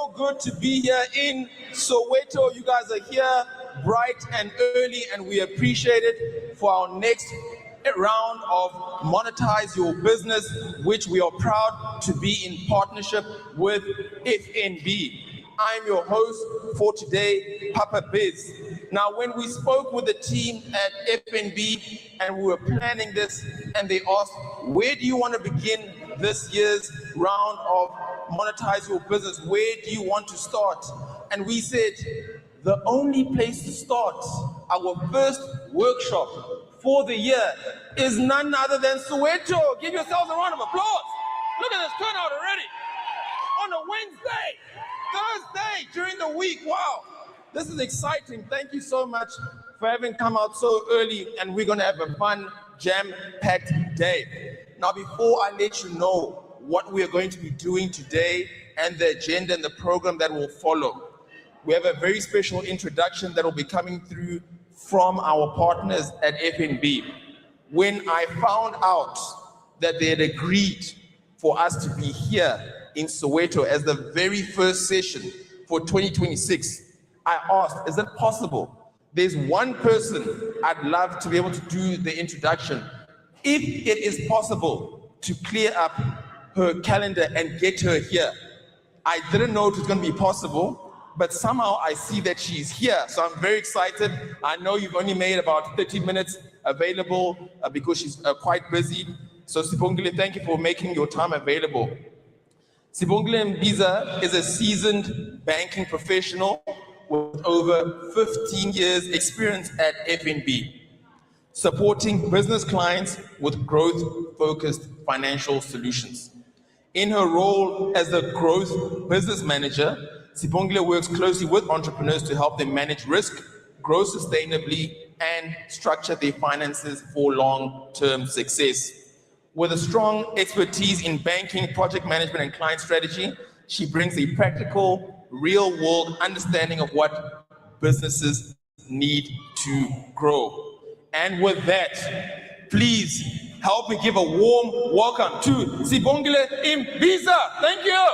so good to be here in Soweto. You guys are here bright and early, and we appreciate it for our next round of Monetize Your Business, which we are proud to be in partnership with FNB. I'm your host for today, Papa Biz. Now, when we spoke with the team at FNB and we were planning this, and they asked, where do you want to begin this year's round of Monetize Your Business? Where do you want to start? And we said, the only place to start our first workshop for the year is none other than Soweto. Give yourselves a round of applause. Look at this turnout already. On a Wednesday, Thursday, during the week. Wow, this is exciting. Thank you so much for having come out so early, and we're going to have a fun, jam-packed day. Now, before I let you know what we are going to be doing today and the agenda and the program that will follow, we have a very special introduction that will be coming through from our partners at FNB. When I found out that they had agreed for us to be here in Soweto as the very first session for 2026, I asked, is it possible? There's one person I'd love to be able to do the introduction. If it is possible to clear up her calendar and get her here. I didn't know it was going to be possible, but somehow I see that she's here. So I'm very excited. I know you've only made about 30 minutes available because she's quite busy. So Sibongile, thank you for making your time available. Sibongile Mbiza is a seasoned banking professional with over 15 years experience at FNB, supporting business clients with growth-focused financial solutions. In her role as the growth business manager, Sibongile works closely with entrepreneurs to help them manage risk, grow sustainably, and structure their finances for long-term success. With a strong expertise in banking, project management, and client strategy, she brings a practical, real-world understanding of what businesses need to grow. And with that, please help me give a warm welcome to Sibongile Mbiza. Thank you.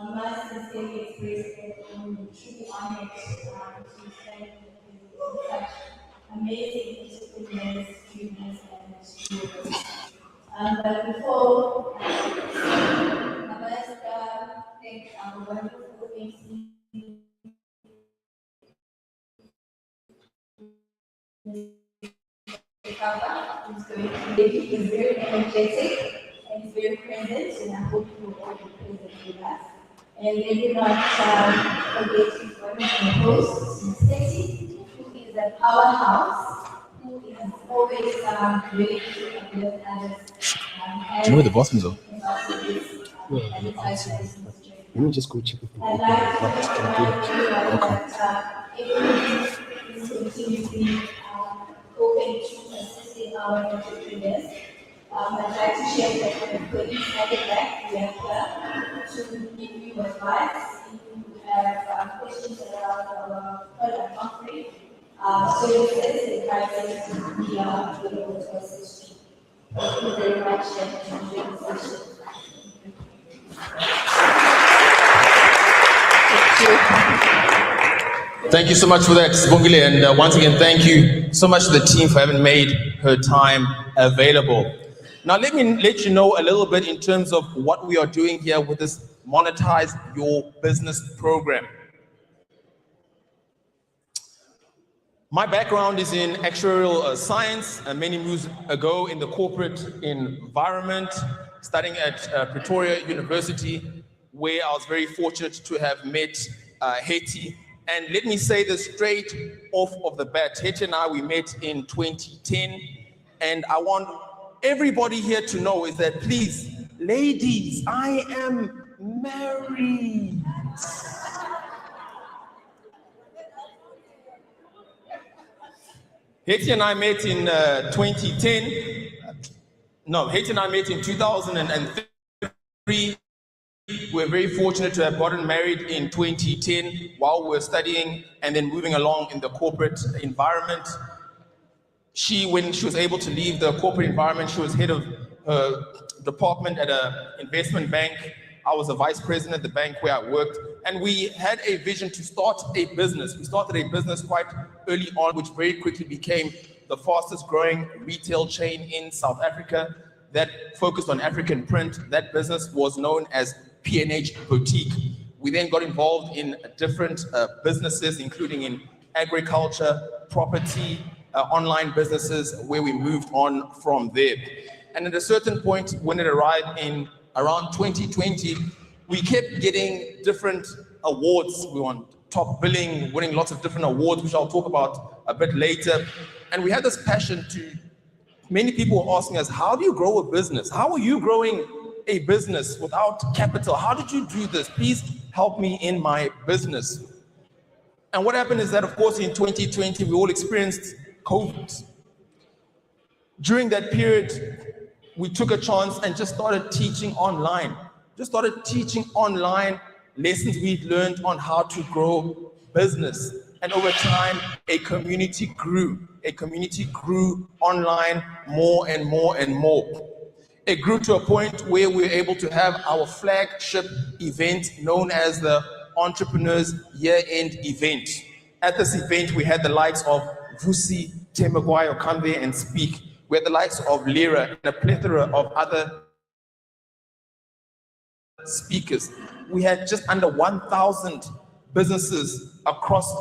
I must sincerely express that I'm truly honored to stand with such amazing entrepreneurs, students, and students. But before I must thank our wonderful MC, who's going to be is very energetic and is very present, and I hope you will all be present with us. And they did not forget his wonderful host, Ms. Tessy, who is a powerhouse, who is always ready to uplift others. Do you know where the bathrooms are? Let me just go check if they're open. Everything is continuously open to assisting our entrepreneurs. I'd like to share that the colleagues at the back, we are here to give you advice if you have questions around our product offering, services, and prices. We are available to assist you. Thank you very much and enjoy the session. Thank you so much for that, Sibongile, and once again, thank you so much to the team for having made her time available. Now, let me let you know a little bit in terms of what we are doing here with this Monetize Your Business program. My background is in actuarial science, many moons ago in the corporate environment, studying at Pretoria University, where I was very fortunate to have met Hetty. And let me say this straight off of the bat. Hetty and I, we met in 2010. And I want everybody here to know is that, please, ladies, I am married. Hetty and I met in 2010. No, Hetty and I met in 2003. We're very fortunate to have gotten married in 2010 while we were studying and then moving along in the corporate environment. When she was able to leave the corporate environment, she was head of her department at an investment bank. I was a vice president at the bank where I worked, and we had a vision to start a business. We started a business quite early on, which very quickly became the fastest growing retail chain in South Africa that focused on African print. That business was known as P&H Boutique. We then got involved in different businesses, including in agriculture, property, online businesses, where we moved on from there. And at a certain point, when it arrived in around 2020, we kept getting different awards. We won top billing, winning lots of different awards, which I'll talk about a bit later. And we had this passion to, many people were asking us, how do you grow a business? How are you growing a business without capital? How did you do this? Please help me in my business. And what happened is that, of course, in 2020, we all experienced COVID. During that period, we took a chance and just started teaching online. Just started teaching online lessons we'd learned on how to grow business. And over time, a community grew. A community grew online more and more and more. It grew to a point where we were able to have our flagship event known as the Entrepreneurs Year-End Event. At this event, we had the likes of Vusi Temagwayo come there and speak. We had the likes of Lyra and a plethora of other speakers. We had just under 1,000 businesses across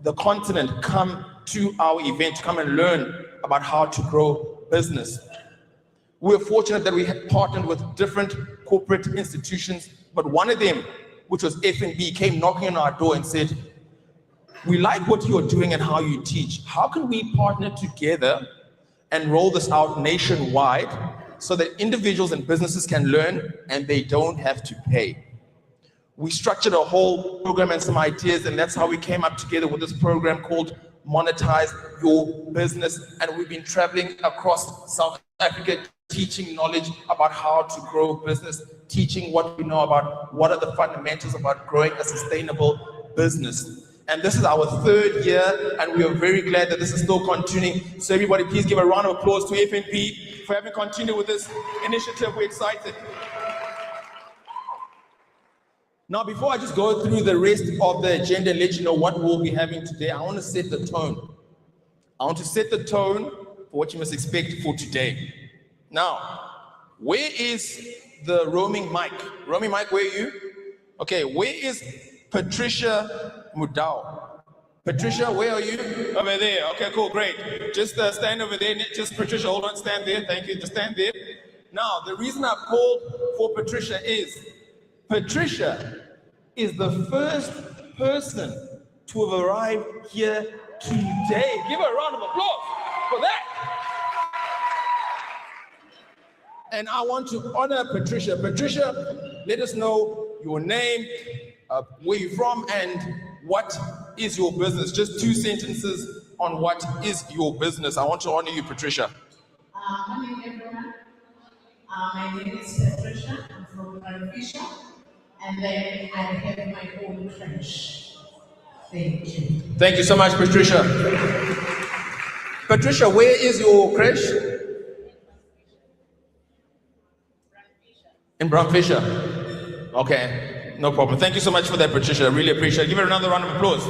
the continent come to our event, come and learn about how to grow business. We were fortunate that we had partnered with different corporate institutions, but one of them, which was FNB, came knocking on our door and said, we like what you're doing and how you teach. How can we partner together and roll this out nationwide so that individuals and businesses can learn and they don't have to pay? We structured a whole program and some ideas, and that's how we came up together with this program called Monetise Your Business. And we've been traveling across South Africa, teaching knowledge about how to grow business, teaching what we know about what are the fundamentals about growing a sustainable business. And this is our third year, and we are very glad that this is still continuing. So everybody, please give a round of applause to FNP for having continued with this initiative. We're excited. Now, before I just go through the rest of the agenda and let you know what we'll be having today, I want to set the tone. I want to set the tone for what you must expect for today. Now, where is the roaming mic? Roaming mic, where are you? Okay, where is Patricia Mudau? Patricia, where are you? Over there. Okay, cool, great. Just stand over there. Just Patricia, hold on, stand there. Thank you. Just stand there. Now, the reason I've called for Patricia is Patricia is the first person to have arrived here today. Give her a round of applause for that. And I want to honor Patricia. Patricia, let us know your name, where you're from, and what is your business. Just 2 sentences on what is your business. I want to honor you, Patricia. Morning, everyone. My name is Patricia. I'm from Monetise, and then I have my own creche. Thank you. Thank you so much, Patricia. Patricia, where is your creche? In Bromfisher. Okay, no problem. Thank you so much for that, Patricia. I really appreciate it. Give her another round of applause.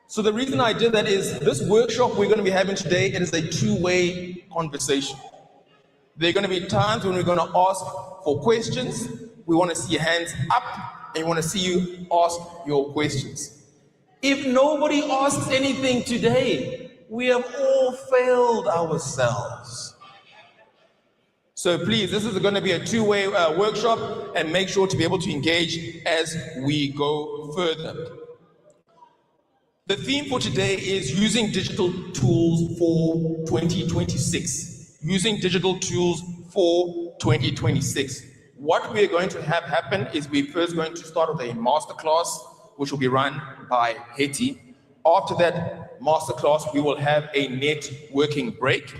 So the reason I did that is this workshop we're going to be having today, it is a two-way conversation. There are going to be times when we're going to ask for questions. We want to see your hands up, and we want to see you ask your questions. If nobody asks anything today, we have all failed ourselves. So please, this is going to be a two-way workshop, and make sure to be able to engage as we go further. The theme for today is using digital tools for 2026. Using digital tools for 2026. What we're going to have happen is we're first going to start with a masterclass, which will be run by Hetty. After that masterclass, we will have a networking break.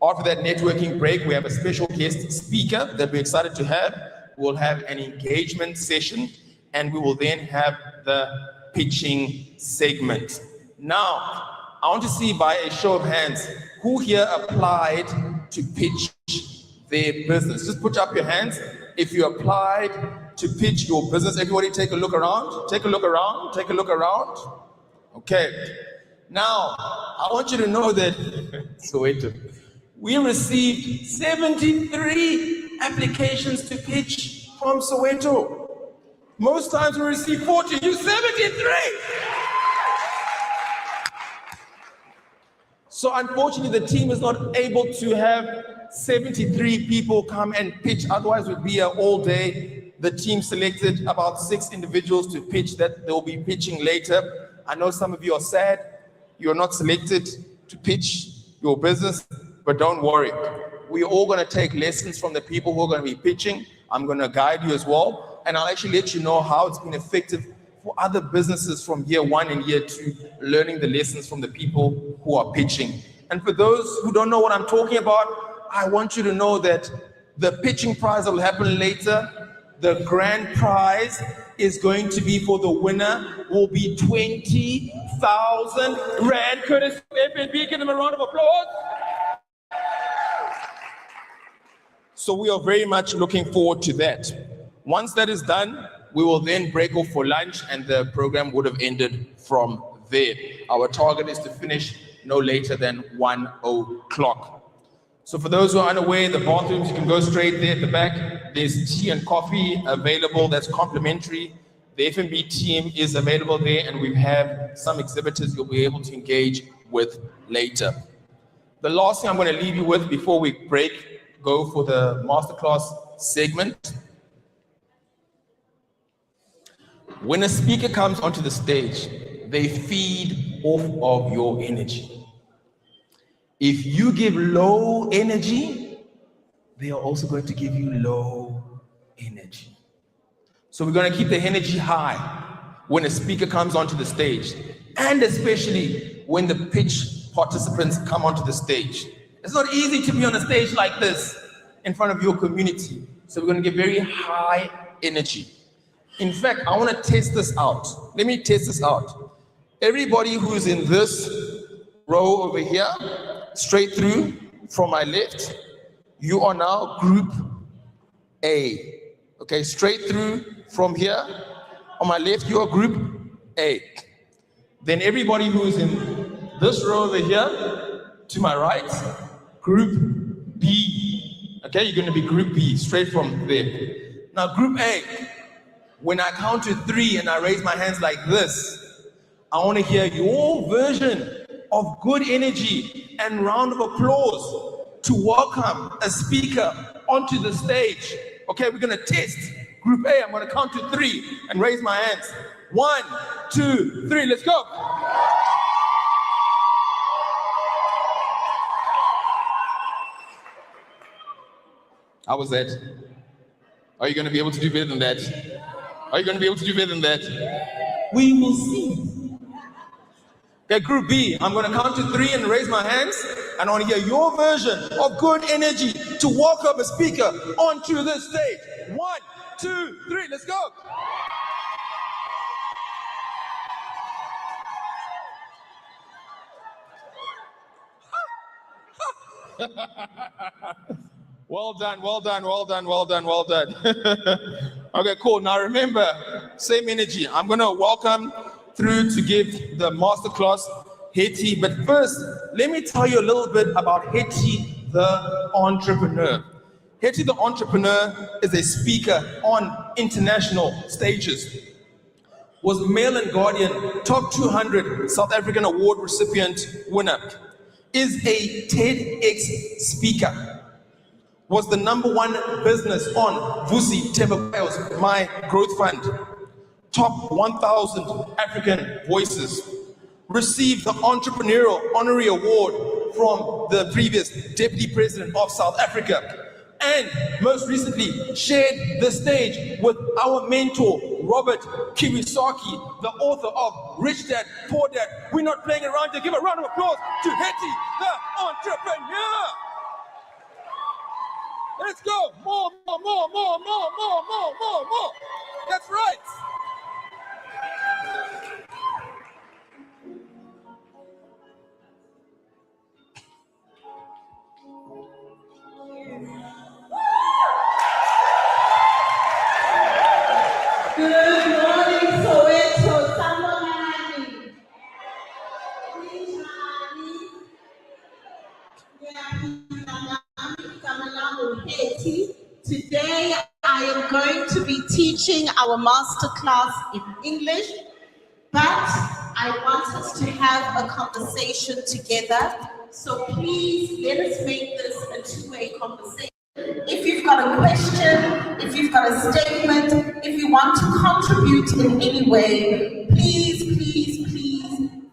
After that networking break, we have a special guest speaker that we're excited to have. We'll have an engagement session, and we will then have the pitching segment. Now, I want to see by a show of hands, who here applied to pitch their business? Just put up your hands if you applied to pitch your business. Everybody take a look around, take a look around, take a look around. Okay. Now, I want you to know that, Soweto, we received 73 applications to pitch from Soweto. Most times we receive 40, you 73! So unfortunately, the team is not able to have 73 people come and pitch, otherwise it would be an all day. The team selected about 6 individuals to pitch that they'll be pitching later. I know some of you are sad, you're not selected to pitch your business, but don't worry. We're all gonna take lessons from the people who are gonna be pitching. I'm gonna guide you as well. And I'll actually let you know how it's been effective for other businesses from year 1 and year 2, learning the lessons from the people who are pitching. And for those who don't know what I'm talking about, I want you to know that the pitching prize that will happen later, the grand prize is going to be for the winner, will be 20,000 Rand, courtesy of FNB. Give them a round of applause. So we are very much looking forward to that. Once that is done, we will then break off for lunch and the program would have ended from there. Our target is to finish no later than 1 o'clock. So for those who are unaware, the bathrooms, you can go straight there at the back. There's tea and coffee available, that's complimentary. The F&B team is available there, and we have some exhibitors you'll be able to engage with later. The last thing I'm going to leave you with before we go for the masterclass segment. When a speaker comes onto the stage, they feed off of your energy. If you give low energy, they are also going to give you low energy. So we're going to keep the energy high when a speaker comes onto the stage, and especially when the pitch participants come onto the stage. It's not easy to be on a stage like this in front of your community. So we're going to give very high energy. In fact, I want to test this out. Let me test this out. Everybody who's in this row over here, straight through from my left, you are now group A. Okay, straight through from here, on my left, you are group A. Then everybody who's in this row over here, to my right, group B. Okay, you're going to be group B, straight from there. Now, group A, when I count to 3 and I raise my hands like this, I want to hear your version of good energy and round of applause to welcome a speaker onto the stage. Okay, we're going to test. Group A, I'm going to count to 3 and raise my hands. 1, 2, 3, let's go. How was that? Are you going to be able to do better than that? Are you going to be able to do better than that? We will see. Okay, group B, I'm going to count to 3 and raise my hands, and I want to hear your version of good energy to welcome a speaker onto the stage. 1, 2, 3, let's go. Well done, well done, well done, well done, well done. Okay, cool. Now remember, same energy. I'm going to welcome through to give the masterclass Hetty. But first, let me tell you a little bit about Hetty the entrepreneur. Hetty the entrepreneur is a speaker on international stages. Was Mail and Guardian Top 200 South African Award recipient winner. Is a TEDx speaker. Was the #1 business on Vusi Tebakwayo's My Growth Fund. Top 1,000 African Voices. received the Entrepreneurial Honorary Award from the previous Deputy President of South Africa, and most recently shared the stage with our mentor, Robert Kiyosaki, the author of Rich Dad, Poor Dad. We're not playing around here. Give a round of applause to Hetty, the entrepreneur. Let's go. More. That's right. Good morning, Soweto. Sambolani. Today, I am going to be teaching our masterclass in English, but I want us to have a conversation together. So please let us make this a two-way conversation. If you've got a question, if you've got a statement, if you want to contribute in any way, please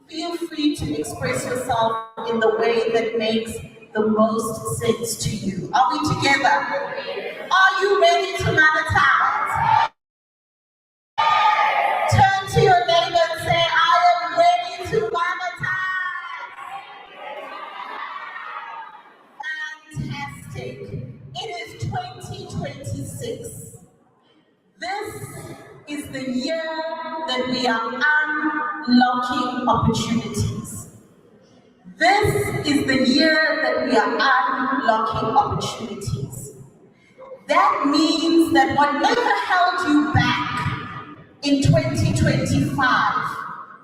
feel free to express yourself in the way that makes the most sense to you. Are we together? Are you ready to monetize? Turn to your neighbor and say, I am ready to monetize. Fantastic. It is 2026. This is the year that we are unlocking opportunities. This is the year that we are unlocking opportunities. That means that whatever held you back in 2025,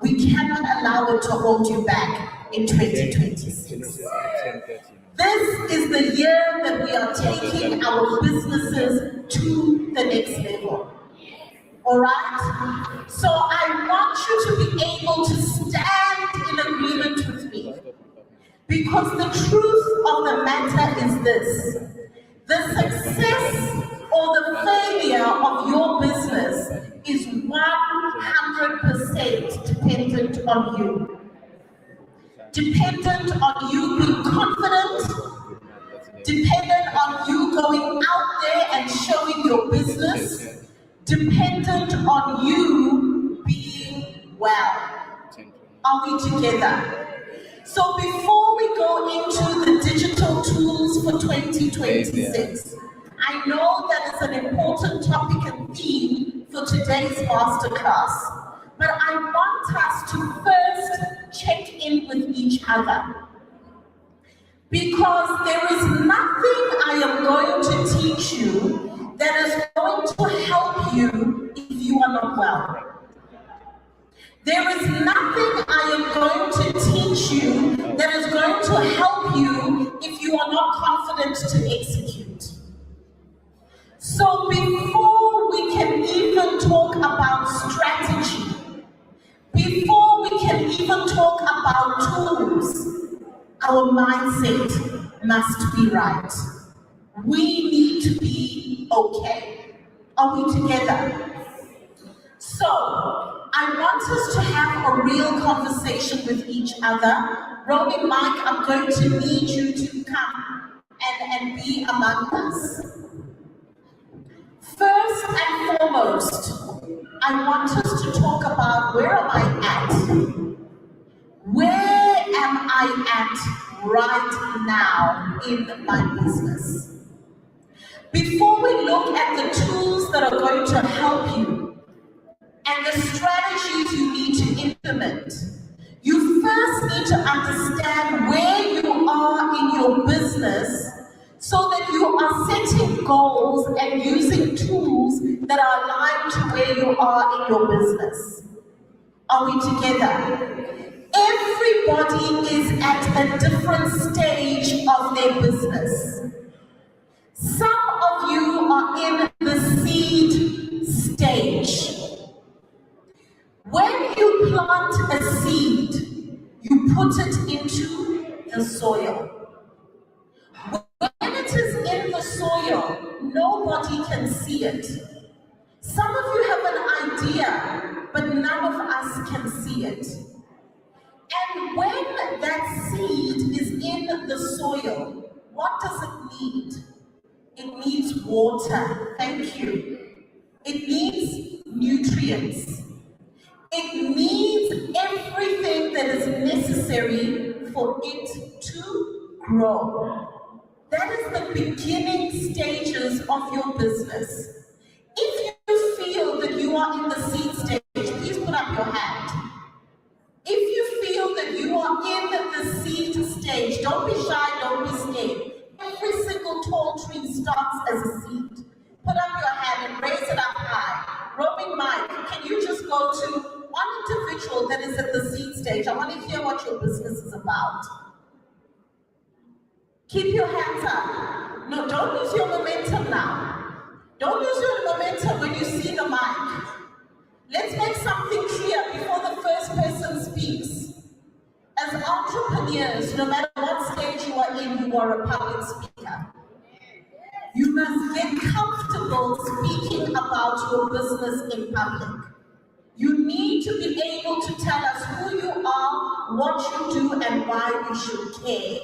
we cannot allow it to hold you back in 2026. This is the year that we are taking our businesses to the next level. All right? So I want you to be able to stand in agreement with me. Because the truth of the matter is this: the success or the failure of your business is 100% dependent on you. Dependent on you being confident, dependent on you going out there and showing your business, dependent on you being well. Are we together? So before we go into the digital tools for 2026, I know that is an important topic and theme for today's masterclass, but I want us to first check in with each other. Because there is nothing I am going to teach you that is going to help you if you are not well. There is nothing I am going to teach you that is going to help you if you are not confident to execute. So before we can even talk about strategy, before we can even talk about tools, our mindset must be right. We need to be okay. Are we together? So, I want us to have a real conversation with each other. Romy, Mike, I'm going to need you to come and be among us. First and foremost, I want us to talk about where am I at? Where am I at right now in my business? Before we look at the tools that are going to help you and the strategies you need to implement, you first need to understand where you are in your business so that you are setting goals and using tools that are aligned to where you are in your business. Are we together? Everybody is at a different stage of their business. Some of you are in the seed stage. When you plant a seed, you put it into the soil. When it is in the soil, nobody can see it. Some of you have an idea, but none of us can see it. And when that seed is in the soil, what does it need? It needs water. Thank you. It needs nutrients. It needs everything that is necessary for it to grow. That is the beginning stages of your business. If you feel that you are in the seed stage, please put up your hand. If you feel that you are in the seed stage, don't be shy, don't be scared. Every single tall tree starts as a seed. Put up your hand and raise it up high. Roaming mind, can you just go to one individual that is at the seed stage? I want to hear what your business is about. Keep your hands up. No, don't lose your momentum now. Don't lose your momentum when you see the mic. Let's make something clear before the first person speaks. As entrepreneurs, no matter what stage you are in, you are a public speaker. You must get comfortable speaking about your business in public. You need to be able to tell us who you are, what you do, and why we should care.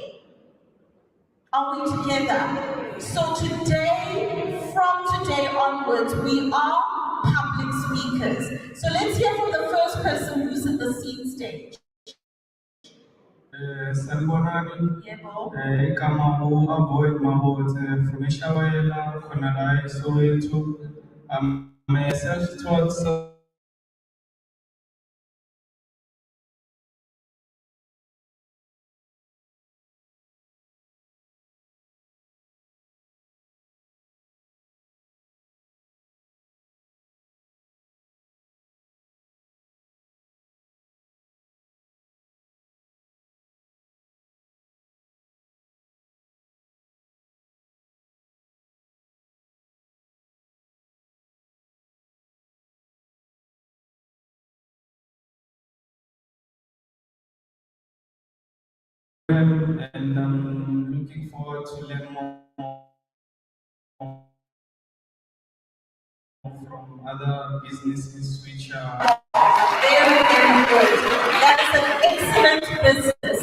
Are we together? So today, from today onwards, we are public speakers. So let's hear from the first person who's in the seed stage. Sanibonani, igama avoid Mahot from Eshawela, khona Soweto. I'm a self-taught and I'm looking forward to learn more from other businesses which are very, very good. That's an excellent business.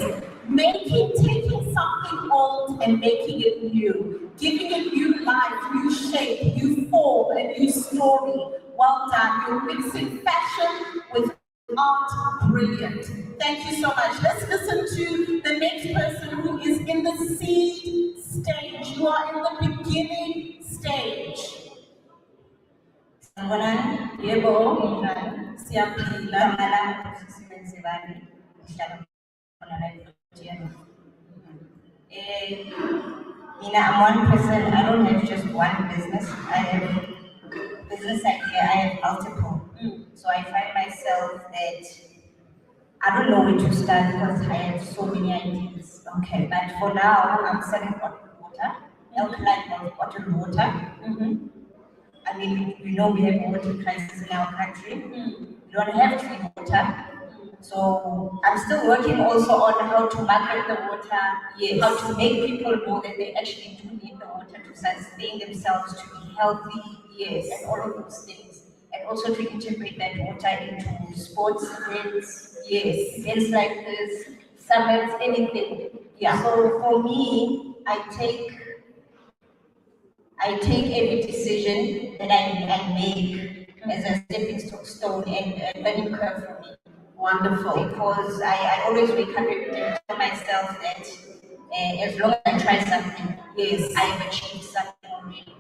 Taking something old and making it new, giving it new life, new shape, new form, a new story. Well done. You're mixing fashion with art. Brilliant. Thank you so much. Let's listen to the next person who is in the seed stage. You are in the beginning stage. Yebo, siyaphila. I'm one person. I don't have just one business. I have business idea. I have multiple. So I find myself that I don't know where to start because I have so many ideas. Okay. But for now, I'm selling bottled water, alkaline bottled water. I mean, we know we have water crisis in our country. We don't have clean water. So I'm still working also on how to market the water, how to make people know that they actually do need the water to sustain themselves, to be healthy, and all of those things. And also to integrate that water into sports events, events like this, summits, anything. So for me, I take every decision that I make as a stepping stone and a learning curve for me. Wonderful. Because I always wake up every day and tell myself that as long as I try something, I have achieved something already.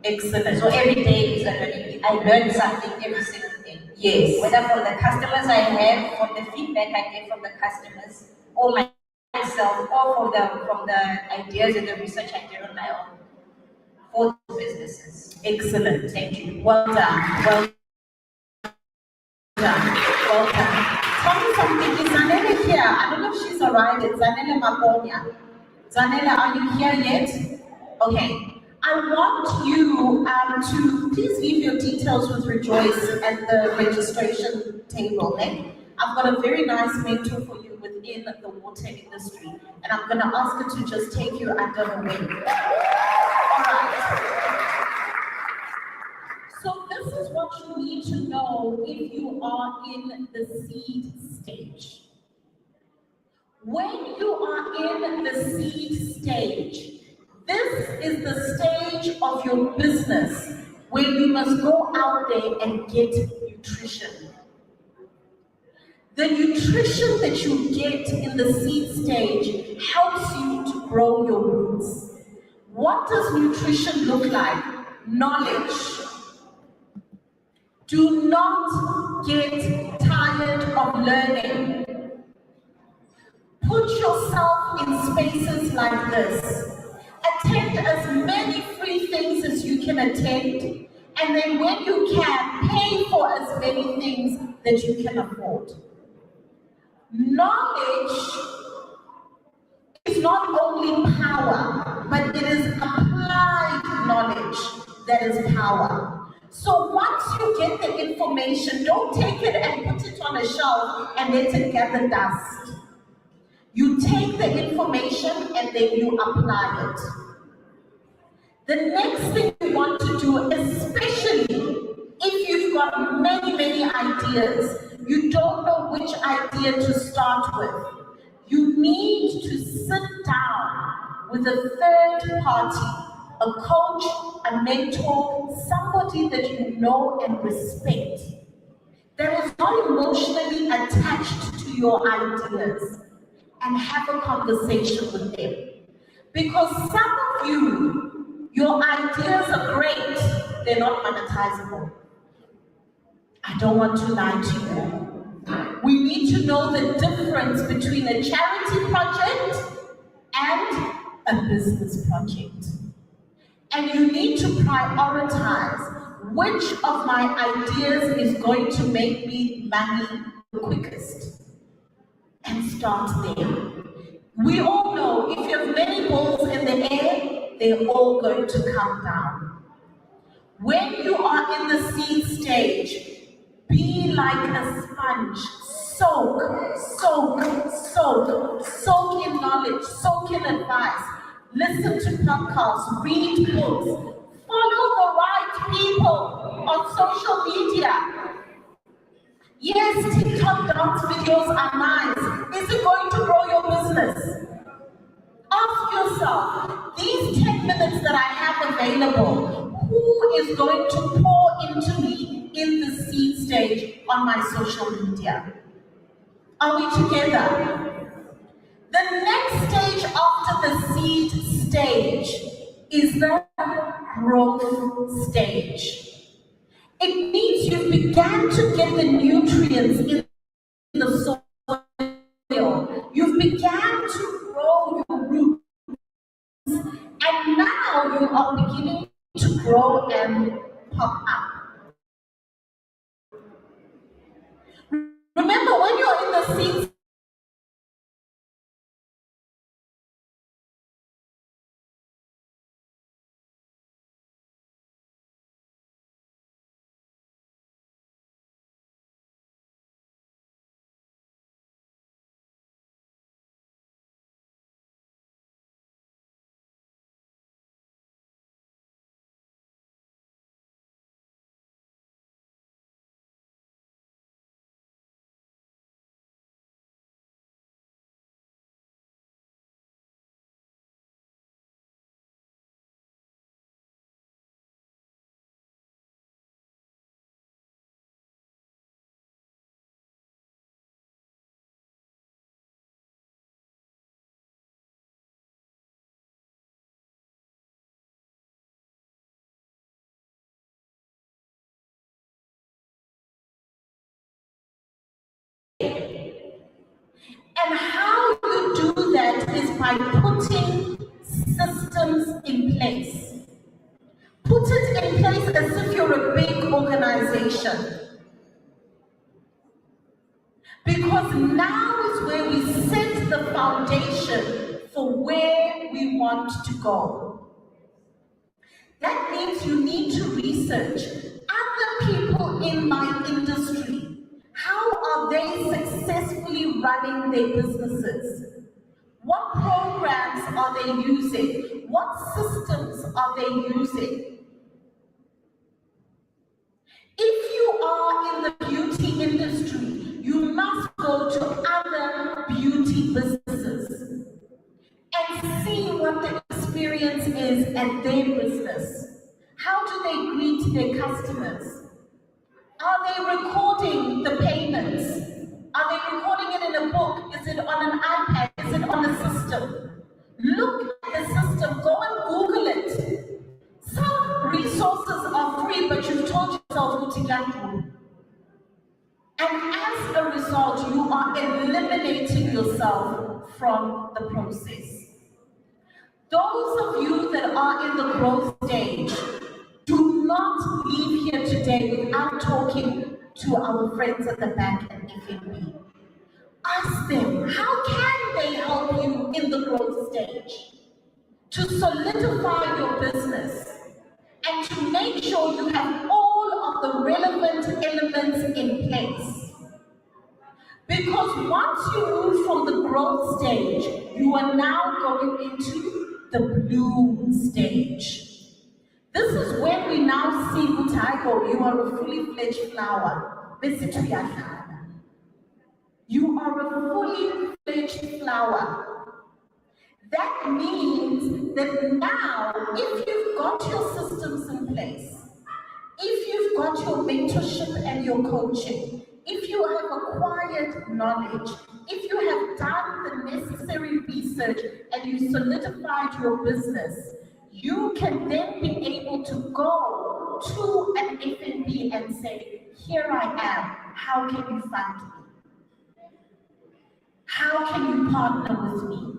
Excellent. So every day is a learning. I learn something every single day. Whether from the customers I have, from the feedback I get from the customers, or myself, or from the ideas and the research I did on my own. For businesses. Excellent. Thank you. Well done. Well done. Well done. Tell me something. Is Zanele here? I don't know if she's arrived. It's Zanele Magonia. Zanele, are you here yet? Okay. I want you to please leave your details with Rejoice at the registration table. Okay? I've got a very nice mentor for you within the water industry, and I'm going to ask her to just take you under her wing. All right. So this is what you need to know if you are in the seed stage. When you are in the seed stage, this is the stage of your business where you must go out there and get nutrition. The nutrition that you get in the seed stage helps you to grow your roots. What does nutrition look like? Knowledge. Do not get tired of learning. Put yourself in spaces like this. Attend as many free things as you can attend, and then when you can, pay for as many things that you can afford. Knowledge is not only power, but it is applied knowledge that is power. So once you get the information, don't take it and put it on a shelf and let it gather dust. You take the information and then you apply it. The next thing you want to do, especially if you've got many ideas, you don't know which idea to start with, you need to sit down with a third party, a coach, a mentor, somebody that you know and respect, that is not emotionally attached to your ideas, and have a conversation with them. Because some of you, your ideas are great, they're not monetizable. I don't want to lie to you. We need to know the difference between a charity project and a business project. And you need to prioritize which of my ideas is going to make me money the quickest, and start there. We all know if you have many balls in the air, they're all going to come down. When you are in the seed stage, be like a sponge. Soak in knowledge, soak in advice, listen to podcasts, read books, follow the right people on social media. Yes, TikTok dance videos are nice. Is it going to grow your business? Ask yourself, these 10 minutes that I have available, who is going to pour into me in the seed stage on my social media? Are we together? The next stage after the seed stage is the growth stage. It means you began to get the nutrients in the soil. You began to grow your roots. And now you are beginning to grow and pop up. Remember, when you're in the seed And how you do that is by putting systems in place. Put it in place as if you're a big organization. Because now is where we set the foundation for where we want to go. That means you need to research other people in my industry. How are they successfully running their businesses? What programs are they using? What systems are they using? If you are in the beauty industry, you must go to other beauty businesses. at their business? How do they greet their customers? Are they recording the payments? Are they recording it in a book? Is it on an iPad? Is it on a system? Look at the system, go and Google it. Some resources are free, but you've told yourself to get them. And as a result, you are eliminating yourself from the process. Those of you that are in the growth stage, do not leave here today without talking to our friends at the back at FNB. Ask them, how can they help you in the growth stage? To solidify your business and to make sure you have all of the relevant elements in place. Because once you move from the growth stage, you are now going into the bloom stage. This is when we now see Mutaigo, you are a fully fledged flower. You are a fully fledged flower. That means that now, if you've got your systems in place, if you've got your mentorship and your coaching, if you have acquired knowledge, if you have done the necessary research and you solidified your business, you can then be able to go to an FNB and say, here I am, how can you fund me? How can you partner with me?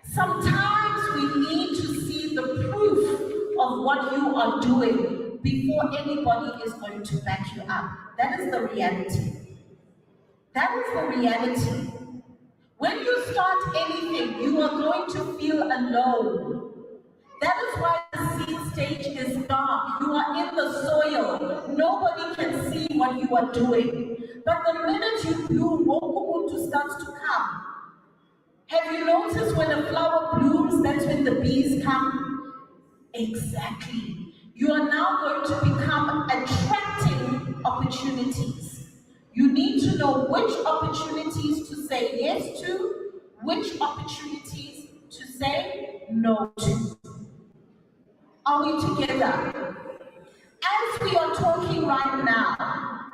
Sometimes we need to see the proof of what you are doing before anybody is going to back you up. That is the reality. That is the reality. When you start anything, you are going to feel alone. That is why the seed stage is dark. You are in the soil. Nobody can see what you are doing. But the minute you bloom, Wokumuntu starts to come. Have you noticed when a flower blooms, that's when the bees come? Exactly. You are now going to become attracting opportunities. You need to know which opportunities to say yes to, which opportunities to say no to. Are we together? As we are talking right now,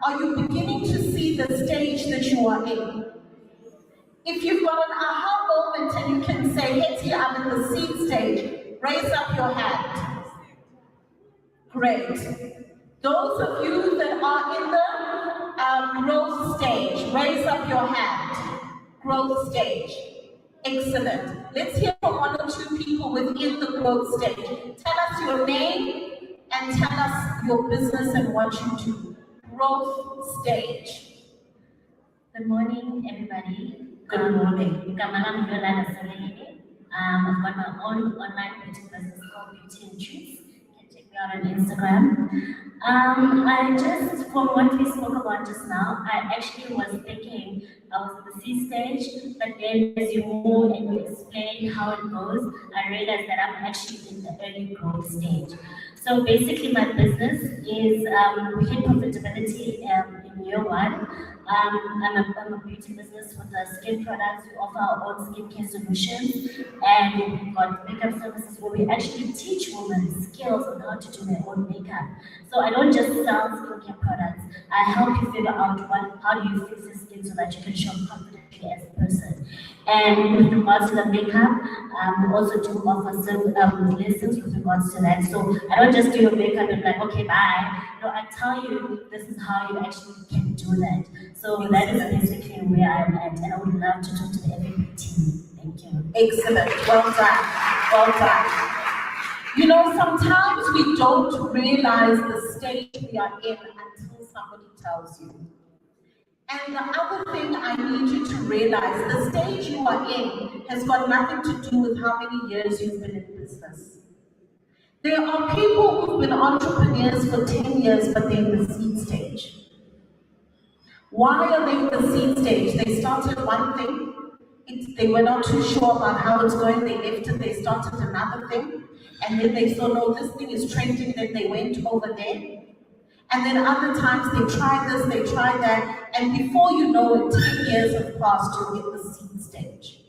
are you beginning to see the stage that you are in? If you've got an aha moment and you can say, Hetty, I'm in the seed stage, raise up your hand. Great. Those of you that are in the growth stage, raise up your hand. Growth stage. Excellent. Let's hear from one or two people within the growth stage. Tell us your name and tell us your business and what you do. Growth stage. Good morning, everybody. Good morning. I've got my own online beauty business called Beauty and Treats. You can check me out on Instagram. From what we spoke about just now, I actually was thinking I was in the seed stage, but then as you move and you explain how it goes, I realized that I'm actually in the early growth stage. So basically my business is we hit profitability in year one. I'm a beauty business with skin products. We offer our own skincare solutions, and we've got makeup services where we actually teach women skills on how to do their own makeup. So I don't just sell skincare products. I help you figure out how do you fix your skin so that you can show up confidently as a person. And with regards to the makeup, we also do offer some lessons with regards to that. So I don't just do your makeup and be like, okay, bye. No, I tell you this is how you actually can do that. So that is basically where I'm at, and I would love to talk to the FNB team. Thank you. Excellent. Well done. Well done. You know, sometimes we don't realize the stage we are in until somebody tells you. And the other thing I need you to realize, the stage you are in has got nothing to do with how many years you've been in business. There are people who've been entrepreneurs for 10 years, but they're in the seed stage. Why are they in the seed stage? They started one thing, they were not too sure about how it's going, they left it, they started another thing, and then they saw, no, this thing is trending, then they went over there. And then other times they tried this, they tried that, and before you know it, 10 years have passed, you're in the seed stage.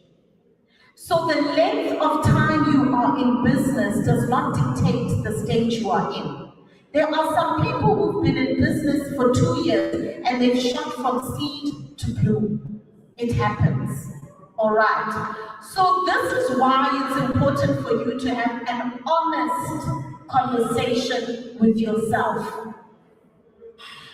So the length of time you are in business does not dictate the stage you are in. There are some people who've been in business for 2 years and they've shot from seed to bloom. It happens. All right. So this is why it's important for you to have an honest conversation with yourself.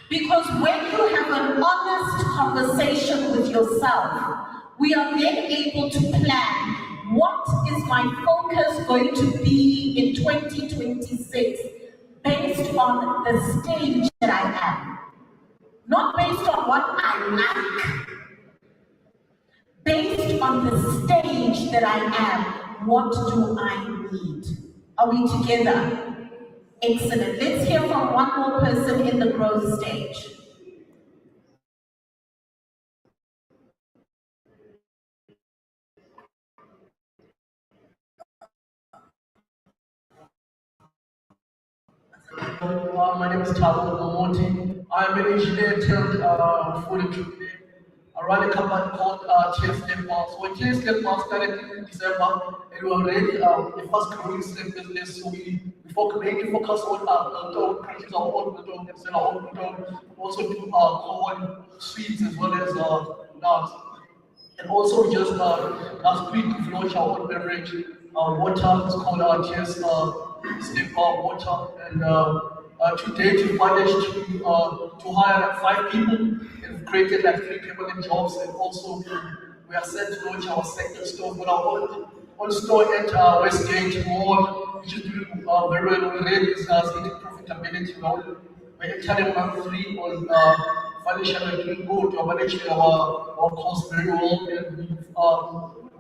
Because when you have an honest conversation with yourself, we are then able to plan what is my focus going to be in 2026 based on the stage that I am. Not based on what I like, based on the stage that I am, what do I need? Are we together? Excellent. Let's hear from one more person in the growth stage. My name is Tabo Momoti. I'm an engineer turned food entrepreneur. I run a company called TSM Mars. So TSM Mars started in December, and we were already a fast growing STEM business. So we mainly focus on purchase our own product and sell our own product. Also do corn, sweets, as well as nuts. And also we just last week we launched our own beverage, water. It's called TS Step Water. And to date we managed to hire like 5 people and created like 3 permanent jobs. And also we are set to launch our second store with our own store at Westgate Mall, which is doing very well already. It's getting profitability now. We're entering month 3 on financial and doing good. We're managing our costs very well, and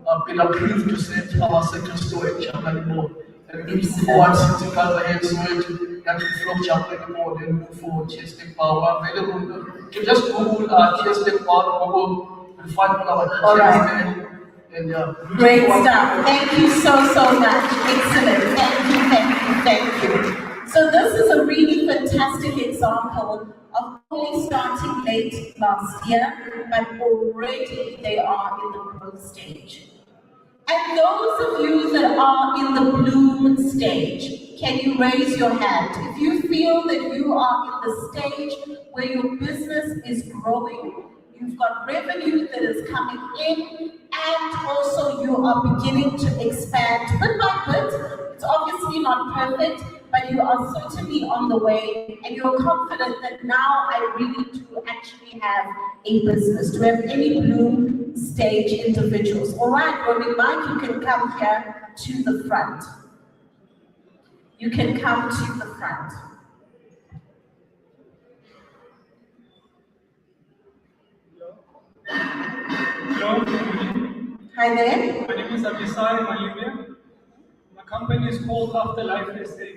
we've been approved to set our second store at Germany Mall. And we move forward to gather ahead so to have to flow Germany Mall and move forward. TSD Power available. You can just Google TSD Power, Google, and find all our details there. And great stuff. Thank you so much. Excellent. Thank you. So this is a really fantastic example of only starting late last year, but already they are in the growth stage. And those of you that are in the bloom stage, can you raise your hand? If you feel that you are in the stage where your business is growing, you've got revenue that is coming in, and also you are beginning to expand bit by bit. It's obviously not perfect, but you are certainly on the way, and you're confident that now I really do actually have a business. Do we have any bloom stage individuals? All right, Romy Mike, you can come here to the front. You can come to the front. Hello. Hi there. My name is Abisai Malivia. My company is called Afterlife SA.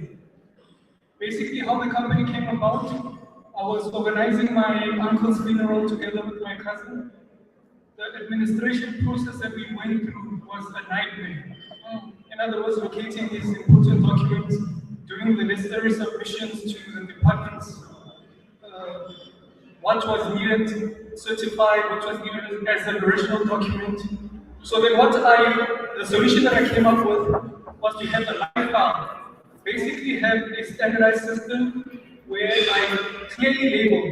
Basically, how the company came about, I was organizing my uncle's funeral together with my cousin. The administration process that we went through was a nightmare. In other words, locating these important documents, doing the necessary submissions to the departments, what was needed, certified, what was needed as an original document. So then the solution that I came up with was to have a live file. Basically have a standardized system where I clearly label,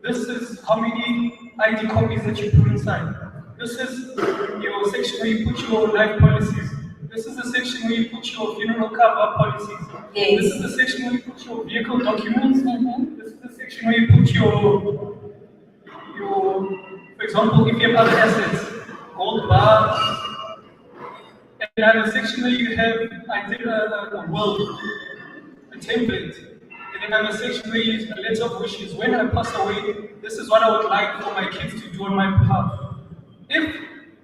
this is how many ID copies that you put inside. This is your section where you put your life policies. This is the section where you put your funeral cover policies. Yes. This is the section where you put your vehicle documents. This is the section where you put your, for example, if you have other assets, gold bars. And another section where you have, I did a will, a template. And another section where you use a letter of wishes. When I pass away, this is what I would like for my kids to do on my behalf. If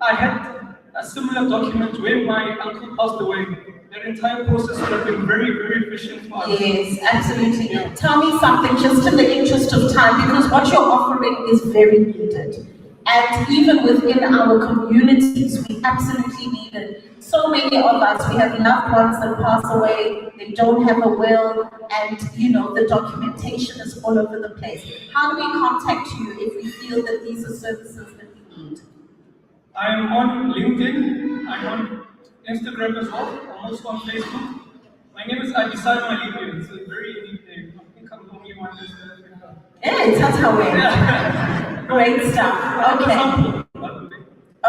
I had a similar document when my uncle passed away, that entire process would have been very, very efficient for us. Yes, absolutely. Yeah. Tell me something, just in the interest of time, because what you're offering is very needed. And even within our communities, we absolutely need it. So many of us, we have loved ones that pass away, they don't have a will, and the documentation is all over the place. How do we contact you if we feel that these are services that we need? I'm on LinkedIn, I'm on Instagram as well, I'm also on Facebook. My name is Adisai Malibia. It's a very unique name. I think I'm the only one in South Africa. Yeah, that's how we Great stuff. Okay.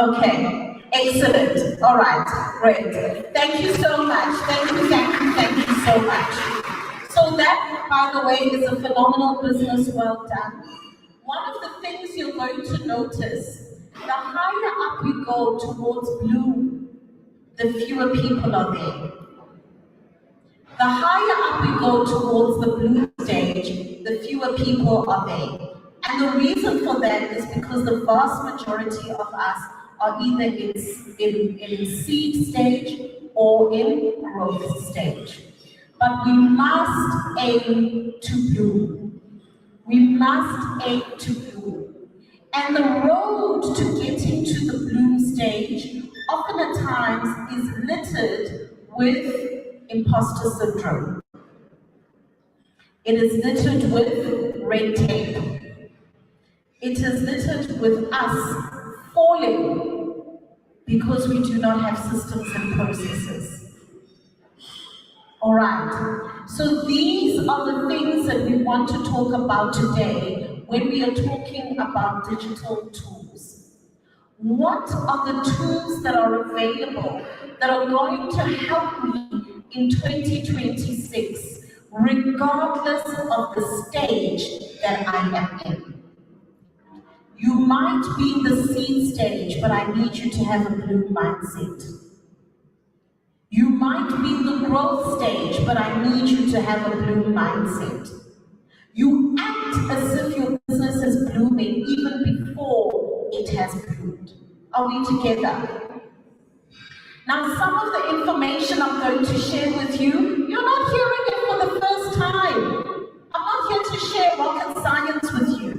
Okay. Excellent. All right. Great. Thank you so much. Thank you so much. So that, by the way, is a phenomenal business. Well done. One of the things you're going to notice, the higher up you go towards blue, the fewer people are there. The higher up you go towards the blue stage, the fewer people are there. And the reason for that is because the vast majority of us are either in seed stage or in growth stage. But we must aim to bloom. We must aim to bloom. And the road to getting to the bloom stage often at times is littered with imposter syndrome. It is littered with red tape. It is littered with us falling because we do not have systems and processes. All right, so these are the things that we want to talk about today when we are talking about digital tools. What are the tools that are available that are going to help me in 2026, regardless of the stage that I am in? You might be in the seed stage, but I need you to have a blue mindset. You might be in the growth stage, but I need you to have a blue mindset. You act as if your business is blooming even before it has bloomed. Are we together? Now, some of the information I'm going to share with you, you're not hearing it for the first time. I'm not here to share rocket science with you.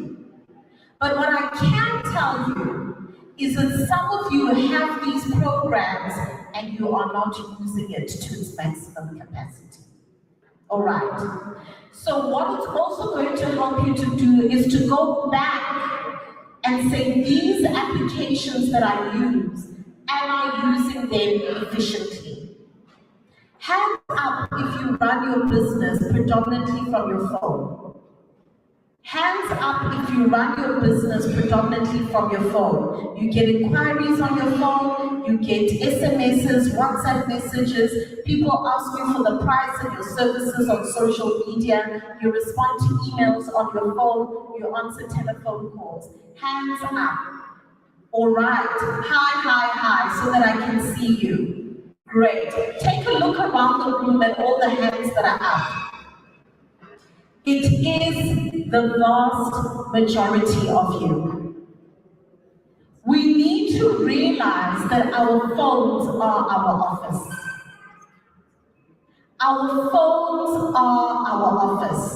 But what I can tell you is that some of you have these programs and you are not using it to its maximum capacity. All right. So what it's also going to help you to do is to go back and say, these applications that I use, am I using them efficiently? Hands up if you run your business predominantly from your phone. Hands up if you run your business predominantly from your phone. You get inquiries on your phone, you get SMSs, WhatsApp messages, people ask you for the price of your services on social media, you respond to emails on your phone, you answer telephone calls. Hands up. All right, high, so that I can see you. Great. Take a look around the room at all the hands that are up. It is the vast majority of you. We need to realize that our phones are our office. Our phones are our office.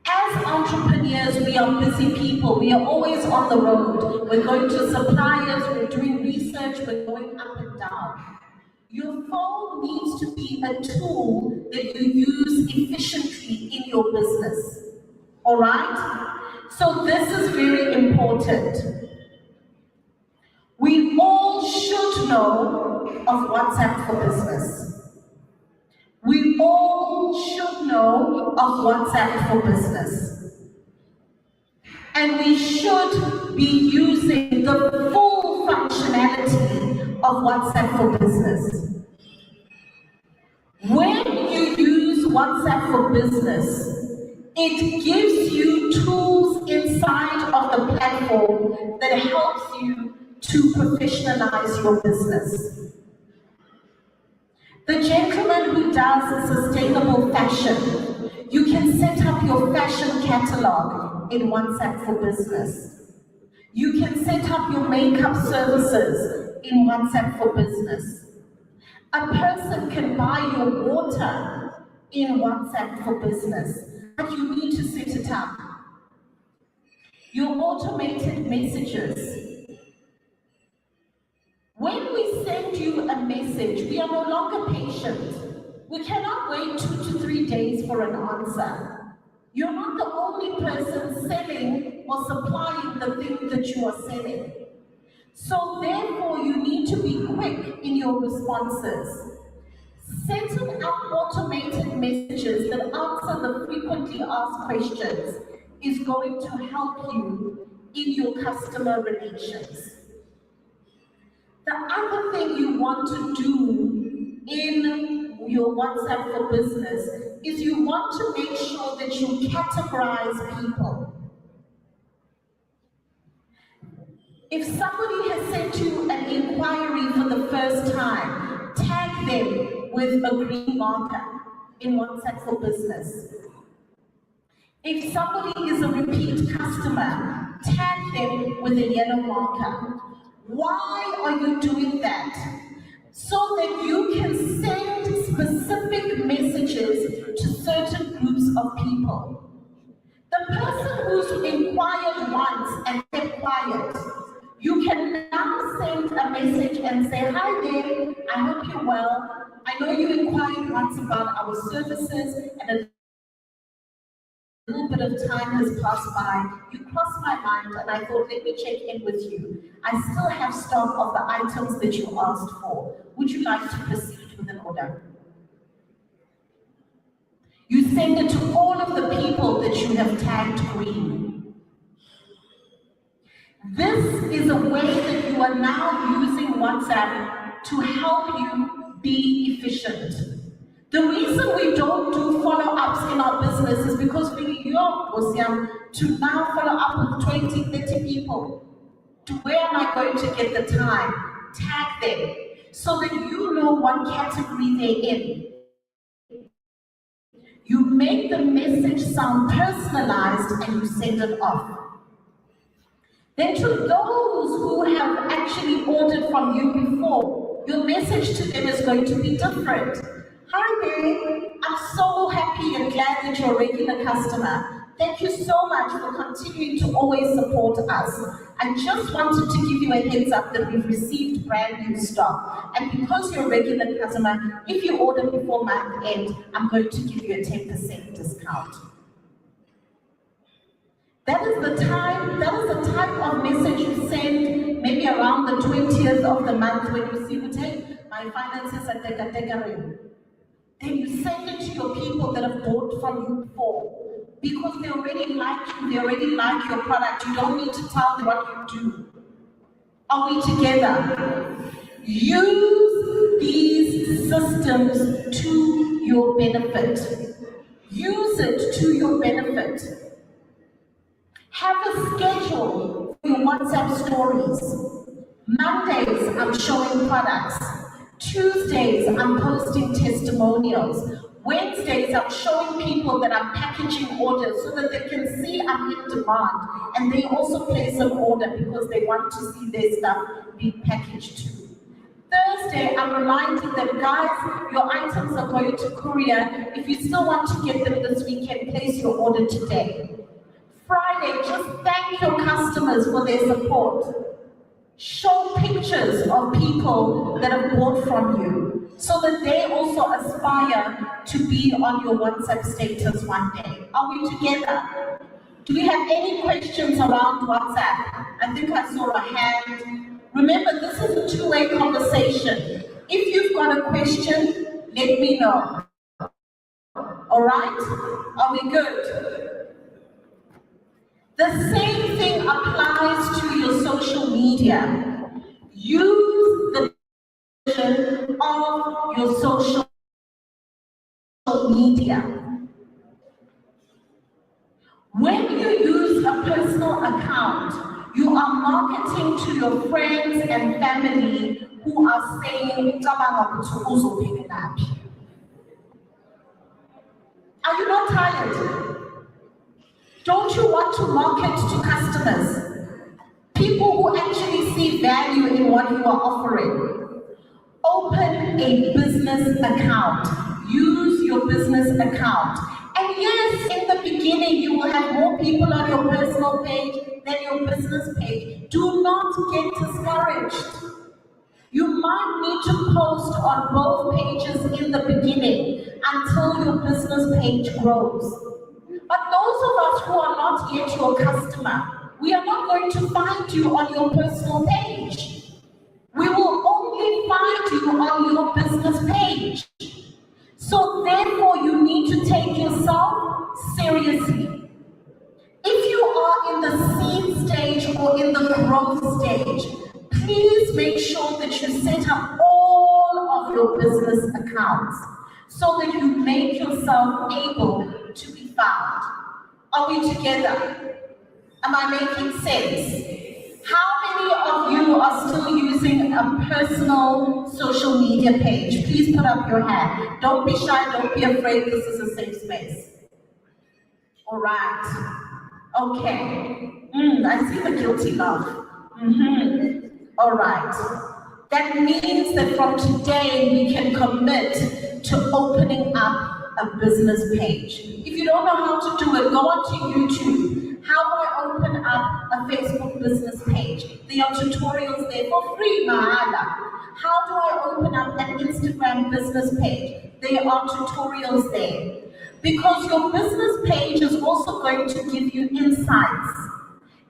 As entrepreneurs, we are busy people. We are always on the road. We're going to suppliers, we're doing research, we're going up and down. Your phone needs to be a tool that you use efficiently in your business. All right? So this is very important. We all should know of WhatsApp for Business. We all should know of WhatsApp for Business. And we should be using the full functionality of WhatsApp for Business. When you use WhatsApp for Business, it gives you tools inside of the platform that helps you to professionalize your business. The gentleman who does sustainable fashion, you can set up your fashion catalog in WhatsApp for Business. You can set up your makeup services in WhatsApp for Business. A person can buy your water in WhatsApp for Business, but you need to set it up. Your automated messages. When we send you a message, we are no longer patient. We cannot wait 2 to 3 days for an answer. You're not the only person selling or supplying the thing that you are selling. So therefore, you need to be quick in your responses. Setting up automated messages that answer the frequently asked questions is going to help you in your customer relations. The other thing you want to do in your WhatsApp for Business is you want to make sure that you categorize people. If somebody has sent you an inquiry for the first time, tag them with a green marker in WhatsApp for Business. If somebody is a repeat customer, tag them with a yellow marker. Why are you doing that? So that you can send specific messages to certain groups of people. The person who's inquired once and kept quiet, you can now send a message and say, "Hi there, I hope you're well. I know you inquired once about our services and a little bit of time has passed by. You crossed my mind and I thought, let me check in with you. I still have stock of the items that you asked for. Would you like to proceed with an order?" You send it to all of the people that you have tagged green. This is a way that you are now using WhatsApp to help you be efficient. The reason we don't do follow-ups in our business is because we to now follow up with 20, 30 people. To where am I going to get the time? Tag them so that you know what category they're in. You make the message sound personalized and you send it off. Then to those who have actually ordered from you before, your message to them is going to be different. "Hi there, I'm so happy and glad that you're a regular customer. Thank you so much for continuing to always support us. I just wanted to give you a heads up that we've received brand new stock. And because you're a regular customer, if you order before month end, I'm going to give you a 10% discount." That is the type of message you send maybe around the 20th of the month when you see, "Hey, my finances are teka-teka-ring." Then you send it to your people that have bought from you before. Because they already like you, they already like your product. You don't need to tell them what you do. Are we together? Use these systems to your benefit. Use it to your benefit. Have a schedule for your WhatsApp stories. Mondays, I'm showing products. Tuesdays, I'm posting testimonials. Wednesdays, I'm showing people that I'm packaging orders so that they can see I'm in demand and they also place an order because they want to see their stuff be packaged too. Thursday, I'm reminding them, guys, your items are going to courier. If you still want to get them this weekend, place your order today. Friday, just thank your customers for their support. Show pictures of people that have bought from you so that they also aspire to be on your WhatsApp status one day. Are we together? Do we have any questions around WhatsApp? I think I saw a hand. Remember, this is a two-way conversation. If you've got a question, let me know. All right? Are we good? The same thing applies to your social media. Use the version of your social media. When you use a personal account, you are marketing to your friends and family who are saying, are you not tired? Don't you want to market to customers? People who actually see value in what you are offering. Open a business account. Use your business account. And yes, in the beginning, you will have more people on your personal page than your business page. Do not get discouraged. You might need to post on both pages in the beginning until your business page grows. But those of us who are not yet your customer, we are not going to find you on your personal page. We will only find you on your business page. So therefore, you need to take yourself seriously. If you are in the seed stage or in the growth stage, please make sure that you set up all of your business accounts so that you make yourself able to be found. Are we together? Am I making sense? How many of you are still using a personal social media page? Please put up your hand. Don't be shy, don't be afraid, this is a safe space. All right. Okay. I see the guilty laugh. All right. That means that from today we can commit to opening up a business page. If you don't know how to do it, go onto YouTube. How do I open up a Facebook business page? There are tutorials there for free, mahala. How do I open up an Instagram business page? There are tutorials there. Because your business page is also going to give you insights.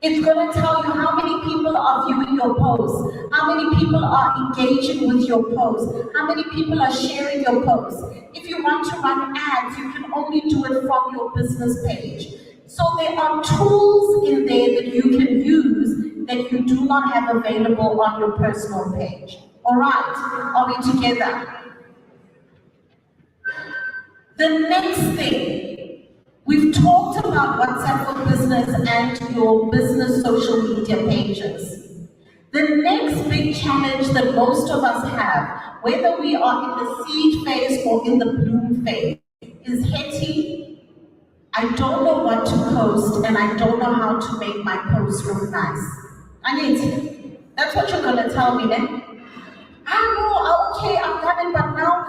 It's going to tell you how many people are viewing your posts, how many people are engaging with your posts, how many people are sharing your posts. If you want to run ads, you can only do it from your business page. So there are tools in there that you can use that you do not have available on your personal page. All right, are we together? The next thing, we've talked about WhatsApp for Business and your business social media pages. The next big challenge that most of us have, whether we are in the seed phase or in the bloom phase, is Hetty, I don't know what to post and I don't know how to make my post look nice. Anit, that's what you're going to tell me then? Okay, I've done it, but now,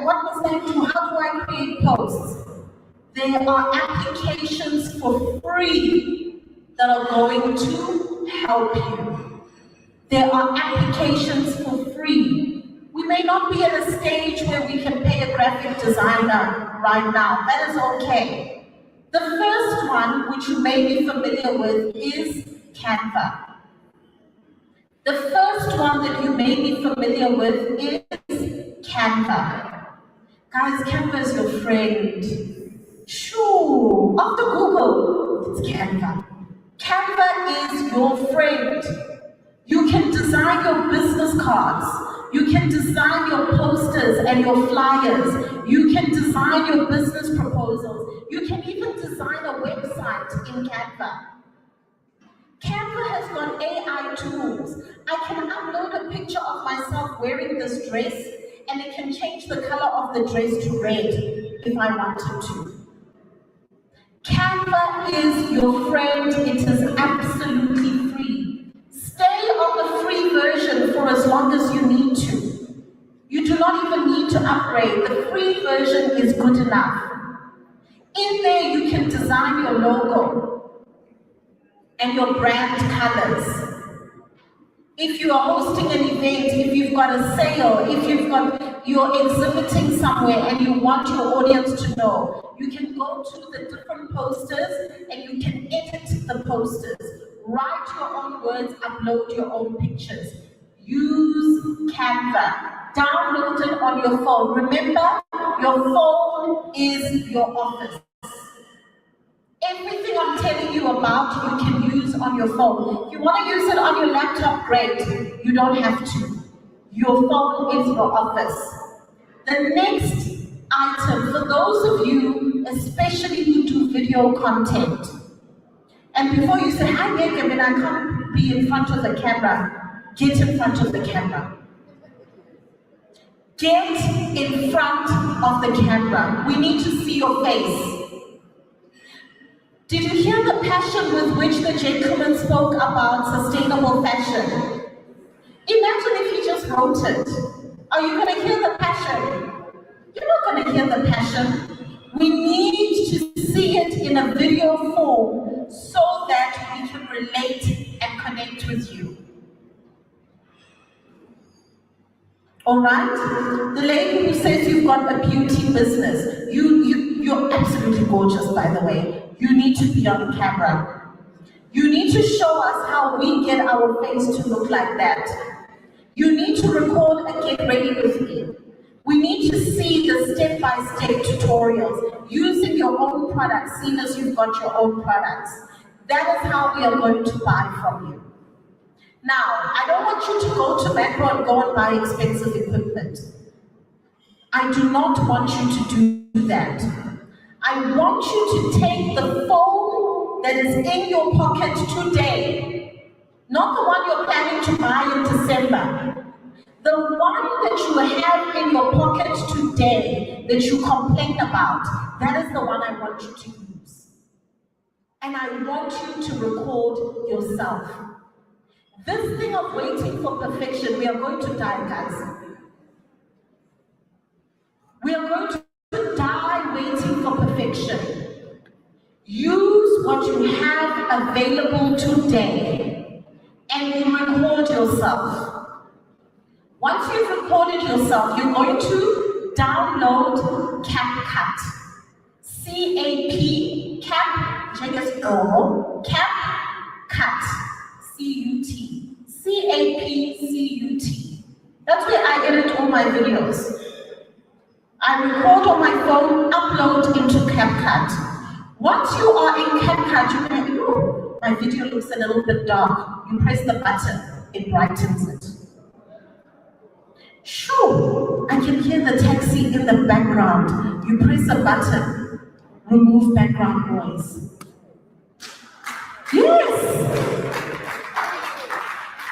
what does that do? How do I create posts? There are applications for free that are going to help you. There are applications for free. We may not be at a stage where we can pay a graphic designer right now. That is okay. The first one, which you may be familiar with, is Canva. The first one that you may be familiar with is Canva. Guys, Canva is your friend. Shoo! After Google, it's Canva. Canva is your friend. You can design your business cards. You can design your posters and your flyers. You can design your business proposals. You can even design a website in Canva. Canva has got AI tools. I can upload a picture of myself wearing this dress and it can change the color of the dress to red if I wanted to. Canva is your friend. It is absolutely free. Stay on the free version for as long as you need to. You do not even need to upgrade. The free version is good enough. In there you can design your logo and your brand colors. If you are hosting an event, if you've got a sale, if you're exhibiting somewhere and you want your audience to know, you can go to the different posters and you can edit the posters. Write your own words, upload your own pictures. Use Canva. Download it on your phone. Remember, your phone is your office. Everything I'm telling you about, you can use on your phone. If you want to use it on your laptop, great. You don't have to. Your phone is your office. The next item, for those of you, especially who do video content, and before you say, hi, Megan, I can't be in front of the camera, get in front of the camera. Get in front of the camera. We need to see your face. Did you hear the passion with which the gentleman spoke about sustainable fashion? Imagine if he just wrote it. Are you going to hear the passion? You're not going to hear the passion. We need to see it in a video form so that we can relate and connect with you. All right? The lady who says you've got a beauty business, you're absolutely gorgeous, by the way. You need to be on camera. You need to show us how we get our face to look like that. You need to record a get ready with me. We need to see the step-by-step tutorials using your own products, seeing as you've got your own products. That is how we are going to buy from you. Now, I don't want you to go to Macro and go and buy expensive equipment. I do not want you to do that. I want you to take the phone that is in your pocket today, not the one you're planning to buy in December. The one that you have in your pocket today that you complain about, that is the one I want you to use. And I want you to record yourself. This thing of waiting for perfection, we are going to die, guys. We are going to die waiting for perfection. Use what you have available today and record yourself. Once you've recorded yourself, you're going to download CapCut. C-A-P, Cap, CapCut, C-U-T. C-A-P-C-U-T. That's where I edit all my videos. I record on my phone, upload into CapCut. Once you are in CapCut, you can, oh, my video looks a little bit dark. You press the button, it brightens it. Sure, I can hear the taxi in the background. You press a button, remove background noise. Yes!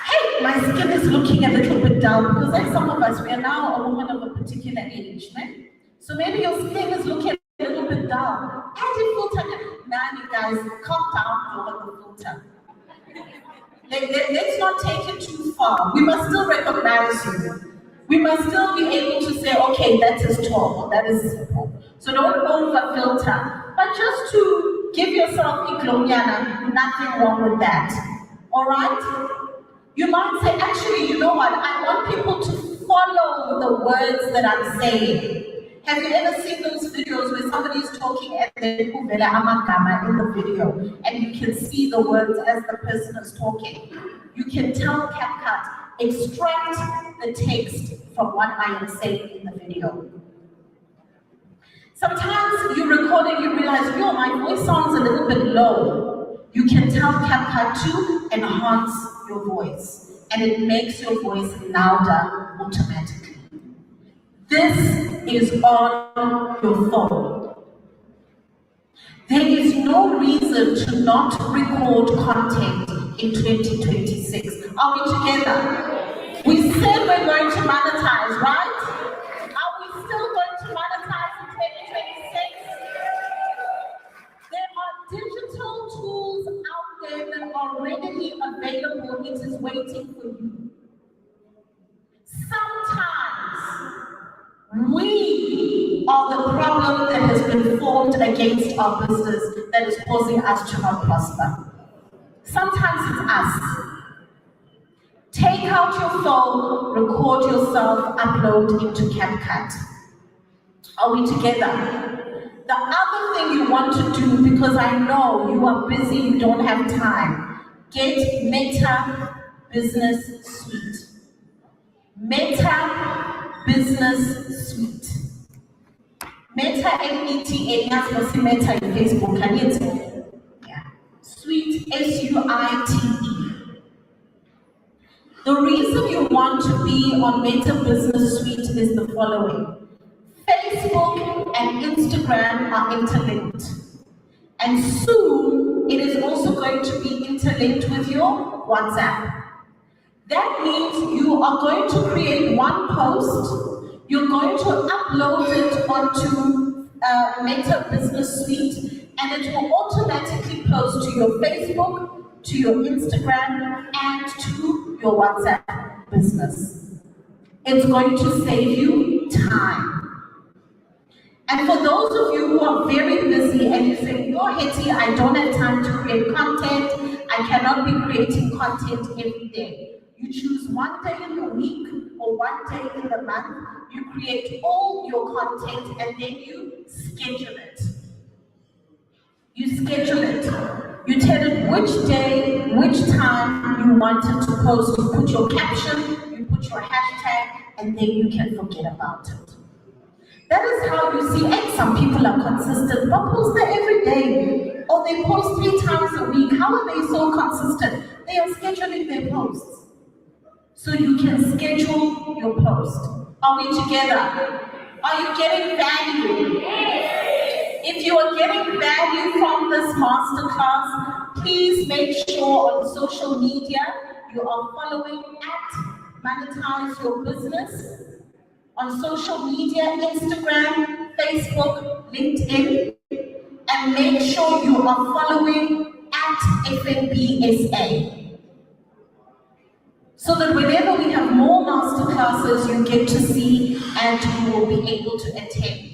Hey, my skin is looking a little bit dull because like some of us, we are now a woman of a particular age, right? So maybe your skin is looking a little bit dull. Add a filter. Nah, you guys, calm down over the filter. Let's not take it too far. We must still recognize you. We must still be able to say, okay, that is tall, or that is simple. So don't over filter, but just to give yourself iglonyana, nothing wrong with that. All right? You might say, actually, you know what? I want people to follow the words that I'm saying. Have you ever seen those videos where somebody is talking and then kuvela amagama in the video, and you can see the words as the person is talking? You can tell CapCut, extract the text from what I am saying in the video. Sometimes you record and you realize, yo, my voice sounds a little bit low. You can tell CapCut to enhance your voice, and it makes your voice louder automatically. This is on your phone. There is no reason to not record content in 2026. Are we together? We said we're going to monetize, right? Are we still going to monetize in 2026? There are digital tools out there that are readily available. It is waiting for you. Sometimes we are the problem that has been formed against our business that is causing us to not prosper. Sometimes it's us. Take out your phone, record yourself, upload into CapCut. Are we together? The other thing you want to do, because I know you are busy, you don't have time, get Meta Business Suite. Meta Business Suite. Meta, M-E-T-A, that's what's Meta in Facebook, can you tell? Yeah. Suite, S-U-I-T-E. The reason you want to be on Meta Business Suite is the following. Facebook and Instagram are interlinked. And soon, it is also going to be interlinked with your WhatsApp. That means you are going to create one post, you're going to upload it onto Meta Business Suite, and it will automatically post to your Facebook, to your Instagram, and to your WhatsApp business. It's going to save you time. And for those of you who are very busy and you say, "No, Hetty, I don't have time to create content, I cannot be creating content every day." You choose one day in the week or one day in the month, you create all your content and then you schedule it. You schedule it. You tell it which day, which time you wanted to post. You put your caption, you put your hashtag, and then you can forget about it. That is how you see, and some people are consistent, but post there every day, or they post 3 times a week. How are they so consistent? They are scheduling their posts. So you can schedule your post. Are we together? Are you getting value? If you are getting value from this masterclass, please make sure on social media you are following at Monetize Your Business. On social media, Instagram, Facebook, LinkedIn, and make sure you are following at FNBSA. So that whenever we have more masterclasses, you get to see and you will be able to attend.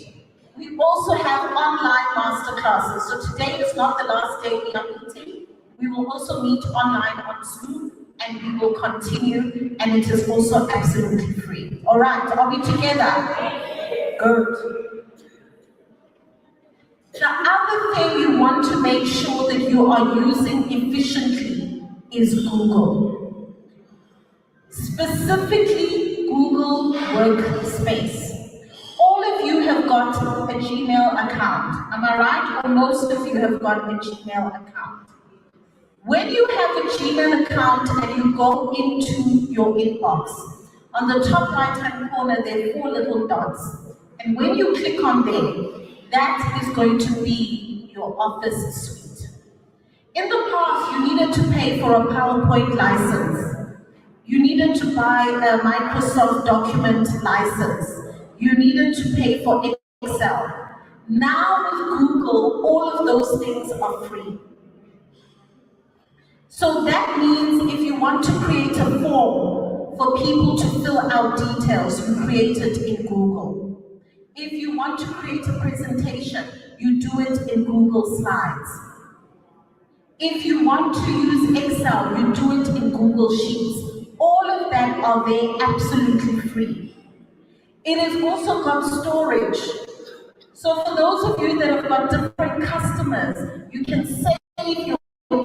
We also have online masterclasses. So today is not the last day we are meeting. We will also meet online on Zoom, and we will continue, and it is also absolutely free. All right, are we together? Good. The other thing you want to make sure that you are using efficiently is Google. Specifically, Google Workspace. All of you have got a Gmail account. Am I right? Or most of you have got a Gmail account. When you have a Gmail account and you go into your inbox, on the top right-hand corner, there are 4 little dots. And when you click on there, that is going to be your Office suite. In the past, you needed to pay for a PowerPoint license. You needed to buy a Microsoft document license. You needed to pay for Excel. Now with Google, all of those things are free. So that means if you want to create a form for people to fill out details, you create it in Google. If you want to create a presentation, you do it in Google Slides. If you want to use Excel, you do it in Google Sheets. All of that are there absolutely free. It has also got storage. So for those of you that have got different customers, you can save your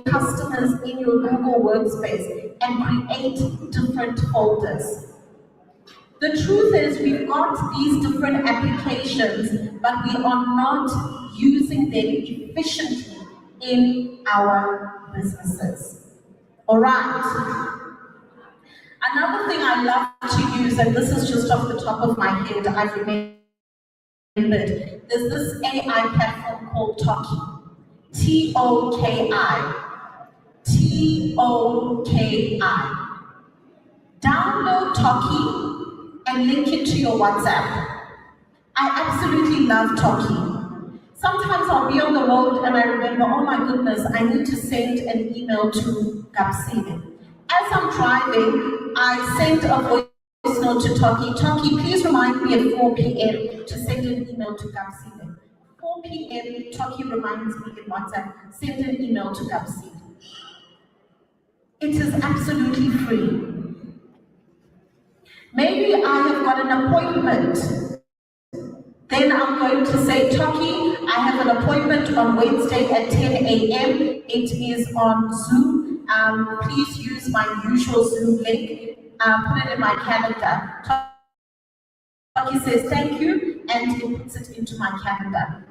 customers in your Google Workspace and create different folders. The truth is we've got these different applications, but we are not using them efficiently in our businesses. All right. Another thing I love to use, and this is just off the top of my head, I've remembered, there's this AI platform called Toki. T-O-K-I. T-O-K-I. Download Toki and link it to your WhatsApp. I absolutely love Toki. Sometimes I'll be on the road and I remember, oh my goodness, I need to send an email to Gapsile. As I'm driving, I send a voice note to Toki. Toki, please remind me at 4 p.m. to send an email to Gapsile. 4 p.m., Toki reminds me in WhatsApp, send an email to Gapsile. It is absolutely free. Maybe I have got an appointment. Then I'm going to say, Toki, I have an appointment on Wednesday at 10 a.m. It is on Zoom. Please use my usual Zoom link. Put it in my calendar. Toki says, thank you, and it puts it into my calendar.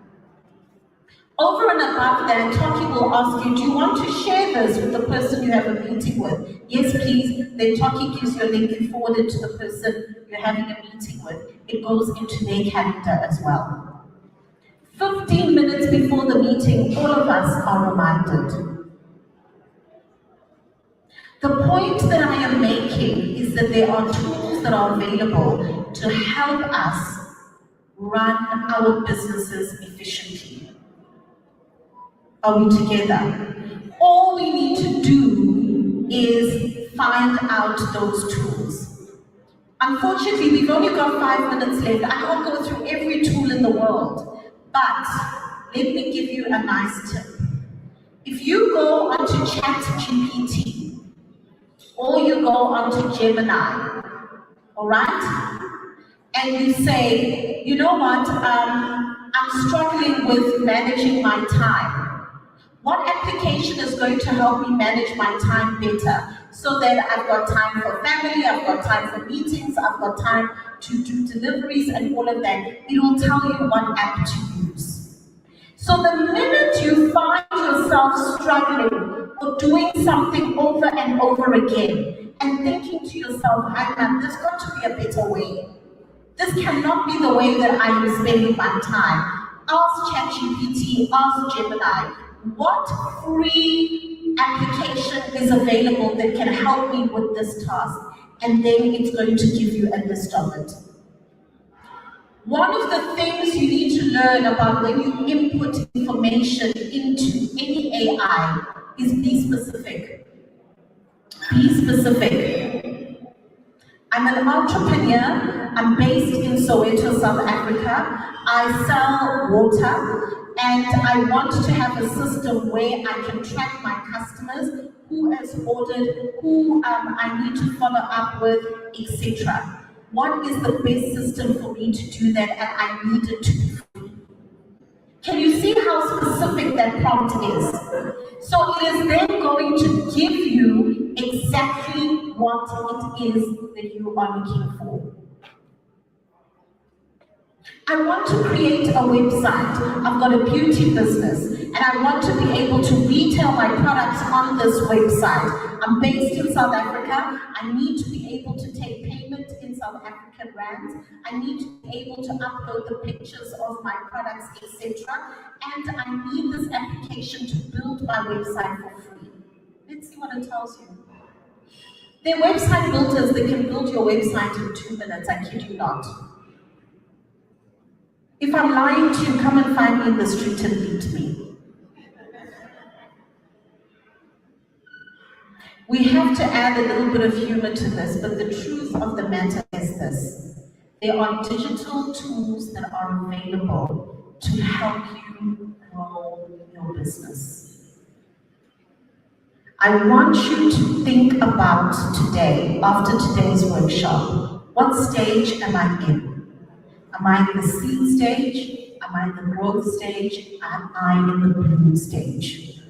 Over and above that, Toki will ask you, do you want to share this with the person you have a meeting with? Yes, please. Then Toki gives you a link and forward it to the person you're having a meeting with. It goes into their calendar as well. 15 minutes before the meeting, all of us are reminded. The point that I am making is that there are tools that are available to help us run our businesses efficiently. Are we together? All we need to do is find out those tools. Unfortunately, we've only got 5 minutes left. I can't go through every tool in the world, but let me give you a nice tip. If you go onto ChatGPT, or you go onto Gemini, all right? And you say, you know what, I'm struggling with managing my time. What application is going to help me manage my time better so that I've got time for family, I've got time for meetings, I've got time to do deliveries and all of that. It will tell you what app to use. So the minute you find yourself struggling or doing something over and over again and thinking to yourself, there's got to be a better way. This cannot be the way that I am spending my time. Ask ChatGPT, ask Gemini, what free application is available that can help me with this task? And then it's going to give you a list of it. One of the things you need to learn about when you input information into any AI is be specific. Be specific. I'm an entrepreneur. I'm based in Soweto, South Africa. I sell water and I want to have a system where I can track my customers, who has ordered, who I need to follow up with, etc. What is the best system for me to do that? And I need it to be free. Can you see how specific that prompt is? So it is then going to give you exactly what it is that you are looking for. I want to create a website. I've got a beauty business and I want to be able to retail my products on this website. I'm based in South Africa. I need to be able to take payment in South African rands. I need to be able to upload the pictures of my products, etc. And I need this application to build my website for free. Let's see what it tells you. They're website builders that can build your website in 2 minutes, I kid you not. If I'm lying to you, come and find me in the street and beat me. We have to add a little bit of humor to this, but the truth of the matter is this. There are digital tools that are available to help you grow your business. I want you to think about today, after today's workshop, what stage am I in? Am I in the seed stage? Am I in the growth stage? Am I in the bloom stage?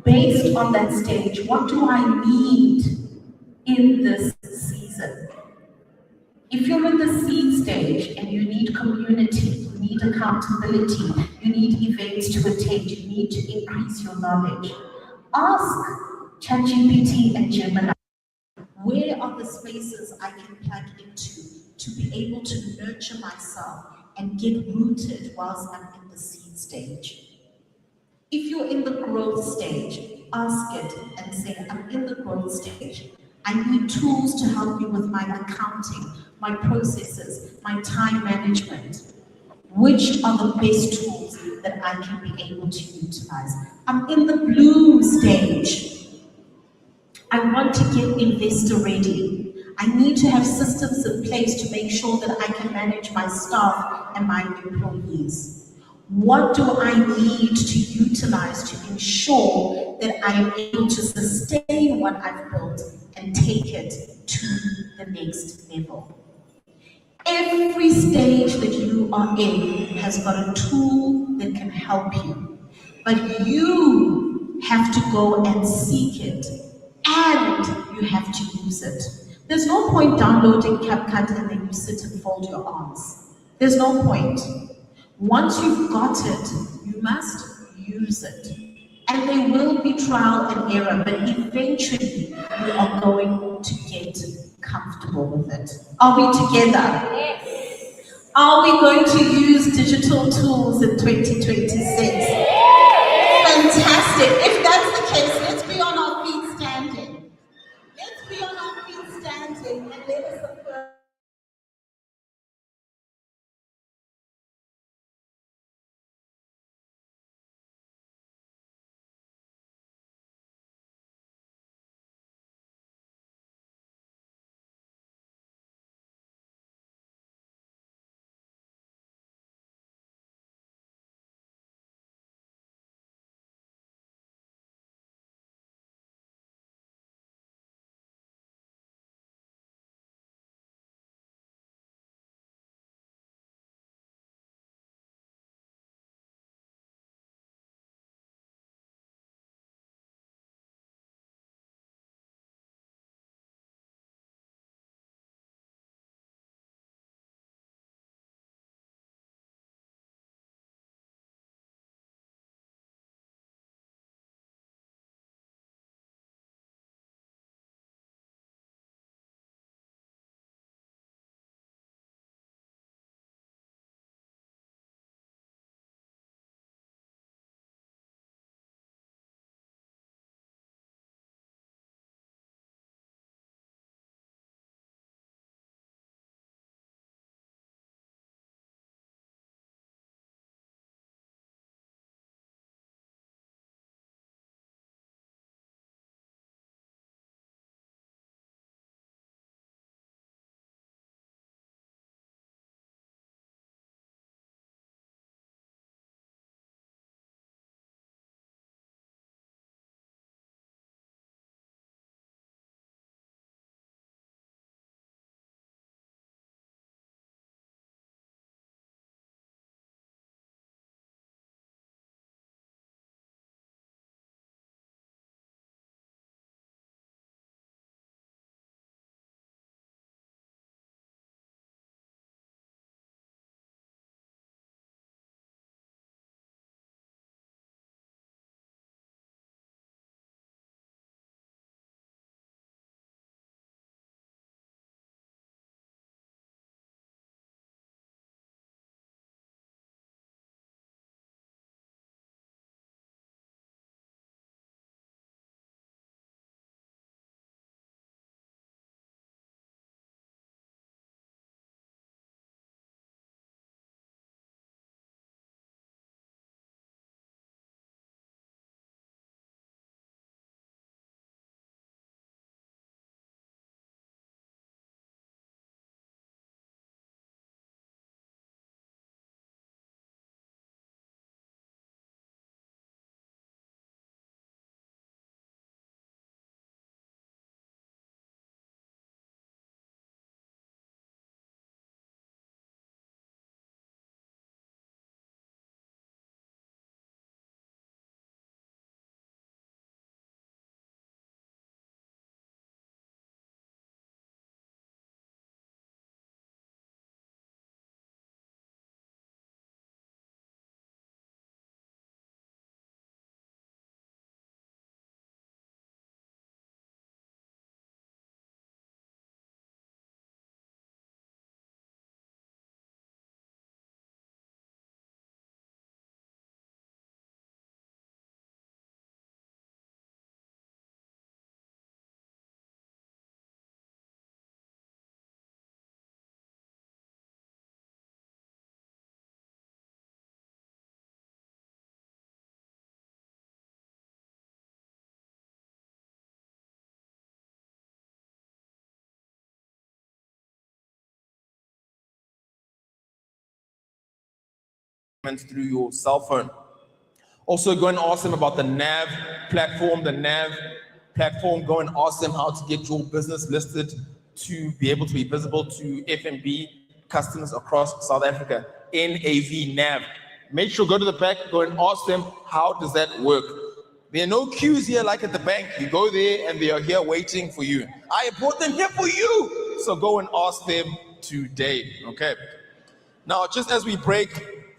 Based on that stage, what do I need in this season? If you're in the seed stage and you need community, you need accountability, you need events to attend, you need to increase your knowledge, ask ChatGPT and Gemini, where are the spaces I can plug into to be able to nurture myself and get rooted whilst I'm in the seed stage? If you're in the growth stage, ask it and say, I'm in the growth stage. I need tools to help me with my accounting, my processes, my time management. Which are the best tools that I can be able to utilize? I'm in the bloom stage. I want to get investor ready. I need to have systems in place to make sure that I can manage my staff and my employees. What do I need to utilize to ensure that I am able to sustain what I've built and take it to the next level? Every stage that you are in has got a tool that can help you, but you have to go and seek it, and you have to use it. There's no point downloading CapCut and then you sit and fold your arms. There's no point. Once you've got it, you must use it. And there will be trial and error, but eventually you are going to get comfortable with it. Are we together? Yes. Are we going to use digital tools in 2026? Yes. Fantastic. If that's the case, let's be on our feet standing. Let's be on our feet standing and let us affirm. through your cell phone. Also, go and ask them about the NAV platform. The NAV platform, go and ask them how to get your business listed to be able to be visible to F&B customers across South Africa. NAV. Make sure, go to the back, go and ask them, how does that work? There are no queues here like at the bank. You go there and they are here waiting for you. I brought them here for you. So go and ask them today, okay? Now, just as we break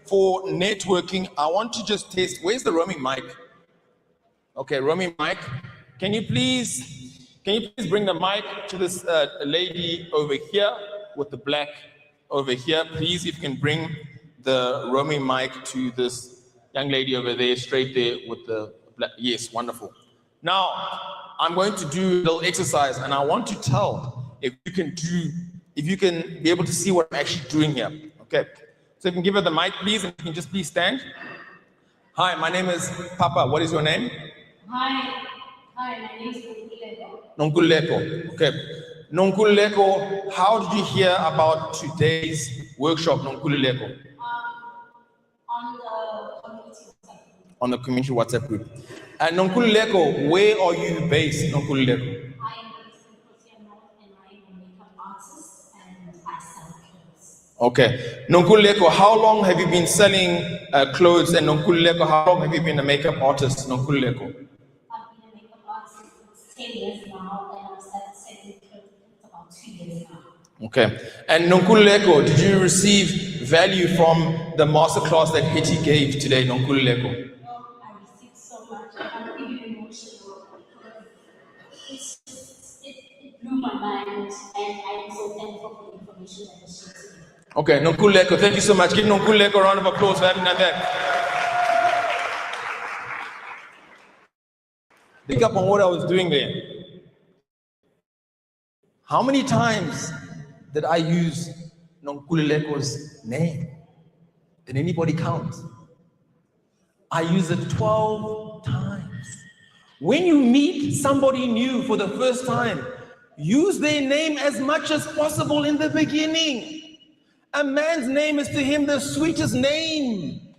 for networking, I want to just test, where's the roaming mic? Okay, roaming mic. Can you please bring the mic to this lady over here with the black over here? Please, if you can bring the roaming mic to this young lady over there, straight there with the black. Yes, wonderful. Now, I'm going to do a little exercise and I want to tell if you can be able to see what I'm actually doing here. Okay, so you can give her the mic, please, and you can just please stand. Hi, my name is Papa. What is your name? Hi, my name is Nonkuleko. Nonkuleko. Okay. Nonkuleko, how did you hear about today's workshop, Nonkuleko? On the community WhatsApp group. And Nonkuleko, where are you based, Nonkuleko? I am based in Pretoria North and I am a makeup artist and I sell clothes. Okay. Nonkuleko, how long have you been selling clothes? And Nonkuleko, how long have you been a makeup artist, Nonkuleko? I've been a makeup artist for 10 years now and I've started selling clothes for about 2 years now. Okay. And Nonkuleko, did you receive value from the masterclass that Hetty gave today, Nonkuleko? I received so much. I'm even emotional because it blew my mind and I'm so thankful for the information that was shared today. Okay, Nonkuleko, thank you so much. Give Nonkuleko a round of applause for having done that. Pick up on what I was doing there. How many times did I use Nonkuleko's name? Did anybody count? I used it 12 times. When you meet somebody new for the first time, use their name as much as possible in the beginning. A man's name is to him the sweetest name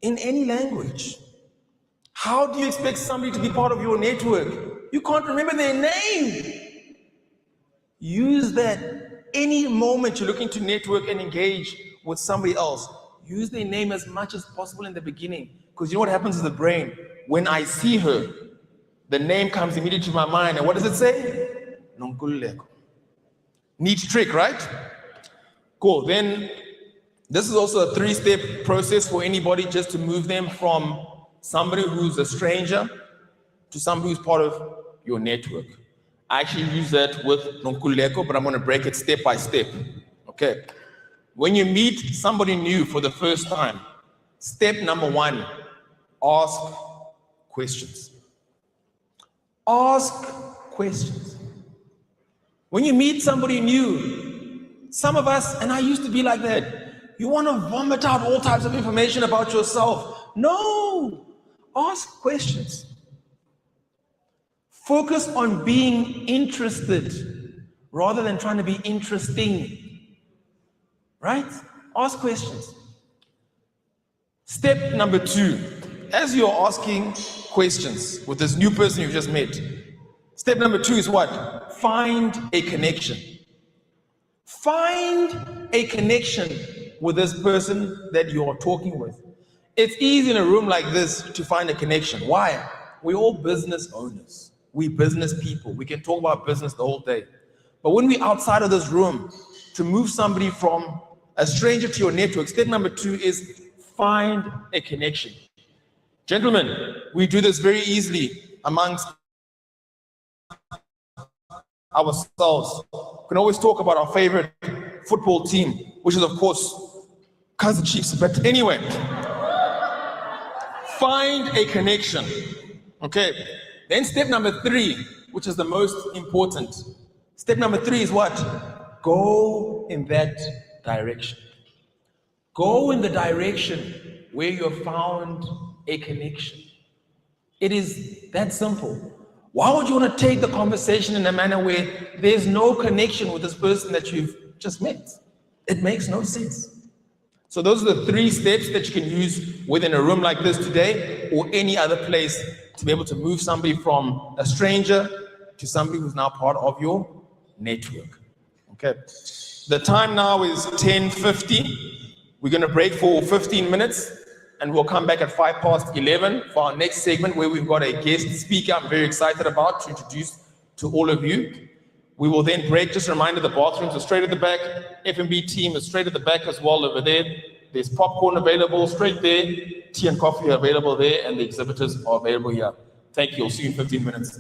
in any language. How do you expect somebody to be part of your network? You can't remember their name. Use that any moment you're looking to network and engage with somebody else. Use their name as much as possible in the beginning. Because you know what happens in the brain? When I see her, the name comes immediately to my mind. And what does it say? Nonkuleko. Neat trick, right? Cool. Then this is also a 3-step process for anybody just to move them from somebody who's a stranger to somebody who's part of your network. I actually use that with Nonkuleko, but I'm going to break it step by step. Okay. When you meet somebody new for the first time, step number 1, ask questions. Ask questions. When you meet somebody new, some of us, and I used to be like that, you want to vomit out all types of information about yourself. No, ask questions. Focus on being interested rather than trying to be interesting. Right? Ask questions. Step number 2, as you're asking questions with this new person you've just met, step number 2 is what? Find a connection. Find a connection with this person that you're talking with. It's easy in a room like this to find a connection. Why? We're all business owners. We're business people. We can talk about business the whole day. But when we're outside of this room, to move somebody from a stranger to your network, step number 2 is find a connection. Gentlemen, we do this very easily amongst ourselves. We can always talk about our favorite football team, which is of course Kaizer Chiefs. But anyway, find a connection. Okay. Then step number 3, which is the most important. Step number 3 is what? Go in that direction. Go in the direction where you have found a connection. It is that simple. Why would you want to take the conversation in a manner where there's no connection with this person that you've just met? It makes no sense. So those are the 3 steps that you can use within a room like this today or any other place to be able to move somebody from a stranger to somebody who's now part of your network. Okay. The time now is 10:50. We're going to break for 15 minutes and we'll come back at 11:05 for our next segment where we've got a guest speaker I'm very excited about to introduce to all of you. We will then break. Just a reminder, the bathrooms are straight at the back. F&B team is straight at the back as well over there. There's popcorn available straight there. Tea and coffee are available there, and the exhibitors are available here. Thank you. I'll see you in 15 minutes.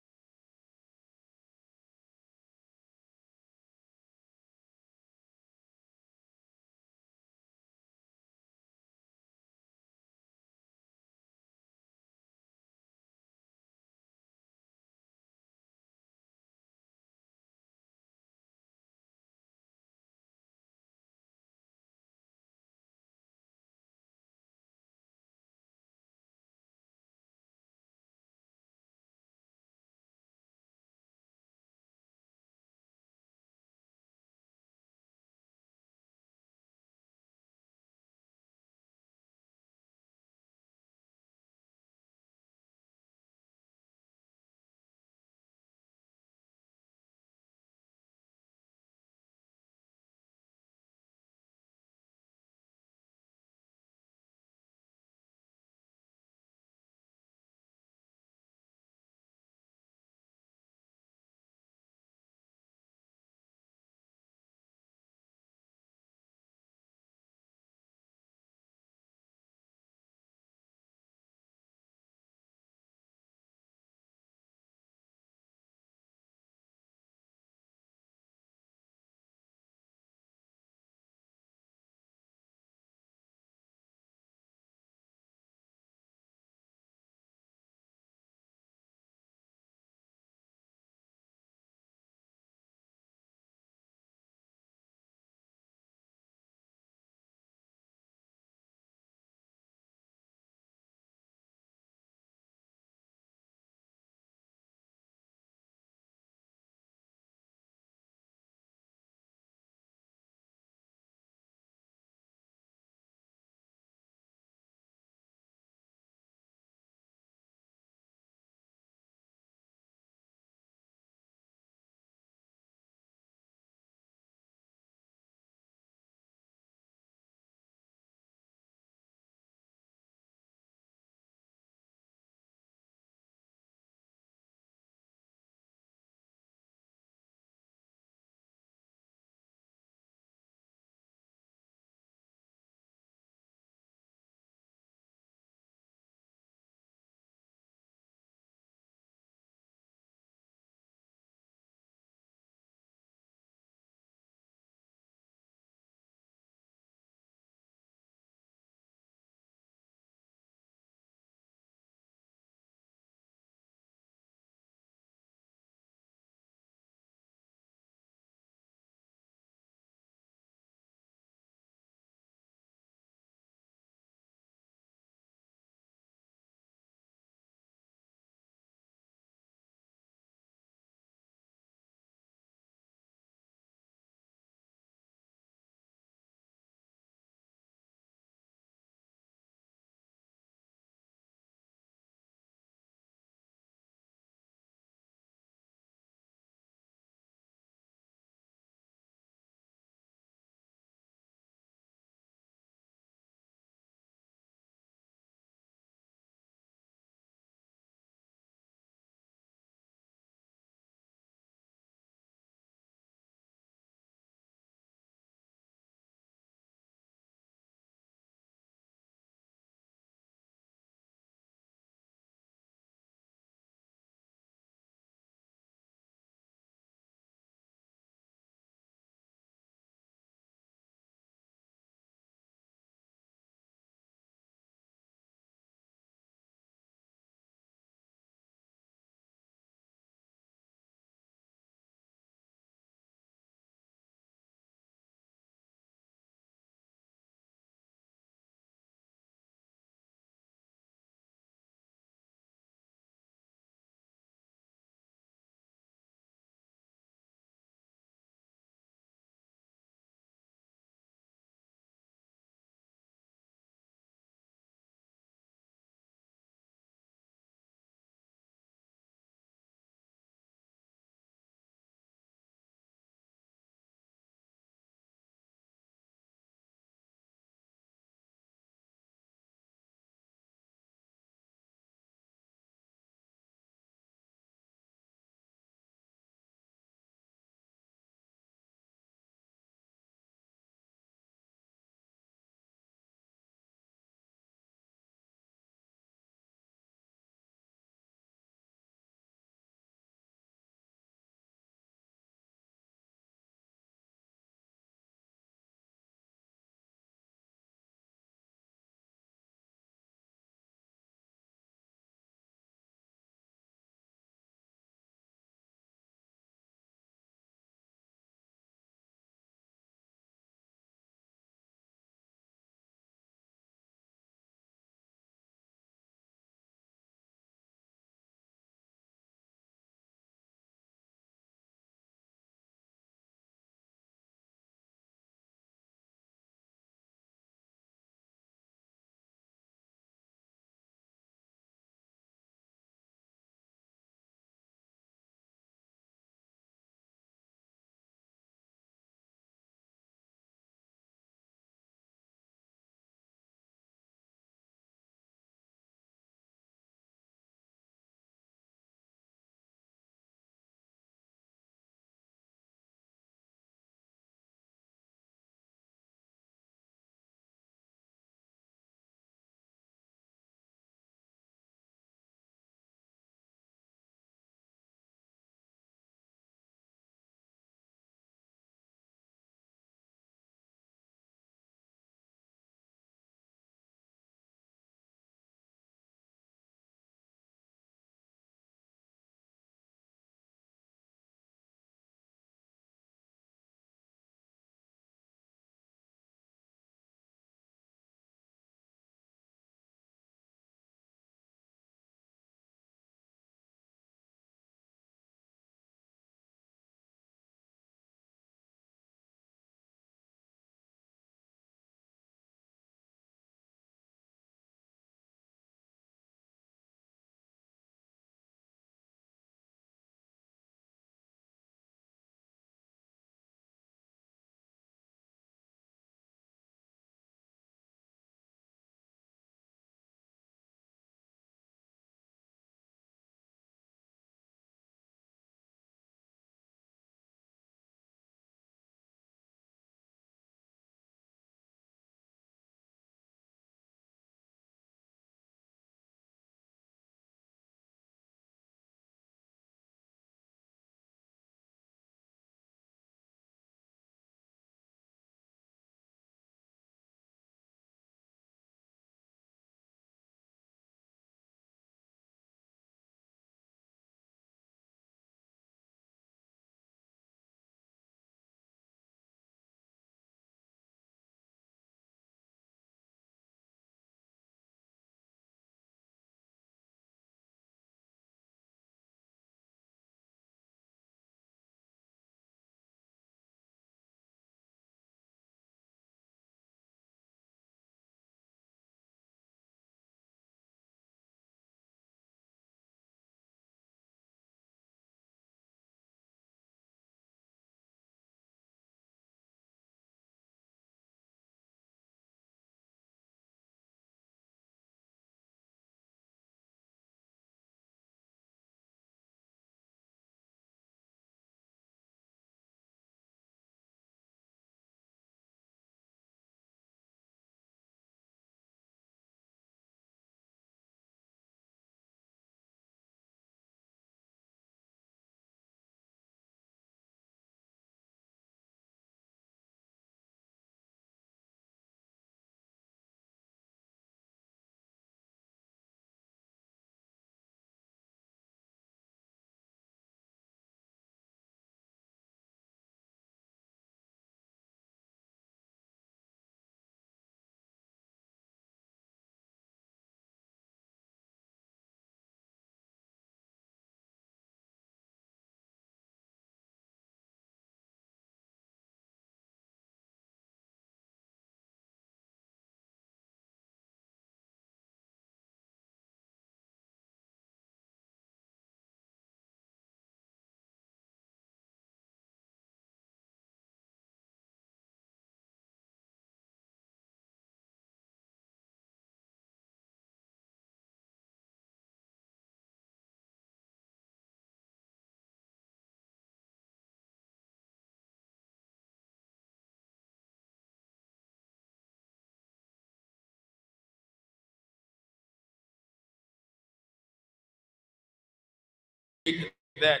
that.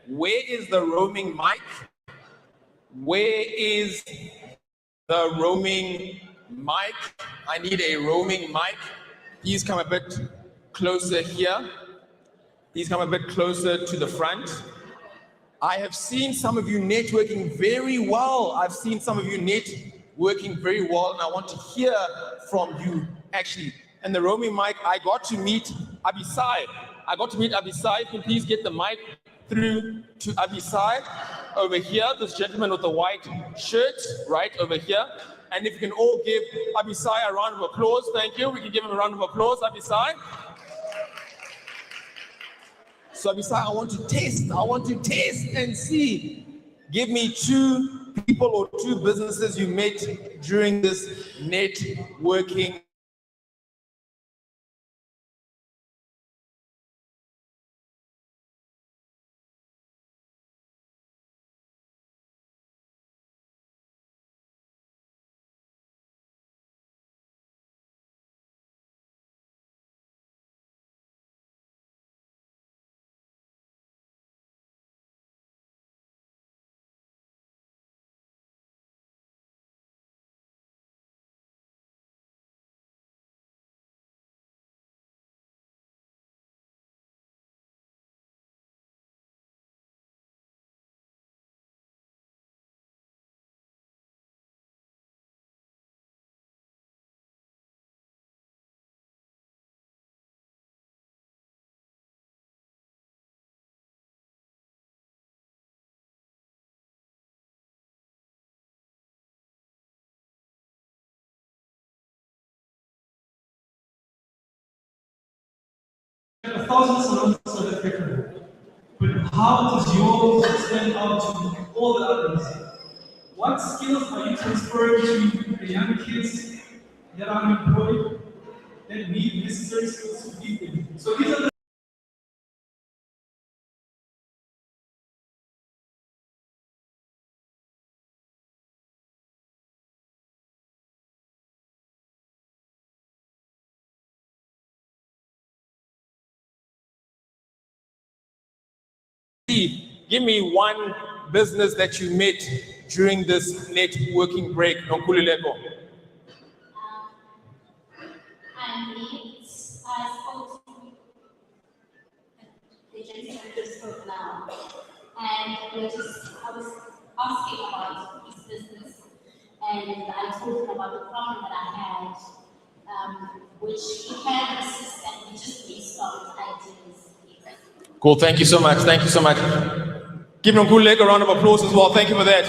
Where is the roaming mic? Where is the roaming mic? I need a roaming mic. Please come a bit closer here. Please come a bit closer to the front. I have seen some of you networking very well. I've seen some of you networking very well, and I want to hear from you, actually. And the roaming mic, I got to meet Abisai. Can you please get the mic through to Abisai over here? This gentleman with the white shirt, right over here. And if you can all give Abisai a round of applause. Thank you. We can give him a round of applause, Abisai. So Abisai, I want to test and see. Give me 2 people or 2 businesses you met during this networking. Thousands of South African, but how does yours stand out to all the others? What skills are you transferring to the young kids that are unemployed, that need necessary skills to feed them? So these are the Give me 1 business that you met during this networking break, Nonkululeko. I spoke to the gentleman who spoke now, and I was asking about his business, and I told him about the problem that I had, which he can assist, and we just brainstormed ideas. Cool, thank you so much. Give Nonkululeko a round of applause as well. Thank you for that.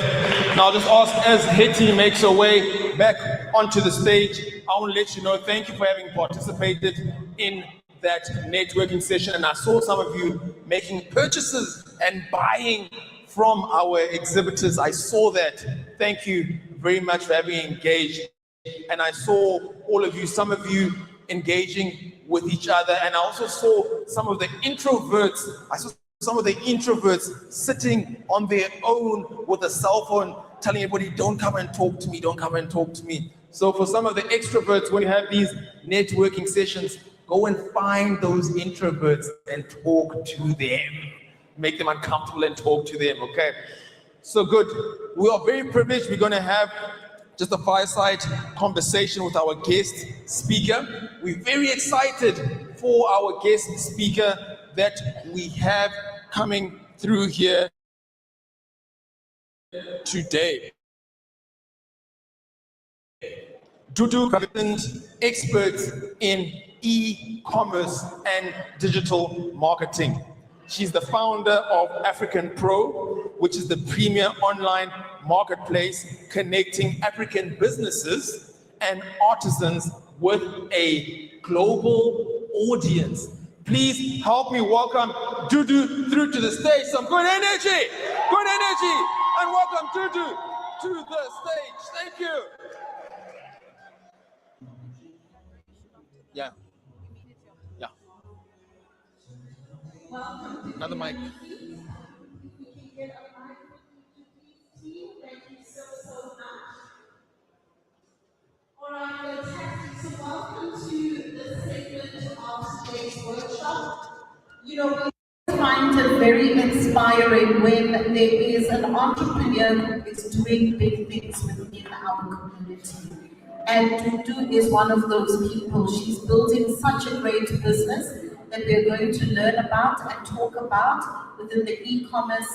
Now I'll just ask, as Hetty makes her way back onto the stage, I want to let you know, thank you for having participated in that networking session. And I saw some of you making purchases and buying from our exhibitors. I saw that. Thank you very much for having engaged. And I saw all of you, some of you engaging with each other. And I also saw some of the introverts. Sitting on their own with a cell phone, telling everybody, don't come and talk to me. So for some of the extroverts, when you have these networking sessions, go and find those introverts and talk to them. Make them uncomfortable and talk to them, okay? So good. We are very privileged. We're going to have just a fireside conversation with our guest speaker. We're very excited for our guest speaker that we have coming through here today. Dudu Kavind, expert in e-commerce and digital marketing. She's the founder of African Pro, which is the premier online marketplace connecting African businesses and artisans with a global audience. Please help me welcome Dudu through to the stage. Some good energy, and welcome Dudu to the stage. Thank you. Yeah. Another mic. Thank you so much. All right, fantastic. So welcome to the segment of today's workshop. You know, we find it inspiring when there is an entrepreneur who is doing big things within our community. And Dudu is one of those people. She's building such a great business that we're going to learn about and talk about within the e-commerce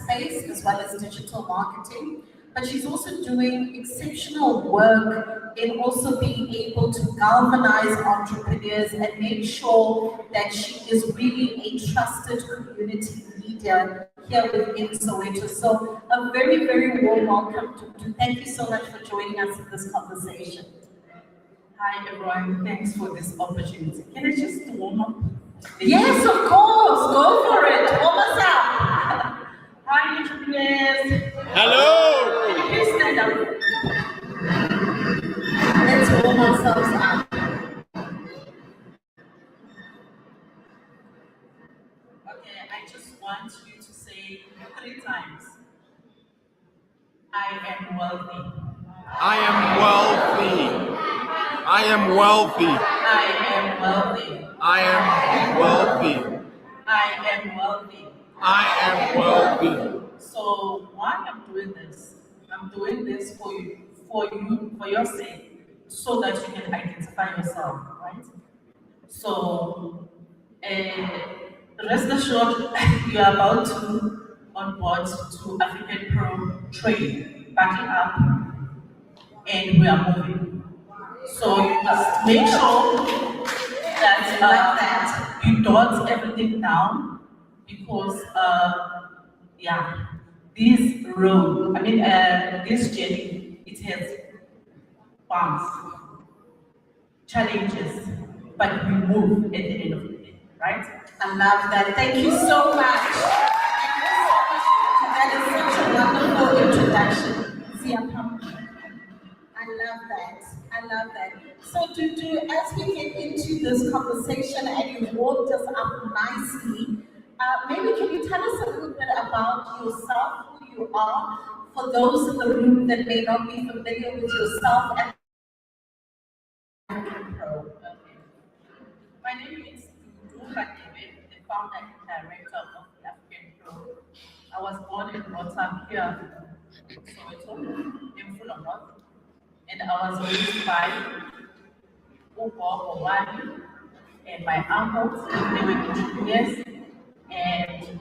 space as well as digital marketing. But she's also doing exceptional work in also being able to galvanize entrepreneurs and make sure that she is really a trusted community leader here within Soweto. So a very, very warm welcome to Dudu. Thank you so much for joining us in this conversation. Hi everyone, thanks for this opportunity. Can I just warm up? Yes, of course, go for it. Warm us up. Hi entrepreneurs. Hello. Please stand up. Let's warm ourselves up. Okay, I just want you to say 3 times. I am wealthy. I am wealthy. I am wealthy. I am wealthy. I am wealthy. I am wealthy. I am wealthy. So why I'm doing this? I'm doing this for you, for your sake, so that you can identify yourself, right? So rest assured, you are about to onboard to African Pro Trade, backing up, and we are moving. So you must make sure that you dot everything down because this road, this journey, it has bumps, challenges, but we move at the end of the day, right? I love that. Thank you so much. That is such a wonderful introduction. I love that. I love that. So Dudu, as we get into this conversation and you walked us up nicely, maybe can you tell us a little bit about yourself, who you are, for those in the room that may not be familiar with yourself and African Pro. Okay. My name is Dudu, the founder and director of the African Pro. I was born and brought up here in Soweto, in Fulham North, and I was raised by Ugo Owani and my uncles. They were entrepreneurs, and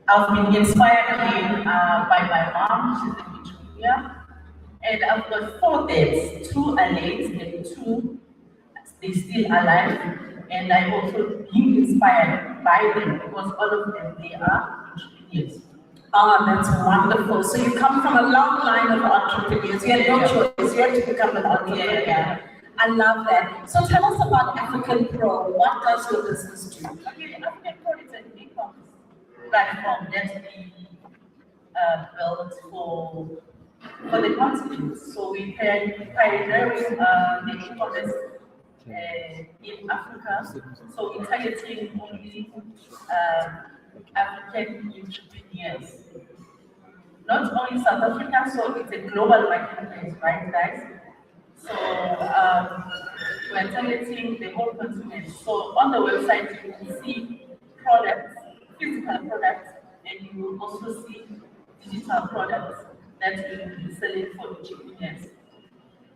I've been inspired again by my mom. She's an entrepreneur, and I've got 4 dads. 2 are late and 2 they still alive, and I've also been inspired by them because all of them they are entrepreneurs. Oh, that's wonderful. So you come from a long line of entrepreneurs. You had no choice. You had to become an entrepreneur. Yeah. I love that. So tell us about African Pro. What does your business do? Okay, African Pro is an e-commerce platform that we built for the continent. So we pioneering the e-commerce in Africa. So it's targeting only African entrepreneurs. Not only South Africa, so it's a global marketplace, right, guys? So we're targeting the whole continent. So on the website, you will see products, physical products, and you will also see digital products that we will be selling for entrepreneurs.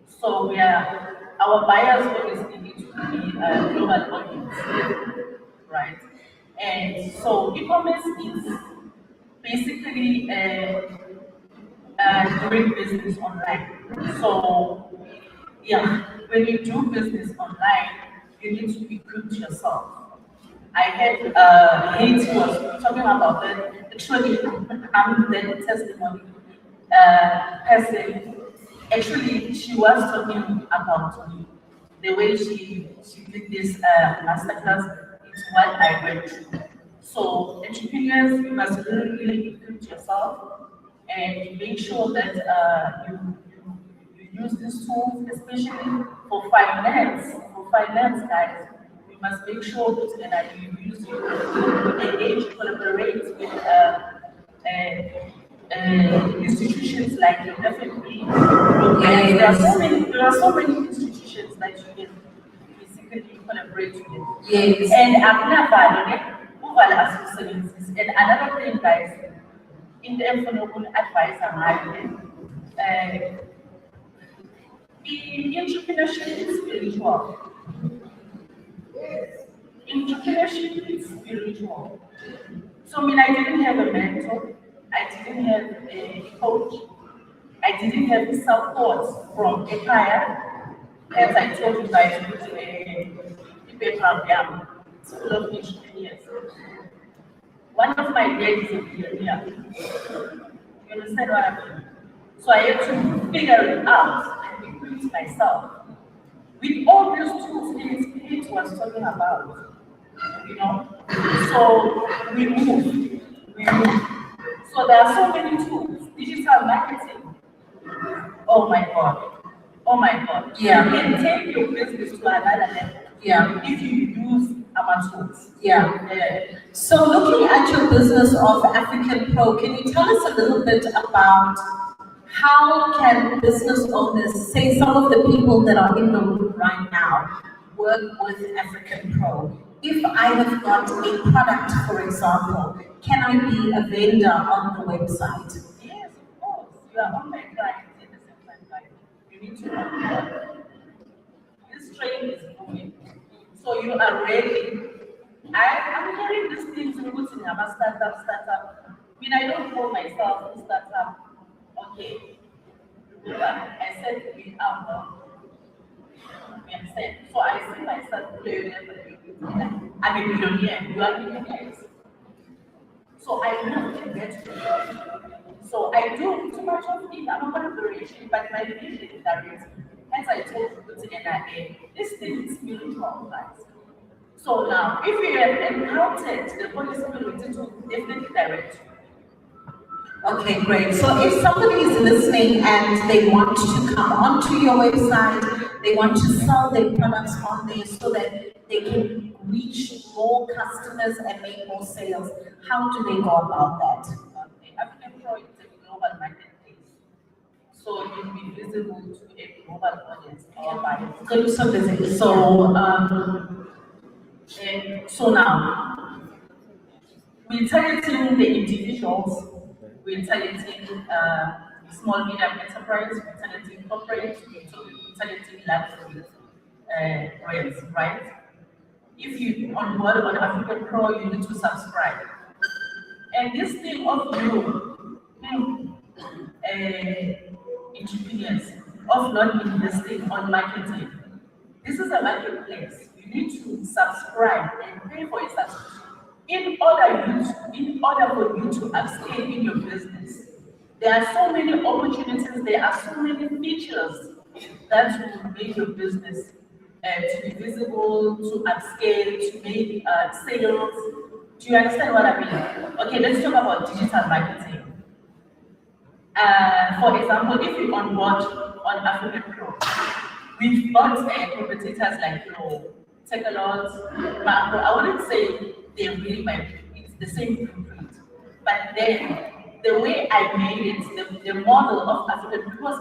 So our buyers obviously need to be global audience, right? And so e-commerce is basically doing business online. So when you do business online, you need to equip yourself. I had Haiti was talking about that. Actually, I'm the testimony person. Actually, she was talking about me. The way she did this masterclass is what I went through. So entrepreneurs, you must really equip yourself and make sure that you use these tools, especially for finance. For finance, guys, you must make sure that you use it, engage, collaborate with institutions like the FNB. There are so many institutions that you can basically collaborate with. Yes. And I'm not bad, global associates. And another thing, guys, in the information advice I'm having, in entrepreneurship is spiritual. Entrepreneurship is spiritual. So I mean, I didn't have a mentor, I didn't have a coach, I didn't have support from a client. As I told you guys, with a background, yeah, it's full of entrepreneurs. One of my dads is a billionaire. You understand what I mean? So I had to figure it out and equip myself with all those tools Spirit was talking about. You know, so we move. So there are so many tools. Digital marketing. Oh my God. Oh my God. Yeah. You can take your business to another level. Yeah. If you use our tools. Yeah. So looking at your business of African Pro, can you tell us a little bit about how can business owners, say some of the people that are in the room right now, work with African Pro? If I have got a product, for example, can I be a vendor on the website? Yes, of course. You are on my client in the same time. You need to know this training is moving. So you are ready. I'm hearing these things in about startup. I mean, I don't call myself a startup. Okay. I said we are not. You understand? So I see myself playing I'm a millionaire. You are millionaires. So I know to get to So I do too much of it. I'm a collaboration, but my vision is direct. As I told you to NIA, this thing is spiritual, guys. So now, if you have encountered the Holy Spirit to definitely direct you. Okay, great. So if somebody is listening and they want to come onto your website, they want to sell their products on there so that they can reach more customers and make more sales, how do they go about that? African Pro is a global marketplace. So you'll be visible to a global audience or buyers. So busy. So now, we're targeting the individuals, we're targeting small medium enterprise, we're targeting corporate, we're targeting luxury brands, right? If you on board on African Pro, you need to subscribe. And this thing of you, entrepreneurs, of not investing on marketing, this is a marketplace. You need to subscribe and pay for a subscription in order for you to upscale in your business. There are so many opportunities, there are so many features that will make your business to be visible, to upscale, to make sales. Do you understand what I mean? Okay, let's talk about digital marketing. For example, if you onboard on African Pro, we've got competitors like Takealot, Macro. I wouldn't say they're really it's the same blueprint. But then the way I made it, the model of African, because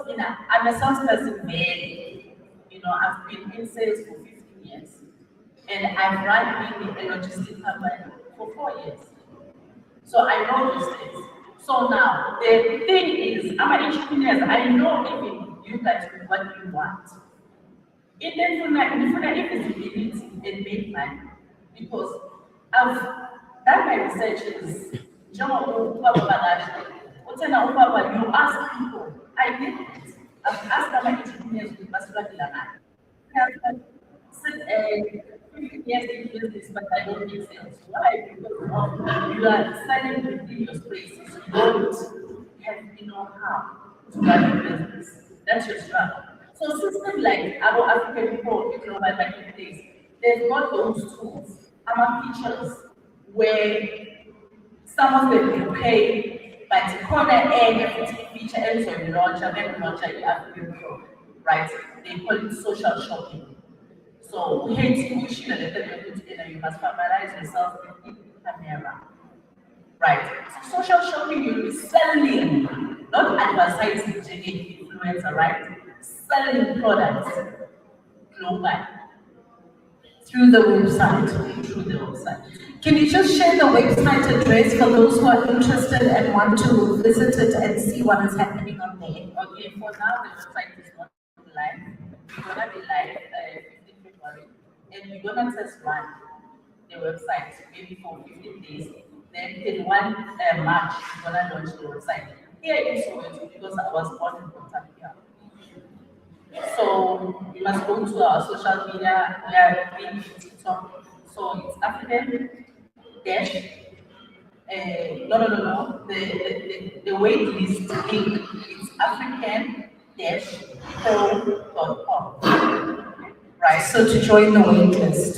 I'm a salesperson very, I've been in sales for 15 years. And I've run a logistics company for 4 years. So I know these things. So now, the thing is, I'm an entrepreneur. I know even you guys do what you want. If it's visibility and make money, because I've done my researches. You ask people. I did it. I've asked my entrepreneurs with particular money. 15 years in business, but I don't make sales. Why? Because you are selling within your spaces. You don't have know-how to run your business. That's your struggle. So systems like our African Pro, global marketplace, they've got those tools, our features, where some of them you pay, but the corner end feature ends on the launcher, then launcher the African Pro, right? They call it social shopping. So we hate you should have together, you must familiarize yourself in the camera. Right. So social shopping, you'll be selling, not advertising influencer, right? Selling products globally. Through the website. Through the website. Can you just share the website address for those who are interested and want to visit it and see what is happening on there? Okay, for now the website is not live. We're gonna be live 15 February, and we're gonna test run the website maybe for 15 days. Then 31 March, we're gonna launch the website here in Soweto because I was born in Monetise. So you must go to our social media. We are being TikTok. So it's African dash. No. The wait list link is African dash pro.com. Right. So to join the wait list.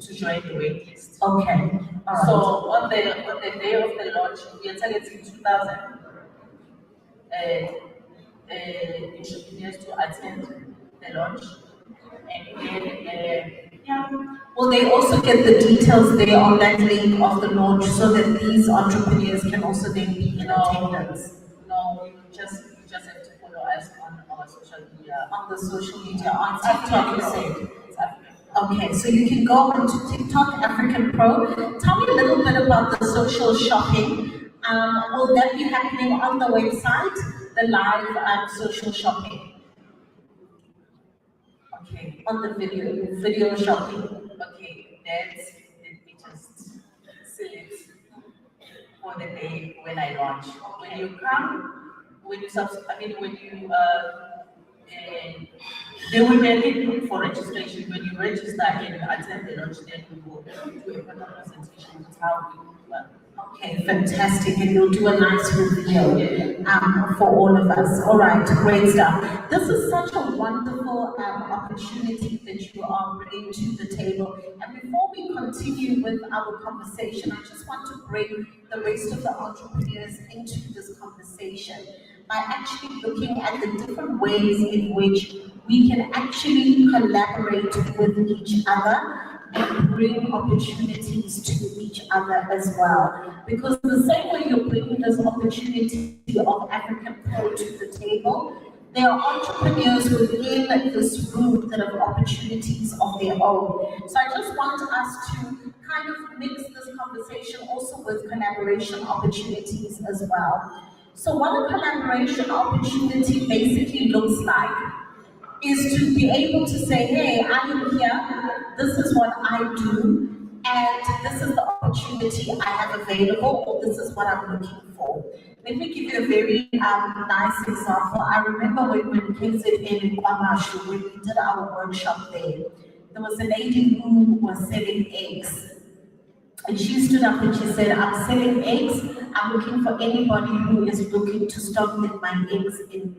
To join the wait list. Okay. All right. So on the day of the launch, we are targeting 2,000 entrepreneurs to attend the launch. And then, yeah. Will they also get the details there on that link of the launch so that these entrepreneurs can also then be in attendance? No, you just have to follow us on our social media. On the social media, on TikTok, you said. It's African. Okay, so you can go onto TikTok African Pro. Tell me a little bit about the social shopping. Will that be happening on the website, the live social shopping? Okay. On the video shopping. Okay, let me just select for the day when I launch. When you come, when you there will be a link for registration. When you register and attend the launch, then we will do a better presentation with how we work. Okay, fantastic. And you'll do a nice review for all of us. All right, great stuff. This is such a wonderful opportunity that you are bringing to the table. And before we continue with our conversation, I just want to bring the rest of the entrepreneurs into this conversation by actually looking at the different ways in which we can actually collaborate with each other and bring opportunities to each other as well. Because the same way you're bringing this opportunity of African Pro to the table, there are entrepreneurs within this room that have opportunities of their own. So I just want us to kind of mix this conversation also with collaboration opportunities as well. So what a collaboration opportunity basically looks like is to be able to say, hey, I am here, this is what I do, and this is the opportunity I have available, or this is what I'm looking for. Let me give you a very nice example. I remember when we KZN in Kwamashu, when we did our workshop there was a lady who was selling eggs. And she stood up and she said, I'm selling eggs. I'm looking for anybody who is looking to stock with my eggs in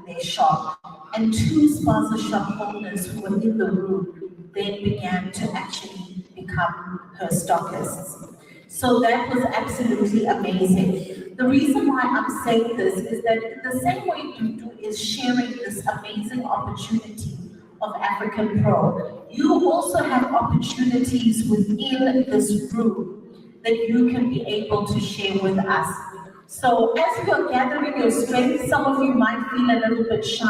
their shop. And two sponsor shop owners who were in the room then began to actually become her stockists. So that was absolutely amazing. The reason why I'm saying this is that the same way you do is sharing this amazing opportunity of African Pro, you also have opportunities within this room that you can be able to share with us. So as you're gathering your strength, some of you might feel a little bit shy.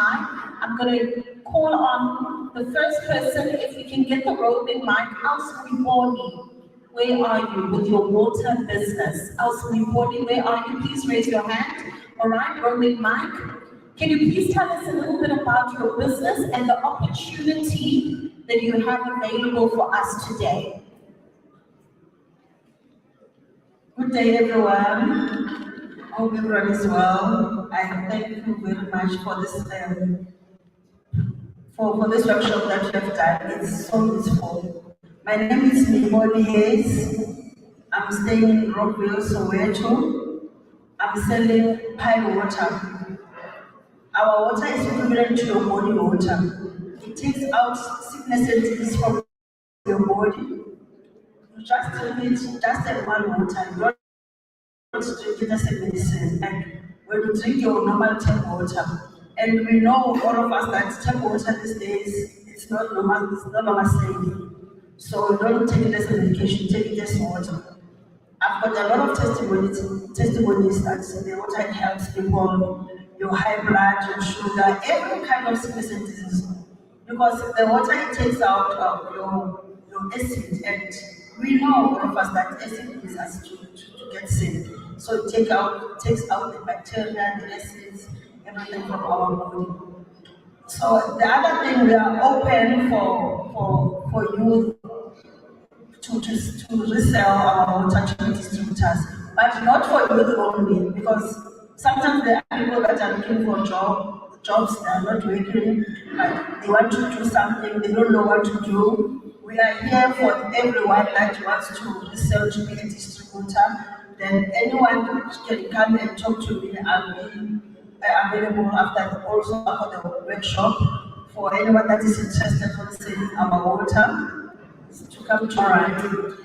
I'm going to call on the first person, if we can get the roving mic. Ausmiboni, where are you with your water business? Ausmiboni, where are you? Please raise your hand. All right, roving mic. Can you please tell us a little bit about your business and the opportunity that you have available for us today? Good day, everyone. Hope everyone is well. I thank you very much for this for this workshop that you have done. It's so useful. My name is Nicole Hayes. I'm staying in Rockville, Soweto. I'm selling pine water. Our water is equivalent to your body water. It takes out sickness and disease from your body. You just drink it just as one water. You don't drink it as a medicine. And when you drink your normal tap water, and we know all of us that tap water these days, it's not normal, it's no longer safe. So don't take it as a medication, take it as water. I've got a lot of testimonies that the water helps people, your high blood, your sugar, every kind of sickness and disease. Because the water it takes out your acid, and we know all of us that acid is us to get sick. So it takes out the bacteria, the acids, everything from our body. So the other thing, we are open for youth to resell our water to distributors, but not for youth only, because sometimes there are people that are looking for jobs, they are not working, but they want to do something, they don't know what to do. We are here for everyone that wants to resell to be a distributor. Then anyone can come and talk to me. I'll be available after also after the workshop for anyone that is interested in selling our water to come to. All right,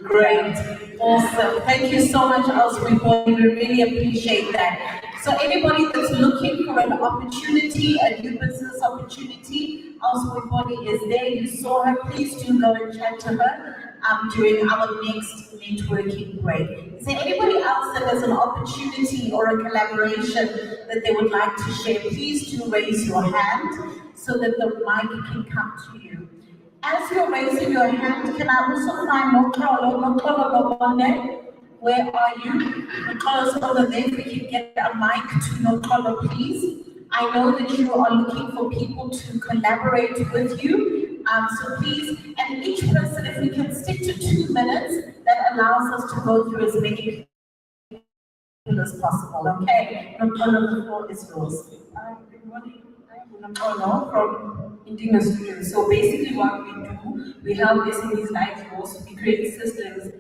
great, awesome. Thank you so much, Elsewhere. We really appreciate that. So anybody that's looking for an opportunity, a new business opportunity, Elsewhere is there. You saw her. Please do go and chat to her during our next networking break. Is there anybody else that has an opportunity or a collaboration that they would like to share? Please do raise your hand so that the mic can come to you. As you're raising your hand, can I also find Nokolo? Where are you? Because over there, if we can get a mic to Nokolo, please. I know that you are looking for people to collaborate with you. So please, and each person, if we can stick to 2 minutes, that allows us to go through as many people as possible. Okay, Nokolo, the floor is yours. Good morning. I'm from Indigenous Students. So basically what we do, we help SMEs like yours, we create systems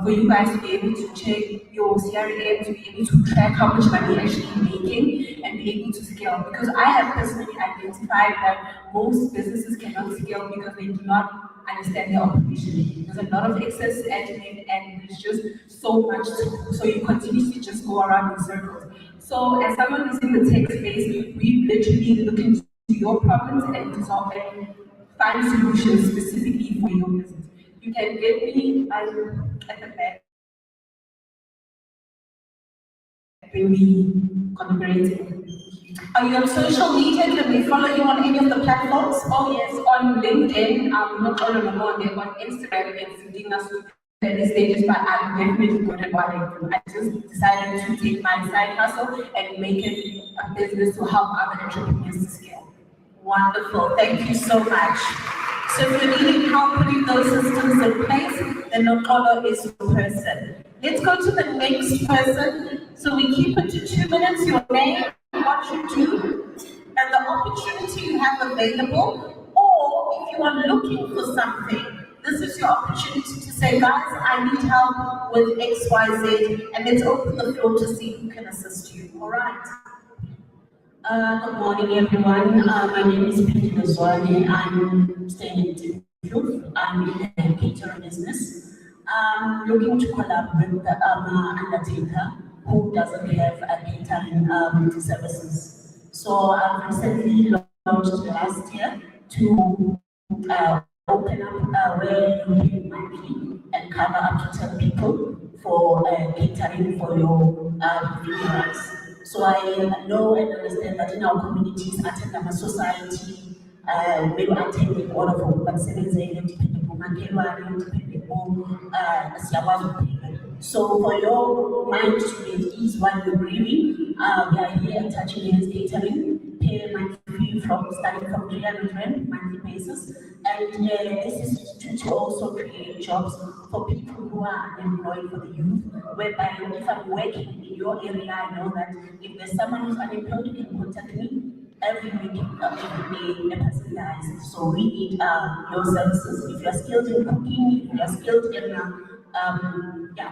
for you guys to be able to check your CRM, to be able to track how much money you're actually making and be able to scale. Because I have personally identified that most businesses cannot scale because they do not understand their operation. There's a lot of excess admin and there's just so much to do. So you continuously just go around in circles. So as someone who's in the tech space, we literally look into your problems and resolve and find solutions specifically for your business. You can get me at the back when we collaborate. Are you on social media? Can we follow you on any of the platforms? Oh yes, on LinkedIn, not all on Instagram, it's Indigenous at this stage, but I'm definitely good at what I do. I just decided to take my side hustle and make it a business to help other entrepreneurs to scale. Wonderful, thank you so much. So if you're needing help putting those systems in place, then Nokolo is your person. Let's go to the next person. So we keep it to 2 minutes, your name, what you do, and the opportunity you have available, or if you are looking for something, this is your opportunity to say, guys, I need help with X, Y, Z, and let's open the floor to see who can assist you. All right. Good morning, everyone. My name is Pindi Lozwane. I'm staying in Timothy. I'm in the catering business. I'm looking to collaborate with the undertaker who doesn't have a catering services. So I've recently launched last year to open up where you pay monthly and cover up to 10 people for catering for your funerals. So I know and understand that in our communities, attend society, maybe attending all of them, but depending on so for your mind to be at ease while you're grieving, we are here touching hands catering, pay monthly fee starting from 300 rand monthly basis, and this is to also create jobs for people who are unemployed, for the youth, whereby if I'm working in your area, I know that if there's someone who's unemployed, you can contact me. Every week, every day, a person dies. So we need your services. If you're skilled in cooking, if you're skilled in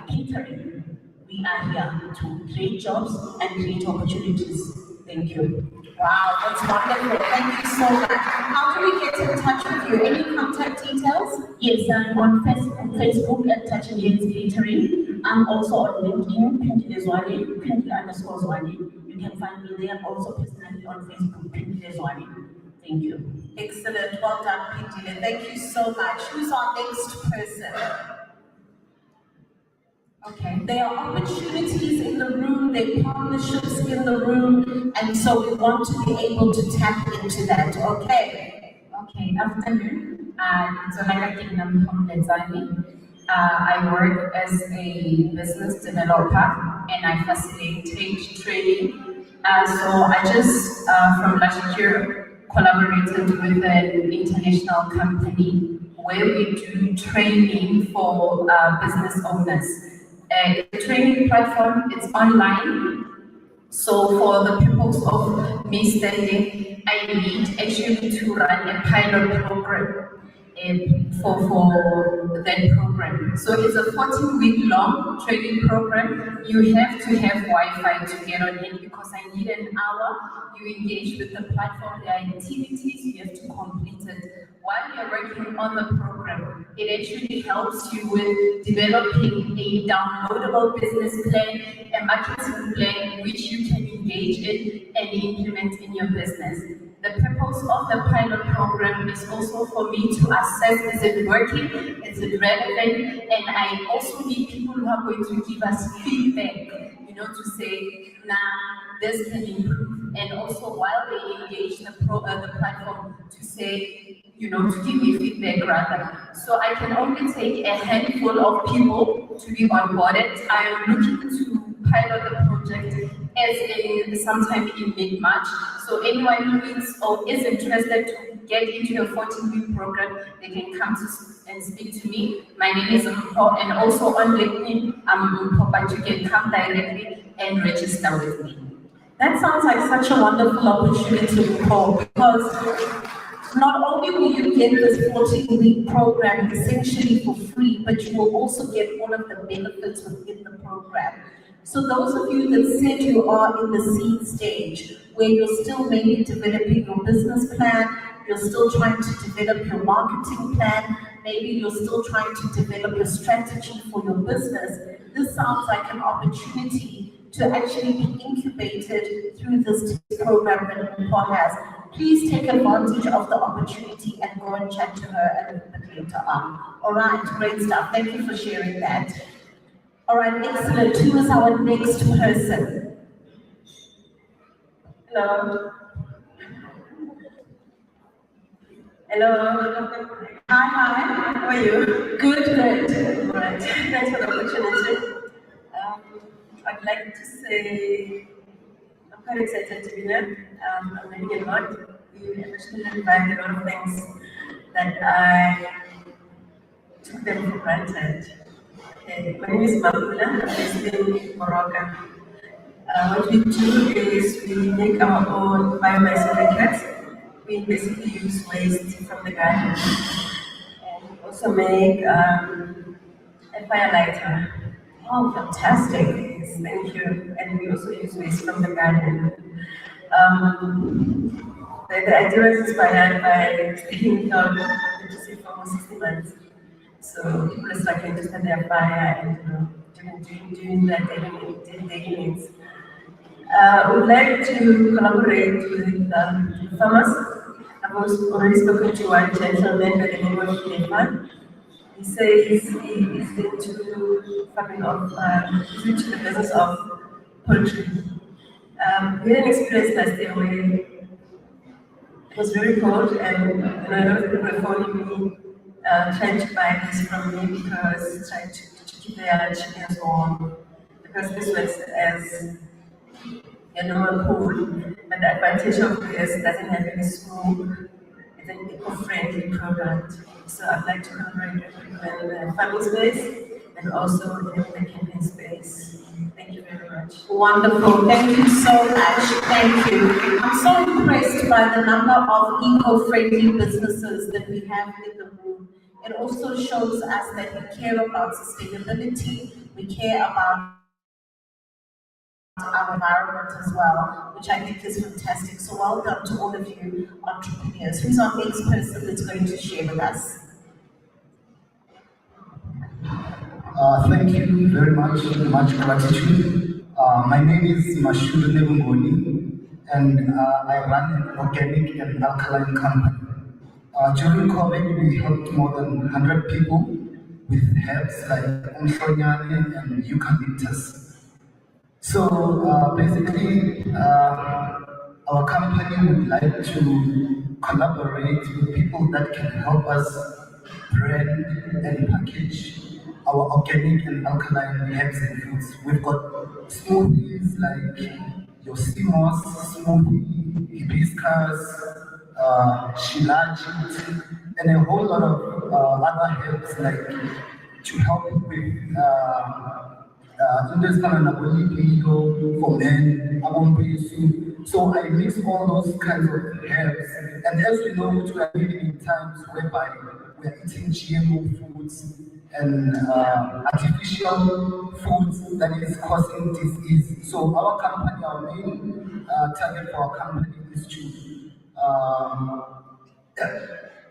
catering, we are here to create jobs and create opportunities. Thank you. Wow, that's wonderful. Thank you so much. How do we get in touch with you? Any contact details? Yes, I'm on Facebook at Touching Hands Catering. I'm also on LinkedIn, Pindi Lezwane, Pindi_Zwane. You can find me there, also personally on Facebook, Pindi Lezwane. Thank you. Excellent. Well done, Pindi. Thank you so much. Who's our next person? Okay, there are opportunities in the room, there are partnerships in the room, and so we want to be able to tap into that, okay? Okay, afternoon. I work as a business developer and I facilitate training. So I just, from last year, collaborated with an international company where we do training for business owners. The training platform is online, so for the purpose of me standing, I need actually to run a pilot program for that program. So it's a 14-week long training program. You have to have Wi-Fi to get on it because I need an hour. You engage with the platform, there are activities, you have to complete it. While you're working on the program, it actually helps you with developing a downloadable business plan, a marketing plan, which you can engage in and implement in your business. The purpose of the pilot program is also for me to assess, is it working, is it relevant, and I also need people who are going to give us feedback, to say, nah, this can improve, and also while they engage the platform to say, to give me feedback rather. So I can only take a handful of people to be onboarded. I am looking to pilot the project as in sometime in mid-March. So anyone who needs or is interested to get into a 14-week program, they can come and speak to me. My name is Mpo, and also on LinkedIn, I'm Mpo, but you can come directly and register with me. That sounds like such a wonderful opportunity, Mpo, because not only will you get this 14-week program essentially for free, but you will also get all of the benefits within the program. So those of you that said you are in the seed stage, where you're still maybe developing your business plan, you're still trying to develop your marketing plan, maybe you're still trying to develop your strategy for your business, this sounds like an opportunity to actually be incubated through this program that Mpo has. Please take advantage of the opportunity and go and chat to her a little bit later on. All right, great stuff. Thank you for sharing that. All right, excellent. Who is our next person? Hello. Hello. Hi. How are you? Good. All right. Thanks for the opportunity. I'd like to say I'm quite excited to be here. I'm learning a lot. You actually learned a lot of things that I took them for granted. Okay, my name is Mabula. I'm based in Morocco. What we do is we make our own biomass briquettes. We basically use waste from the garden. And we also make a fire lighter. Oh, fantastic. Yes, thank you. And we also use waste from the garden. The idea was inspired by speaking out for almost 60 months. So people are struggling to start their fire and doing their daily needs. We'd like to collaborate with farmers. I've also already spoken to one gentleman by the name of Stefan. He says he's into farming he's into the business of poultry. We had an experience last year where it was very cold and a lot of people were phoning me, trying to buy this from me because trying to keep their chickens warm. Because this works as a normal pool, but the advantage of this doesn't have any screw. It's an eco-friendly product. So I'd like to collaborate with people in the farming space and also in the camping space. Thank you very much. Wonderful. Thank you so much. Thank you. I'm so impressed by the number of eco-friendly businesses that we have in the room. It also shows us that we care about sustainability, we care about our environment as well, which I think is fantastic. So well done to all of you entrepreneurs. Who's our next person that's going to share with us? Thank you very much. Much gratitude. My name is Mashudu Nebungoni, and I run an organic and alkaline company. During COVID, we helped more than 100 people with herbs like Umshonyane and eucalyptus. So basically, our company would like to collaborate with people people that can help us brand and package our organic and alkaline herbs and foods. We've got smoothies like your sea moss smoothie, hibiscus, shilajit, and a whole lot of other herbs like to help with into ezifana nabo-libido for men, abompesu. So I mix all those kinds of herbs. And as we know, we are living in times whereby we are eating GMO foods and artificial foods that is causing disease. So our company, our main target for our company is to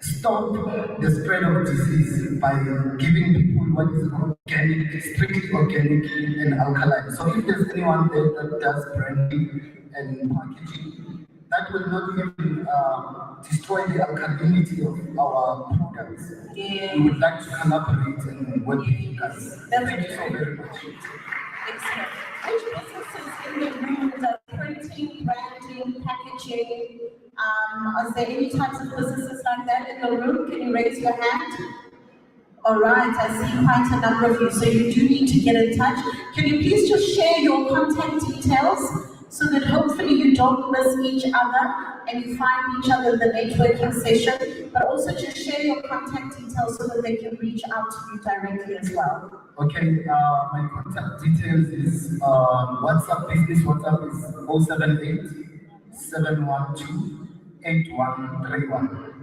stop the spread of disease by giving people what is organic, strictly organic and alkaline. So if there's anyone there that does branding and packaging, that will not even destroy the alkalinity of our products. Yeah. We would like to collaborate and work with you guys. Thank you so very much. Excellent. Which businesses in the room does printing, branding, packaging? Are there any types of businesses like that in the room? Can you raise your hand? All right, I see quite a number of you, so you do need to get in touch. Can you please just share your contact details so that hopefully you don't miss each other and you find each other in the networking session, but also just share your contact details so that they can reach out to you directly as well. Okay, my contact details is WhatsApp, business WhatsApp is 078 712 8131.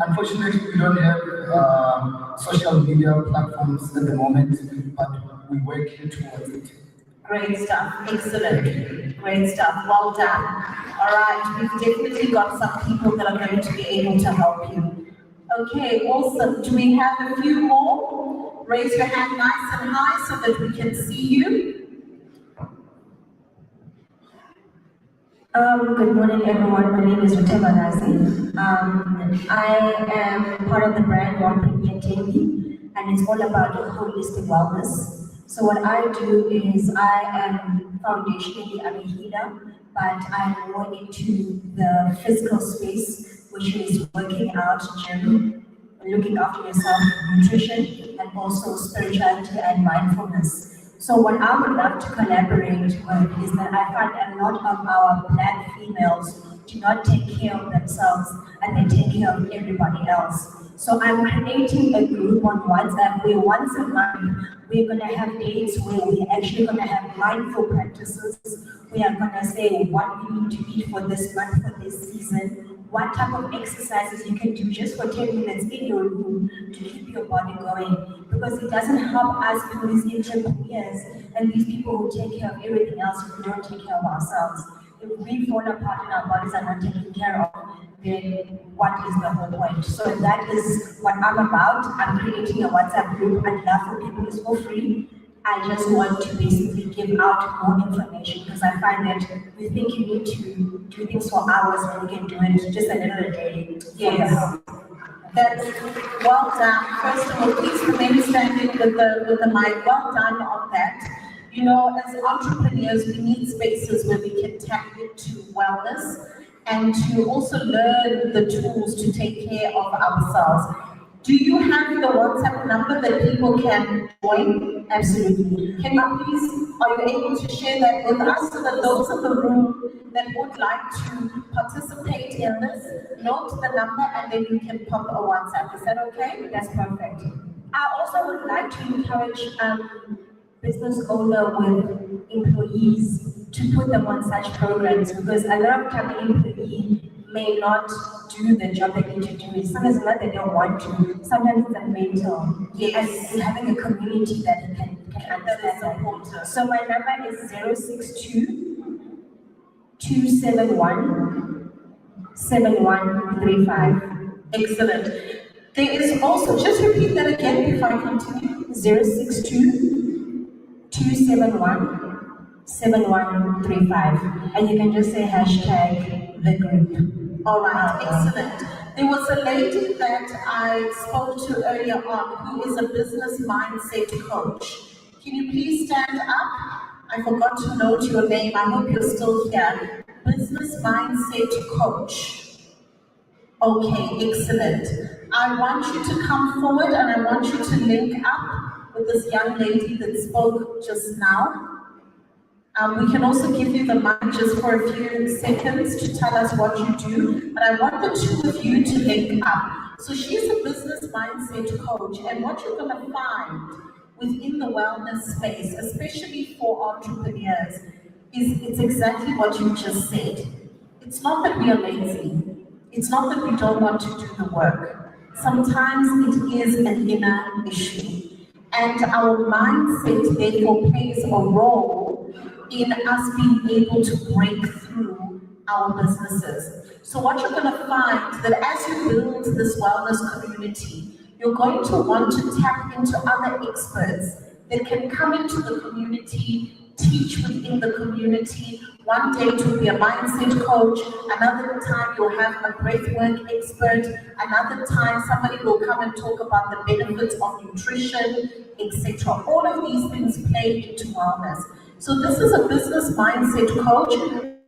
Unfortunately, we don't have social media platforms at the moment, but we're working towards it. Great stuff, excellent, great stuff, well done. All right, we've definitely got some people that are going to be able to help you. Okay, awesome. Do we have a few more? Raise your hand nice and high so that we can see you. Good morning, everyone. My name is Rutema Nazi. I am part of the brand One Premier TV, and it's all about holistic wellness. So what I do is I am foundationally I'm a healer, but I'm more into the physical space, which is working out, gym, looking after yourself, nutrition, and also spirituality and mindfulness. So what I would love to collaborate with is that I find a lot of our Black females do not take care of themselves and they take care of everybody else. So I'm creating a group on WhatsApp where once a month we're going to have dates where we're actually going to have mindful practices. We are going to say what we need to eat for this month, for this season, what type of exercises you can do just for 10 minutes in your room to keep your body going. Because it doesn't help us being these entrepreneurs and these people who take care of everything else if we don't take care of ourselves. If we fall apart and our bodies are not taken care of, then what is the whole point? So that is what I'm about. I'm creating a WhatsApp group. I'd love for people, it's for free. I just want to basically give out more information because I find that we think you need to do things for hours and we can do it just a little a day. Yes. That's well done. First of all, please remain standing with the mic. Well done on that. You know, as entrepreneurs, we need spaces where we can tap into wellness and to also learn the tools to take care of ourselves. Do you have the WhatsApp number that people can join? Absolutely. Can you please, are you able to share that with us so that those in the room that would like to participate in this, note the number and then you can pop a WhatsApp. Is that okay? That's perfect. I also would like to encourage business owner with employees to put them on such programs because a lot of time an employee may not do the job they need to do. Sometimes it's not that they don't want to. Sometimes it's a mental. Yes. And having a community that can understand that. So my number is 062 271 7135. Excellent. There is also, just repeat that again before I continue. 062 271 7135. And you can just say hashtag the group. All right, excellent. There was a lady that I spoke to earlier on who is a business mindset coach. Can you please stand up? I forgot to note your name. I hope you're still here. Business mindset coach. Okay, excellent. I want you to come forward and I want you to link up with this young lady that spoke just now. We can also give you the mic just for a few seconds to tell us what you do, but I want the two of you to link up. So she's a business mindset coach, and what you're going to find within the wellness space, especially for entrepreneurs, is it's exactly what you just said. It's not that we are lazy. It's not that we don't want to do the work. Sometimes it is an inner issue. And our mindset therefore plays a role in us being able to break through our businesses. So what you're going to find that as you build this wellness community, you're going to want to tap into other experts that can come into the community, teach within the community. One day to be a mindset coach, another time you'll have a breathwork expert, another time somebody will come and talk about the benefits of nutrition, etc. All of these things play into wellness. So this is a business mindset coach,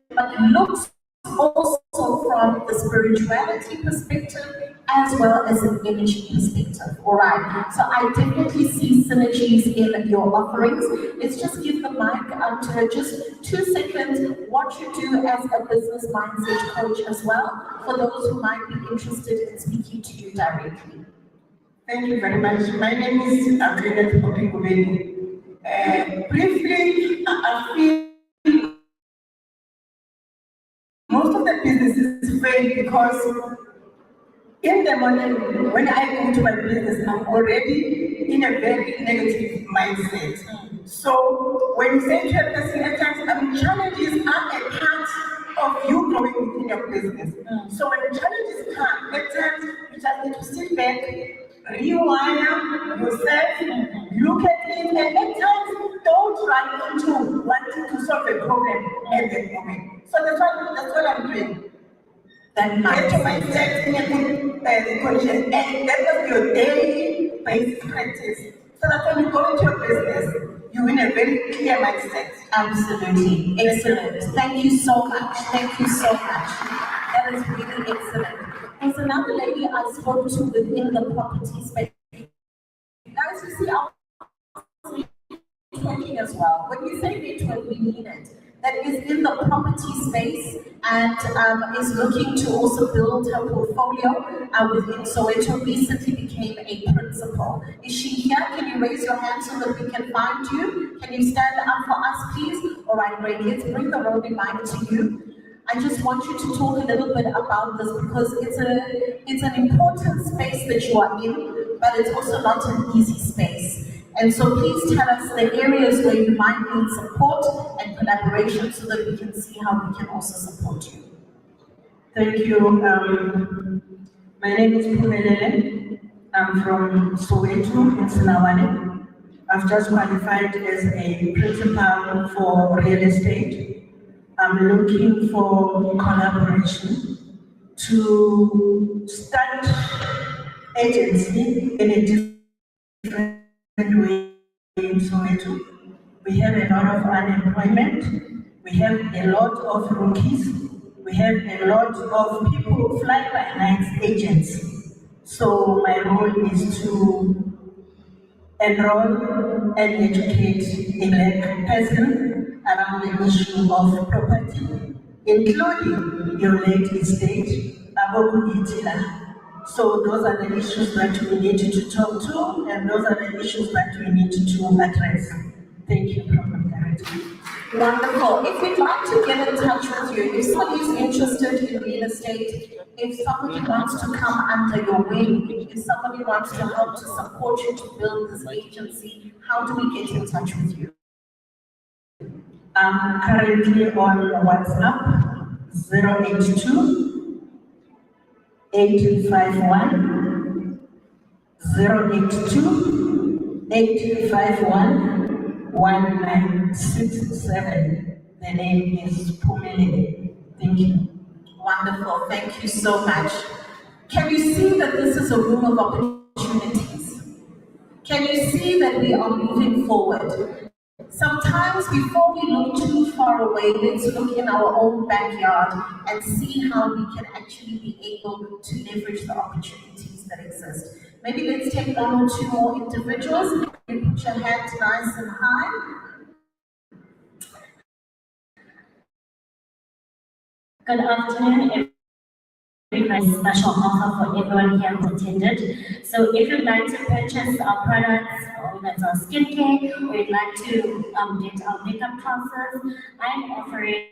but it looks also from the spirituality perspective as well as an energy perspective. All right. So I definitely see synergies in your offerings. Let's just give the mic up to her, just 2 seconds, what you do as a business mindset coach as well, for those who might be interested in speaking to you directly. Thank you very much. My name is Agreement Popingubeni. Briefly, I feel most of the businesses fail because in the morning, when I go to my business, I'm already in a very negative mindset. So when you say to a person at times, challenges are a part of you growing within your business. So when challenges come, at times you just need to sit back, rewire yourself, look at it, and at times don't run into wanting to solve a problem at that moment. So that's what I'm doing. Get your mindset in a good condition, and that must be your daily basic practice. So that when you go into your business, you're in a very clear mindset. Absolutely. Excellent. Thank you so much. Thank you so much. That is really excellent. There's another lady I spoke to within the property space. Guys, you see our networking as well. When we say network, we mean it. That is in the property space and is looking to also build her portfolio within Soweto. Recently became a principal. Is she here? Can you raise your hand so that we can find you? Can you stand up for us, please? All right, great. Let's bring the roving mic to you. I just want you to talk a little bit about this because it's an important space that you are in, but it's also not an easy space. And so please tell us the areas where you might need support and collaboration so that we can see how we can also support you. Thank you. My name is Pumelele. I'm from Soweto in Sinawani. I've just qualified as a principal for real estate. I'm looking for collaboration to start agency in a different way in Soweto. We have a lot of unemployment. We have a lot of rookies. We have a lot of people who fly by night agents. So my role is to enroll and educate a black person around the issue of property, including your late estate, Abogu Itila. So those are the issues that we need to talk to, and those are the issues that we need to address. Thank you, Program Director. Wonderful. If we'd like to get in touch with you, if somebody is interested in real estate, if somebody wants to come under your wing, if somebody wants to help to support you to build this agency, how do we get in touch with you? I'm currently on WhatsApp, 082 851 082 851 1967. The name is Pumele. Thank you. Wonderful. Thank you so much. Can you see that this is a room of opportunities? Can you see that we are moving forward? Sometimes before we look too far away, let's look in our own backyard and see how we can actually be able to leverage the opportunities that exist. Maybe let's take one or two more individuals. You put your hands nice and high. Good afternoon, everyone. Special offer for everyone here who attended. So if you'd like to purchase our products, or that's our skincare, or you'd like to get our makeup classes, I'm offering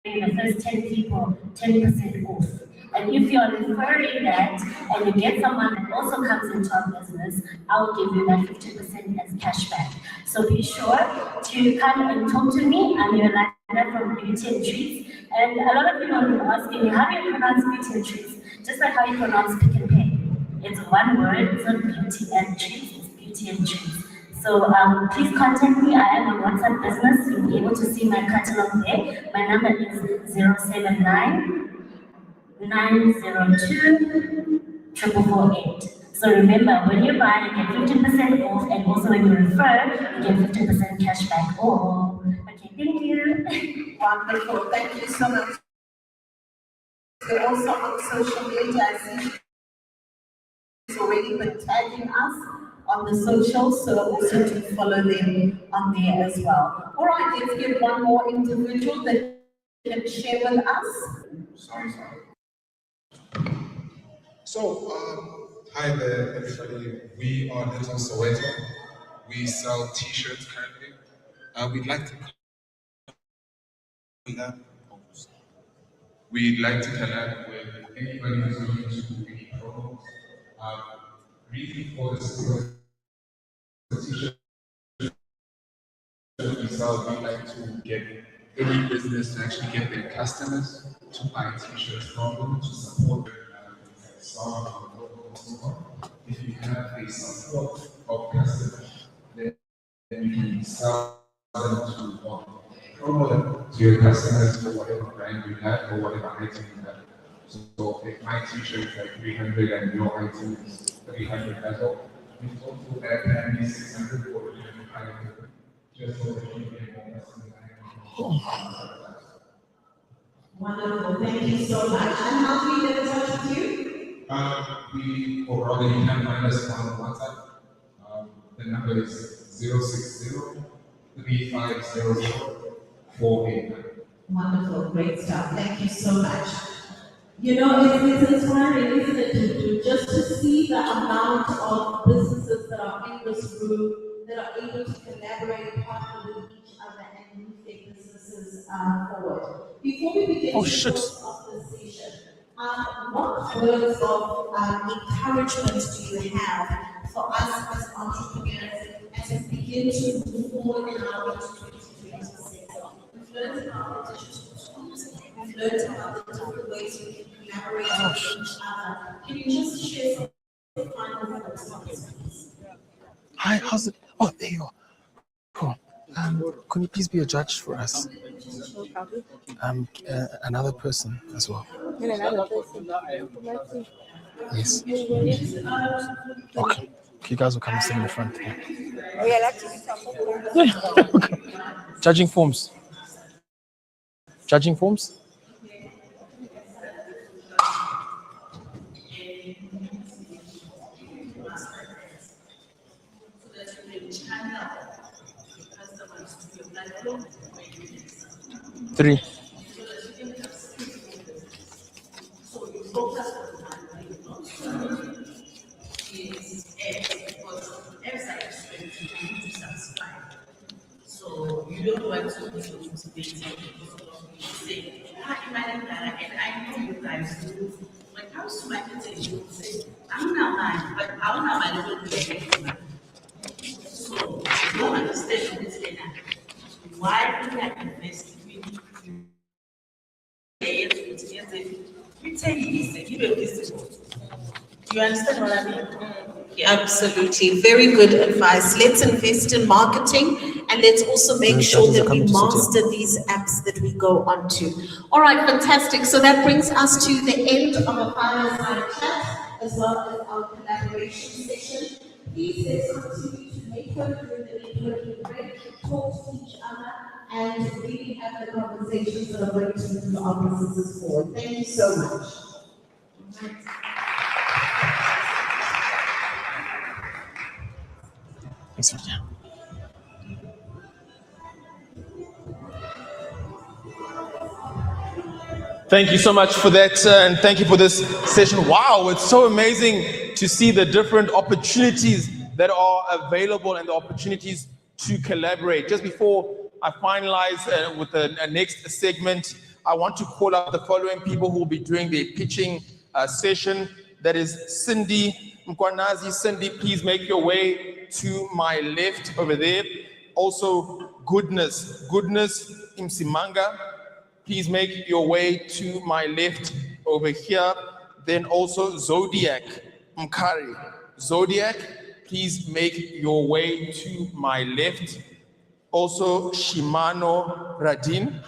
the first 10 people 10% off. And if you're referring that and you get someone that also comes into our business, I'll give you that 50% as cashback. So be sure to come and talk to me. I'm Yolanda from Beauty and Treats. And a lot of people have been asking me, how do you pronounce Beauty and Treats? Just like how you pronounce Pick and Pay. It's one word, it's not Beauty and Treats, it's Beauty and Treats. So please contact me. I am a WhatsApp business. You'll be able to see my catalog there. My number is 079 902 448. So remember, when you buy, you get 15% off, and also when you refer, you get 15% cash back. Oh, okay, thank you. Wonderful, thank you so much. They're also on social media. I see she's already been tagging us on the socials, so also to follow them on there as well. All right, let's get one more individual that can share with us. Sorry. So, hi there, everybody. We are Little Soweto. We sell T-shirts currently. We'd like to collab with anybody who's looking to do any promos. Reason for this is the T-shirt we sell. We like to get any business to actually get their customers to buy T-shirts from them to support them. If you have a support of customers, then you can sell them to promote them to your customers for whatever brand you have or whatever item you have. So if my T-shirt is like 300 and your item is 300 as well, in total that can be 600 or 500, just so that you get more customers. Wonderful, thank you so much. And how do we get in touch with you? Or rather, you can find us on WhatsApp. The number is 060-3500-489. Wonderful, great stuff. Thank you so much. You know, it's inspiring, isn't it, to just to see the amount of businesses that are in this room that are able to collaborate, partner with each other, and move their businesses forward. Before we begin to close off this session, what words of encouragement do you have for us as entrepreneurs as we begin to move forward in our 2026? We've learned about the digital tools, we've learned about the different ways we can collaborate with each other. Can you just share some final thoughts on this, please? Hi, how's it? Oh, there you are. Cool. Can you please be a judge for us? Another person as well. Yes. Okay. You guys will come and sit in the front. Okay. Judging forms. Judging forms. Three. So you don't want to be motivated to say, and I know you guys do. When it comes to marketing, you say, I'm not mine, but I don't have my little bit. So you don't understand this right now. Why do I invest in you understand what I mean? Yeah, absolutely. Very good advice. Let's invest in marketing and let's also make sure that we master these apps that we go onto. All right, fantastic. So that brings us to the end of a fireside chat as well as our collaboration session. Please let's continue to network through the networking break, talk to each other, and really have the conversations that are going to move our businesses forward. Thank you so much. Thanks, Sonia. Thank you so much for that, and thank you for this session. Wow, it's so amazing to see the different opportunities that are available and the opportunities to collaborate. Just before I finalize with the next segment, I want to call out the following people who will be doing the pitching session. That is Cindy Mkwanazi. Cindy, please make your way to my left over there. Also, Goodness Imsimanga. Please make your way to my left over here. Then also Zodiac Mkari. Zodiac, please make your way to my left. Also Shimano Radin.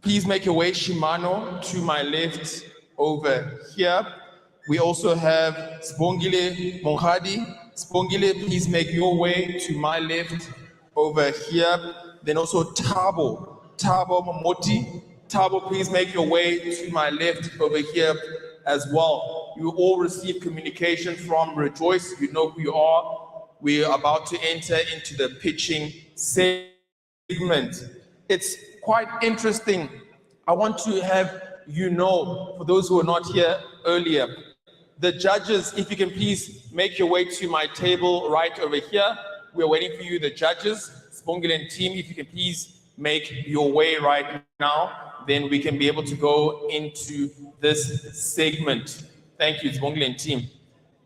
Please make your way, Shimano, to my left over here. We also have Spongile Monghadi. Spongile, please make your way to my left over here. Then also Tabo Momoti. Tabo, please make your way to my left over here as well. You all receive communication from Rejoice. You know who you are. We are about to enter into the pitching segment. It's quite interesting. I want to have you know, for those who were not here earlier, the judges, if you can please make your way to my table right over here. We're waiting for you, the judges. Spongile team, if you can please make your way right now, then we can be able to go into this segment. Thank you, Spongile team.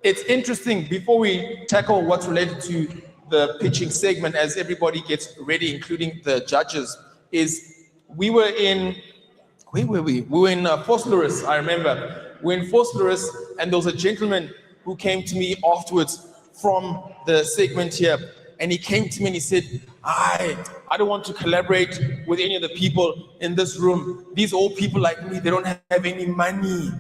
It's interesting, before we tackle what's related to the pitching segment, as everybody gets ready, including the judges, is we were in, where were we? We were in Vosloorus, I remember. We were in Vosloorus, and there was a gentleman who came to me afterwards from the segment here, and he came to me and he said, I don't want to collaborate with any of the people in this room. These old people like me, they don't have any money.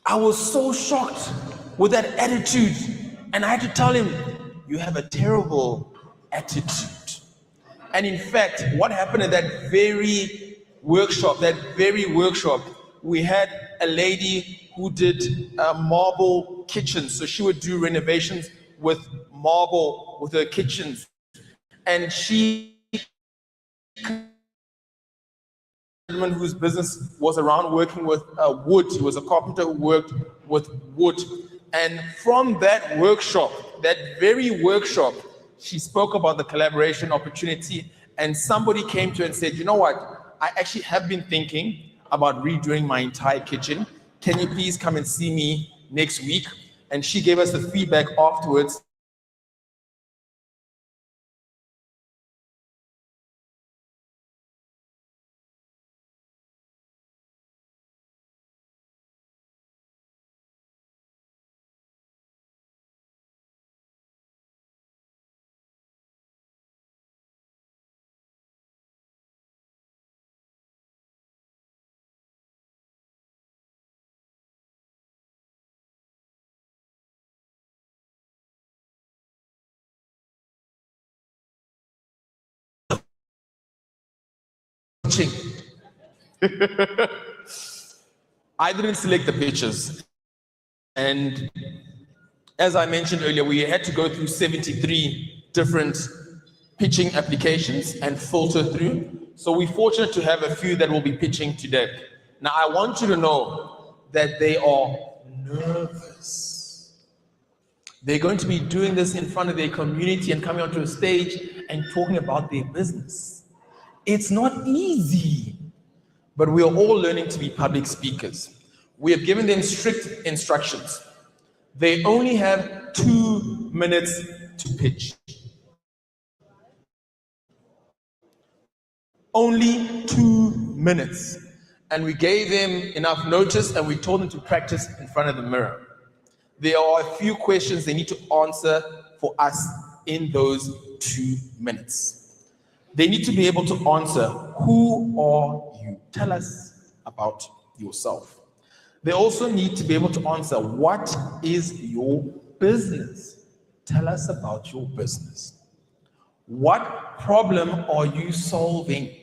I was so shocked with that attitude, and I had to tell him, you have a terrible attitude. And in fact, what happened at that very workshop, we had a lady who did marble kitchens. So she would do renovations with marble with her kitchens. And she, whose business was around working with wood. He was a carpenter who worked with wood. And from that workshop, that very workshop, she spoke about the collaboration opportunity, and somebody came to her and said, you know what, I actually have been thinking about redoing my entire kitchen. Can you please come and see me next week? And she gave us the feedback afterwards. I didn't select the pictures. And as I mentioned earlier, we had to go through 73 different pitching applications and filter through. So we're fortunate to have a few that will be pitching today. Now, I want you to know that they are nervous. They're going to be doing this in front of their community and coming onto a stage and talking about their business. It's not easy, but we are all learning to be public speakers. We have given them strict instructions. They only have 2 minutes to pitch. Only 2 minutes. And we gave them enough notice and we told them to practice in front of the mirror. There are a few questions they need to answer for us in those 2 minutes. They need to be able to answer, who are you? Tell us about yourself. They also need to be able to answer, what is your business? Tell us about your business. What problem are you solving?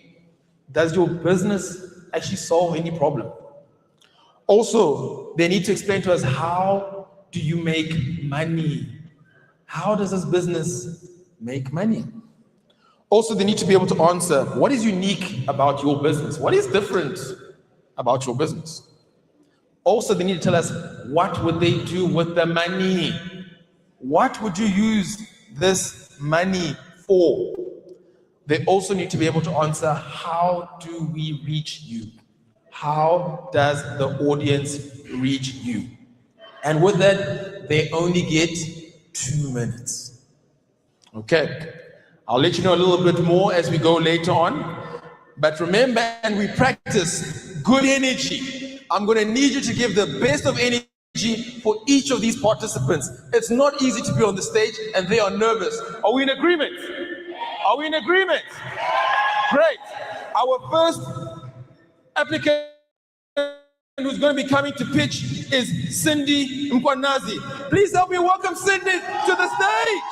Does your business actually solve any problem? Also, they need to explain to us, how do you make money? How does this business make money? Also, they need to be able to answer, what is unique about your business? What is different about your business? Also, they need to tell us, what would they do with the money? What would you use this money for? They also need to be able to answer, how do we reach you? How does the audience reach you? And with that, they only get 2 minutes. Okay. I'll let you know a little bit more as we go later on. But remember, and we practice good energy. I'm going to need you to give the best of energy for each of these participants. It's not easy to be on the stage and they are nervous. Are we in agreement? Are we in agreement? Great. Our first applicant who's going to be coming to pitch is Cindy Mkwanazi. Please help me welcome Cindy to the stage.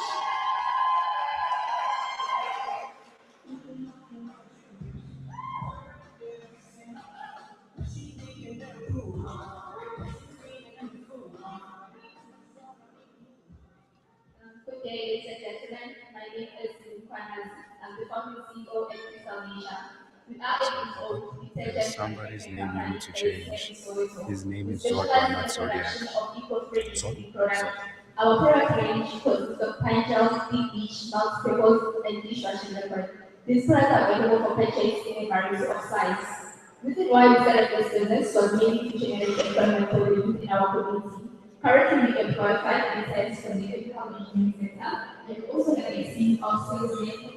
Good day, ladies and gentlemen. My name is Monetise. I'm the founding CEO at Soweto. We are a detergent Somebody's name you need to manufacturing change. Soweto. His name We is specialize Zodwa, in not the Zodiac. production of eco-friendly Zod- cleaning products. Zod- Our product range consists of pine gels, deep bleach, mouth staples, and dishwashing liquid. These products are available for purchase in a variety of sizes. This is why we set up this business was mainly to generate employment for the youth in our community. Currently, we employ 5 interns from the Chemical Engineering Center, and also have a team of salesmen who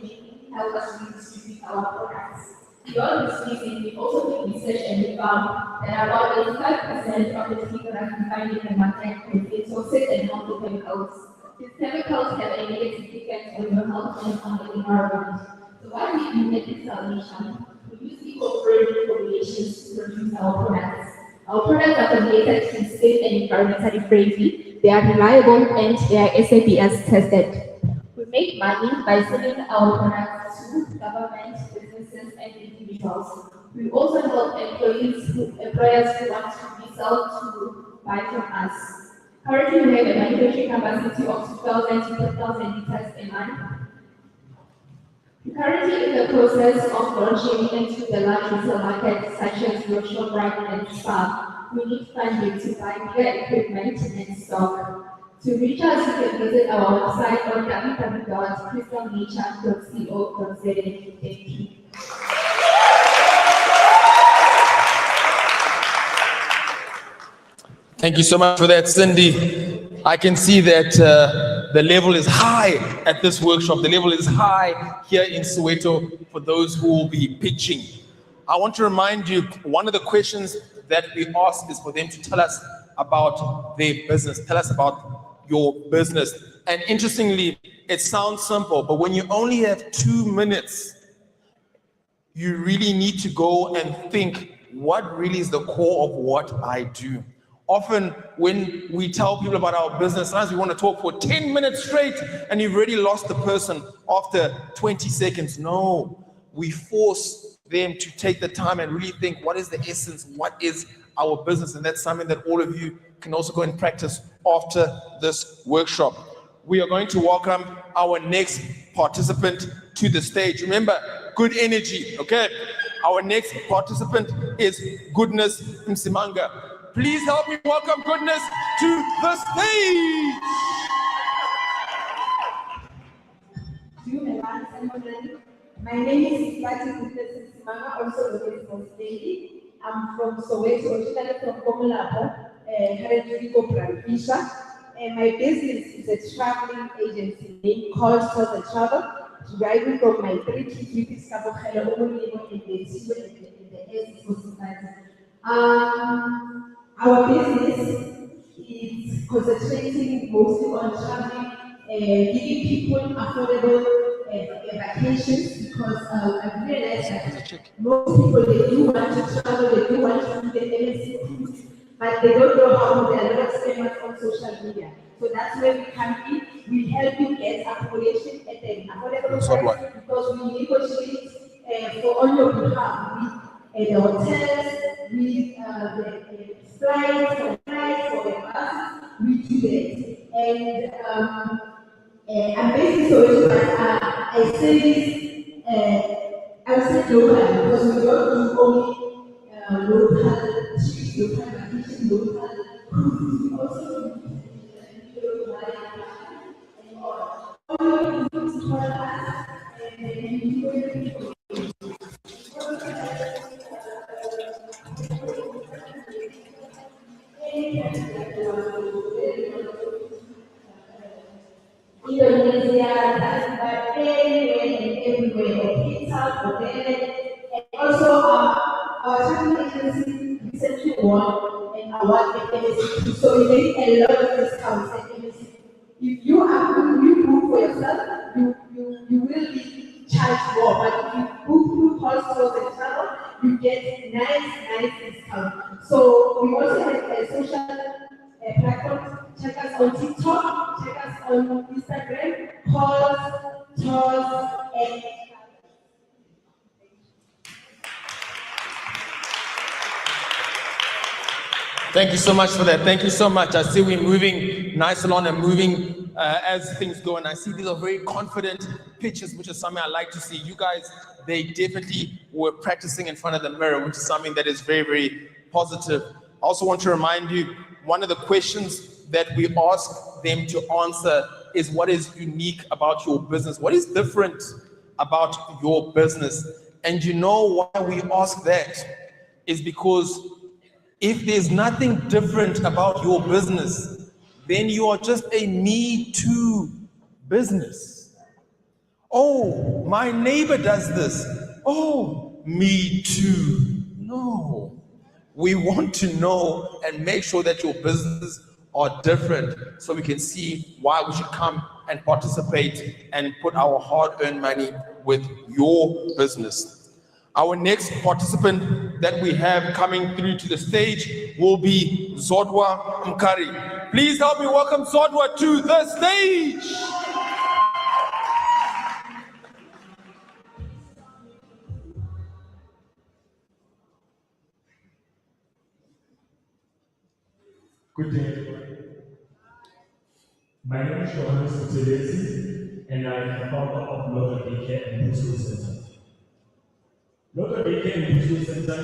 help us to distribute our products. Beyond this reason, we also did research and we found that about 85% of the people that we find in the market contain toxic and harmful chemicals. These chemicals have a negative effect on your health and on the environment. So what we do at this solution, we use eco-friendly formulations to produce our products. Our products are formulated to be safe and environmentally friendly. They are reliable and they are SABS tested. We make money by selling our products to government, businesses, and individuals. We also help employers who want to resell to buy from us. Currently, we have a manufacturing capacity of 2,000 to 3,000 liters a month. We're currently in the process of launching into the large retail market, such as your ShopRite and Spar. We need funding to buy bigger equipment and stock. To reach us, you can visit our website on www.crystalnature.co.za. Thank you. Thank you so much for that, Cindy. I can see that the level is high at this workshop. The level is high here in Soweto for those who will be pitching. I want to remind you, one of the questions that we ask is for them to tell us about their business. Tell us about your business. And interestingly, it sounds simple, but when you only have 2 minutes, you really need to go and think, what really is the core of what I do? Often when we tell people about our business, sometimes we want to talk for 10 minutes straight and you've already lost the person after 20 seconds. No, we force them to take the time and really think, what is the essence? What is our business? And that's something that all of you can also go and practice after this workshop. We are going to welcome our next participant to the stage. Remember, good energy, okay? Our next participant is Goodness Msimanga. Please help me welcome Goodness to the stage. My name is Goodness Msimanga, also known as Most Lady. I'm from Soweto, originally from Komolapa, currently Koprandisha. And my business is a traveling agency named called Soweto Travel, driving from my 3 kids with this couple hello in the air for society. Our business is concentrating mostly on traveling, giving people affordable vacations because I've realized that most people, they do want to travel, they do want to do the LSC cruise, but they don't know how to, they're not famous on social media. So that's where we come in. We help you get accommodation at an affordable price because we negotiate for on your behalf with the hotels, with the flights, for the buses, we do that. And I'm basically so but I say this, I would say global because we don't do only local streets, local vacation, local cruises, we also do Indonesia, Zanzibar, everywhere, Cape Town, and also our travel agency recently won an award at MSC, so we made a lot of discounts at MSC. If you book for yourself, you will be charged more, but if you book through hostels and travel, you get nice discounts. So we also have a social platforms. Check us on TikTok, check us on Instagram, tours, and Thank you so much for that. Thank you so much. I see we're moving nice along and moving as things go. And I see these are very confident pictures, which is something I like to see. You guys, they definitely were practicing in front of the mirror, which is something that is very, very positive. I also want to remind you, one of the questions that we ask them to answer is what is unique about your business? What is different about your business? And you know why we ask that? Is because if there's nothing different about your business, then you are just a me too business. Oh, my neighbor does this. Oh, me too. No. We want to know and make sure that your business are different so we can see why we should come and participate and put our hard-earned money with your business. Our next participant that we have coming through to the stage will be Zodwa Mkari. Please help me welcome Zodwa to the stage. Good day, everyone. My name is Johannes Kutelezi, and I am the founder of Local Daycare and Preschool Center. Local Daycare and Preschool Center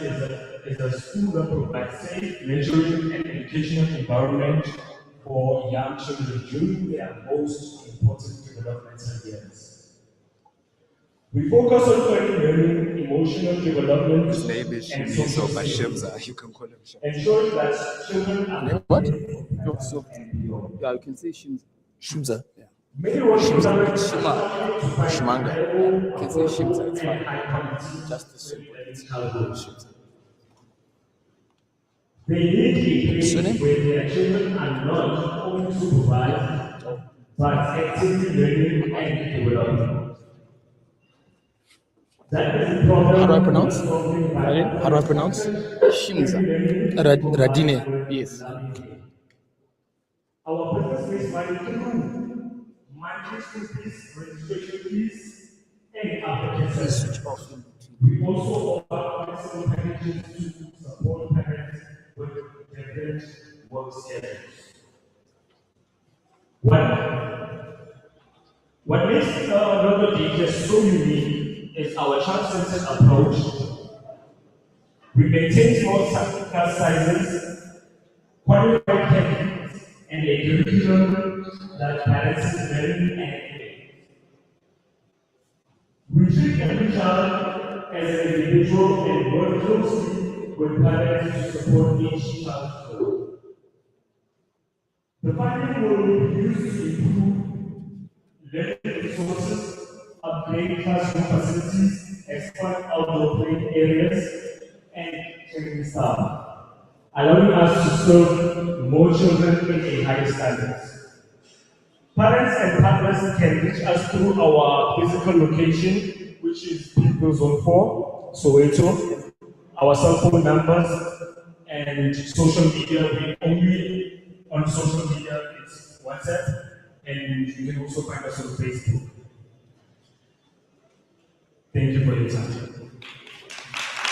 is a school that provides safe, nurturing, and educational environment for young children during their most important developmental years. We focus on early learning, emotional development, and social skills, You can call him ensuring that children are what? and beyond. Yeah, you can say Shimza. Yeah. Many working Shimanga. You can say Shimza. It's fine. Just the simple. Shimza. They need a place where their children are not only supervised, but actively learning and developing. That is the problem. How do I pronounce? How do I pronounce? Shimza. Radine. Yes. Our business makes money through monthly school fees, registration fees, and application service. We also offer flexible packages to support parents with different work schedules. What makes Local Daycare so unique is our child-centered approach. We maintain small class sizes, qualified caregivers, and a curriculum that balances learning and play. We treat every child as an individual and work closely with parents to support each child's growth. The funding will be used to improve learning resources, upgrade classroom facilities, expand outdoor playing areas, and training staff, allowing us to serve more children in a higher standards. Parents and partners can reach us through our physical location, which is People Zone 4, Soweto, our cell phone numbers, And social media, we only on social media, it's WhatsApp, and you can also find us on Facebook. Thank you for your time.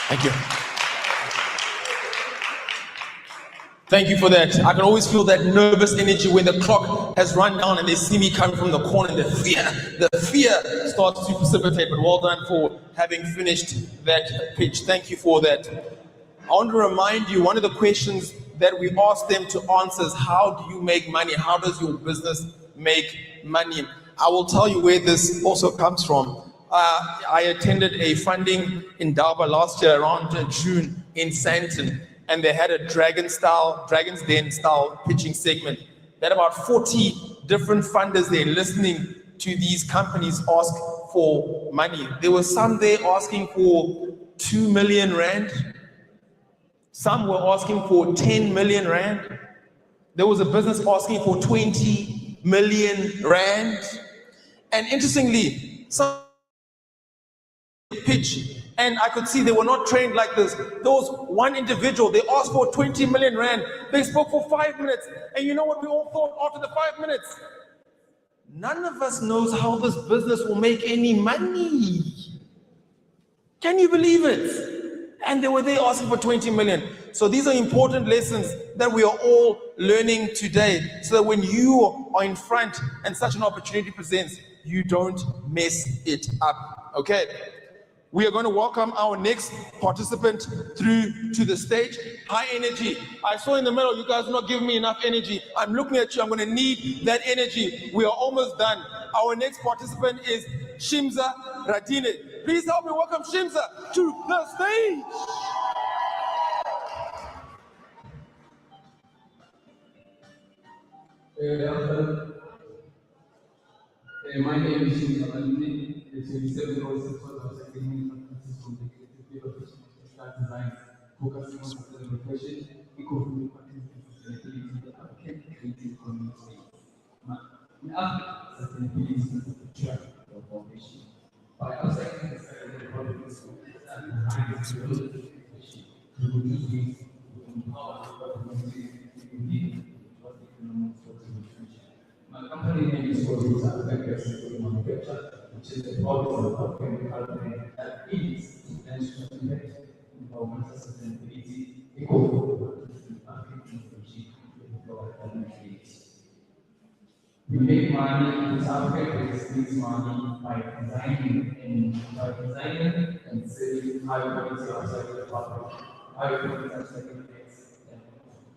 Thank you. Thank you for that. I can always feel that nervous energy when the clock has run down and they see me coming from the corner, and the fear starts to precipitate. But well done for having finished that pitch. Thank you for that. I want to remind you, one of the questions that we ask them to answer is, how do you make money? How does your business make money? I will tell you where this also comes from. I attended a funding in Durban last year around June in Sandton, and they had a Dragon's Den style pitching segment. They had about 40 different funders there listening to these companies ask for money. There were some there asking for 2 million rand. Some were asking for 10 million rand. There was a business asking for 20 million rand. And interestingly, some pitch, and I could see they were not trained like this. There was one individual, they asked for 20 million rand. They spoke for 5 minutes. And you know what we all thought after the 5 minutes? None of us knows how this business will make any money. Can you believe it? And they were there asking for 20 million. So these are important lessons that we are all learning today, so that when you are in front and such an opportunity presents, you don't mess it up. Okay? We are going to welcome our next participant through to the stage. High energy. I saw in the middle, you guys are not giving me enough energy. I'm looking at you, I'm going to need that energy. We are almost done. Our next participant is Shimza Radine. Please help me welcome Shimza to the stage. My name is Shimza Radine. It's 27-year-old design, focusing on sustainable fashion, eco-friendly practices, sustainability, and creative community. In Africa, sustainability is not a track or foundation. By upcycling the sustainable products and enhancing to reduce waste, to empower the community, to lead to economic transformation. My company name is Soweto Manufacture, which is a product of African culture that aims to national impact, environmental sustainability, eco-friendly and transformation with our economic. We make money, it's Africa makes money by designing and selling high quality outside the public, high quality outside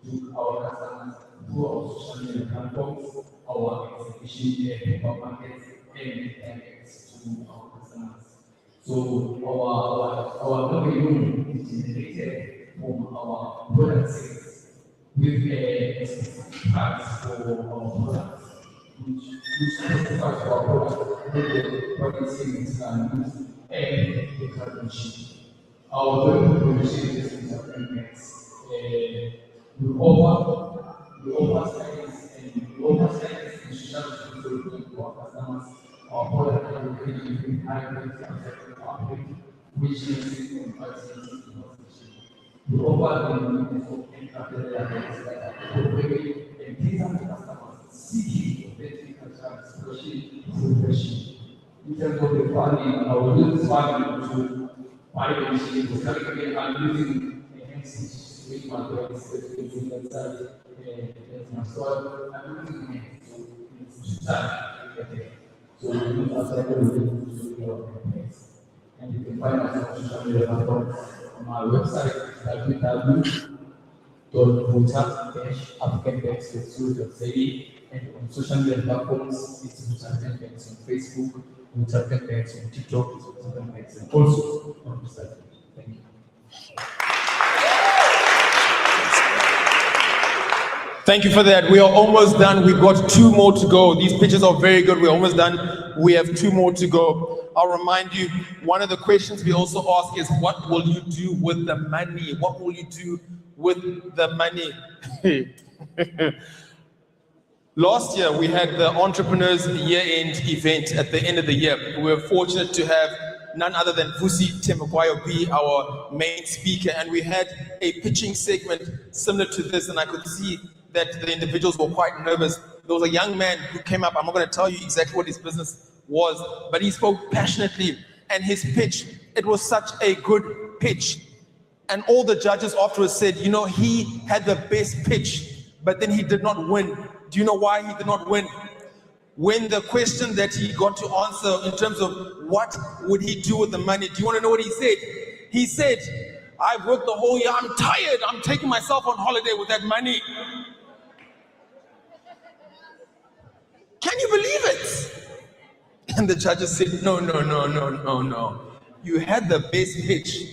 to our customers through our social media platforms, our exhibition paper markets, and to our customers. So our revenue is generated from our product sales with a specific price for our products, which specifies our product with the product savings and use and the partnership. Our revenue is we offer science and social responsibility to our customers. Our product can be high quality and public, which makes it compatible. We offer the needs of capital and please our customers seeking authentic cultural expression through fashion. In terms of the funding, our business funding to buy the machine to calculate and using enhanced which my brother is using that side as my soil. I'm using it to start. So we use our cycle to do our campaigns. And you can find us on social media platforms on our website www.africanbanks.co.za, and on social media platforms it's African Banks on Facebook, African Banks on TikTok, African Banks, and also on Instagram. Thank you. Thank you for that. We are almost done. We've got 2 more to go. These pictures are very good. We're almost done. We have 2 more to go. I'll remind you, one of the questions we also ask is, what will you do with the money? What will you do with the money? Last year, we had the Entrepreneurs Year-End event at the end of the year. We were fortunate to have none other than Vusi Temekwayo be our main speaker, and we had a pitching segment similar to this, and I could see that the individuals were quite nervous. There was a young man who came up. I'm not going to tell you exactly what his business was, but he spoke passionately, and his pitch, it was such a good pitch. And all the judges afterwards said, you know, he had the best pitch, but then he did not win. Do you know why he did not win? When the question that he got to answer in terms of what would he do with the money, do you want to know what he said? He said, I've worked the whole year, I'm tired, I'm taking myself on holiday with that money. Can you believe it? And the judges said, no. You had the best pitch,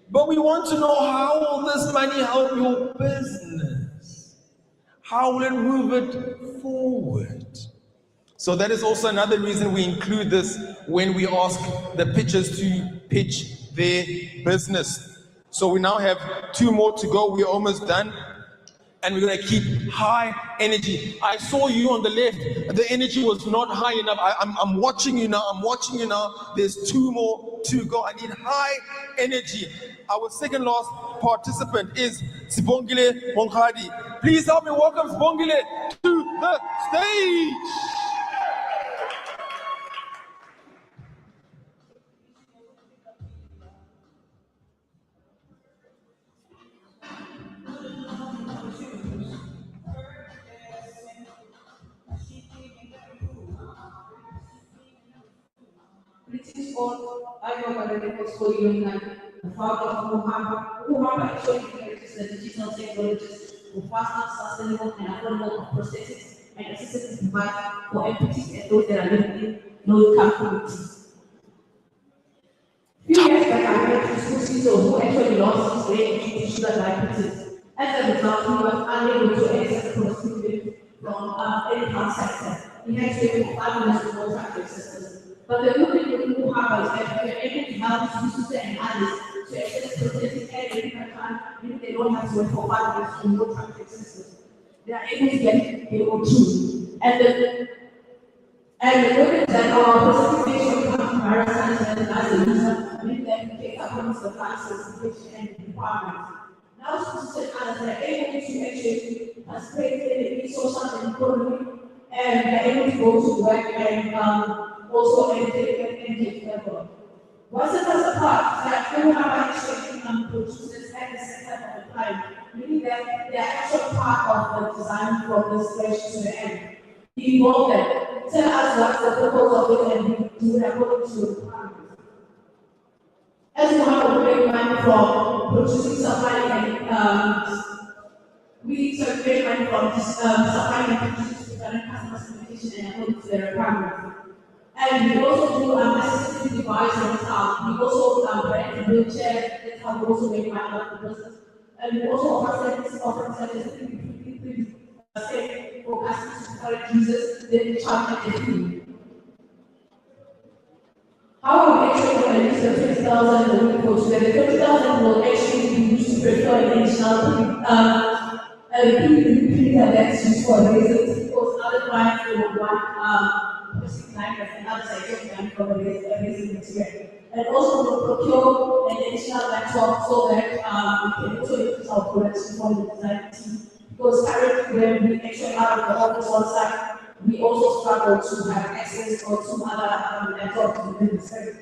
but we want to know how will this money help your business? How will it move it forward? So that is also another reason we include this when we ask the pitchers to pitch their business. So we now have 2 more to go. We're almost done. And we're going to keep high energy. I saw you on the left. The energy was not high enough. I'm watching you now. There's 2 more to go. I need high energy. Our second last participant is Sibongile Monkhadi. Please help me welcome Sibongile to the stage. British all I know about the records for you the founder of Muhammad actually introduced the digital technologies for faster, sustainable, and affordable prosthetics and assistive devices for amputees and those that are living in low-income communities. Few years back, I went to school season who actually lost his leg due to sugar diabetes. As a result, he was unable to access prosthetic from any health sector. He had to wait for 5 minutes to go traffic systems. But the good thing with Muhammad is that we are able to help his sister and others to access prosthetic and medical time, meaning they don't have to wait for 5 minutes to go traffic systems. They are able to get their own too. And the good is that our participation comes from parasites and as a user, meaning that we take up on the classification and requirements. Now, sisters and others are able to actually participate in the social and economy, and they're able to go to work and also engage level. What's the first part? That we have actually producers at the center of the time, meaning that they are actually part of the design from the scratch to the end. Involve them. Tell us what's the purpose of it and we do according to the requirements. As we have to make money from producing supply and we make money from supply and producing different customer specification and according to their requirements. And we also do assistive device and stuff. We also rent wheelchair. That's how we also make money out of the business. And we also offer services for customers to current users. Then we charge them a fee. How will we actually going to use the 20,000 in the week coach? The 20,000 will actually be used to prepare an additional repeater that's used for razors. Because other clients will want and others are just from a raising material. And also we'll procure an additional laptop so that we can also increase our production for the design team. Because currently when we actually out of the office on site, we also struggle to have access or to other laptops within the service.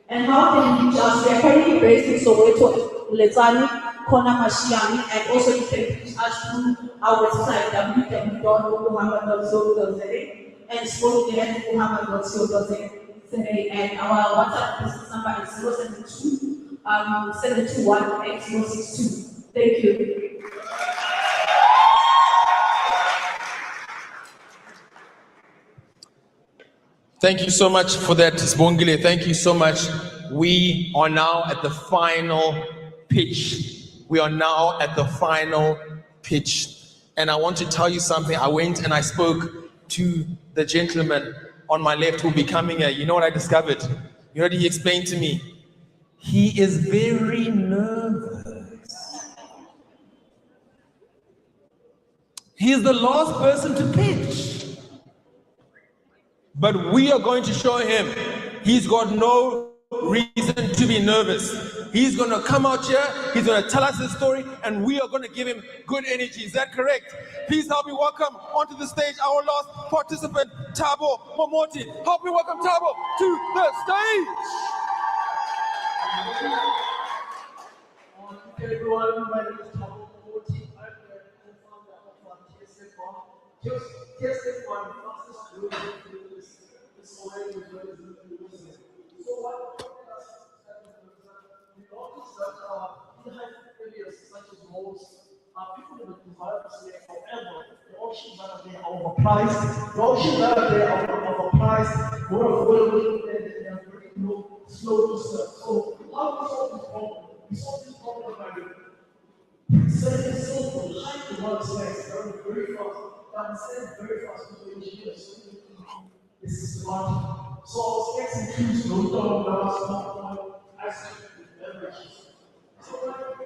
And how can you reach us? We are currently based in Soweto, Lezani, Kona Mashiani, and also you can reach us through our website www.muhammad.co.za. And Muhammad.co.za. And our WhatsApp business number is 072 721 8062. Thank you. Thank you so much for that, Sibongile. Thank you so much. We are now at the final pitch. And I want to tell you something. I went and I spoke to the gentleman on my left who will be coming here. You know what I discovered? You know what he explained to me? He is very nervous. He is the last person to pitch. But we are going to show him he's got no reason to be nervous. He's going to come out here, he's going to tell us his story, and we are going to give him good energy. Is that correct? Please help me welcome onto the stage our last participant, Thabo Momoti. Help me welcome Thabo to the stage. Hey everyone, my name is Thabo Momoti. I'm the co-founder of TSF Farm. TSF Farm, the fastest growing business in Soweto, as well as in the business. So what we noticed that in high areas such as malls, people have a desire to stay forever. The options that are there are overpriced. The options that are there are overpriced, more affordable, and they are very slow to serve. So how do we solve this problem? We solve this problem by selling simple, high demand snacks that are very fast, that sell very fast to the engineers. This is smart. So our snacks include low gas, ice cream, and beverages. So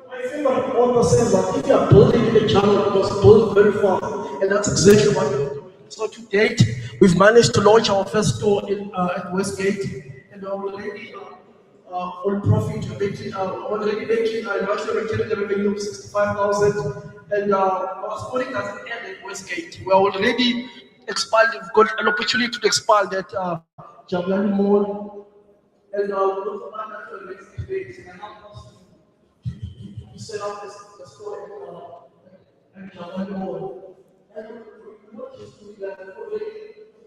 my favorite author says that if you are building in a channel, you must build very fast, and that's exactly what we're doing. So to date, we've managed to launch our first store at Westgate, and we're already on profit, already making a monthly recurring revenue of 65,000, and our story doesn't end at Westgate. We're already expanding. We've got an opportunity to expand at Jablani Mall, and we'll also add that to the next debate and help us to set up the store at Jablani Mall. And we're not just doing that, we're already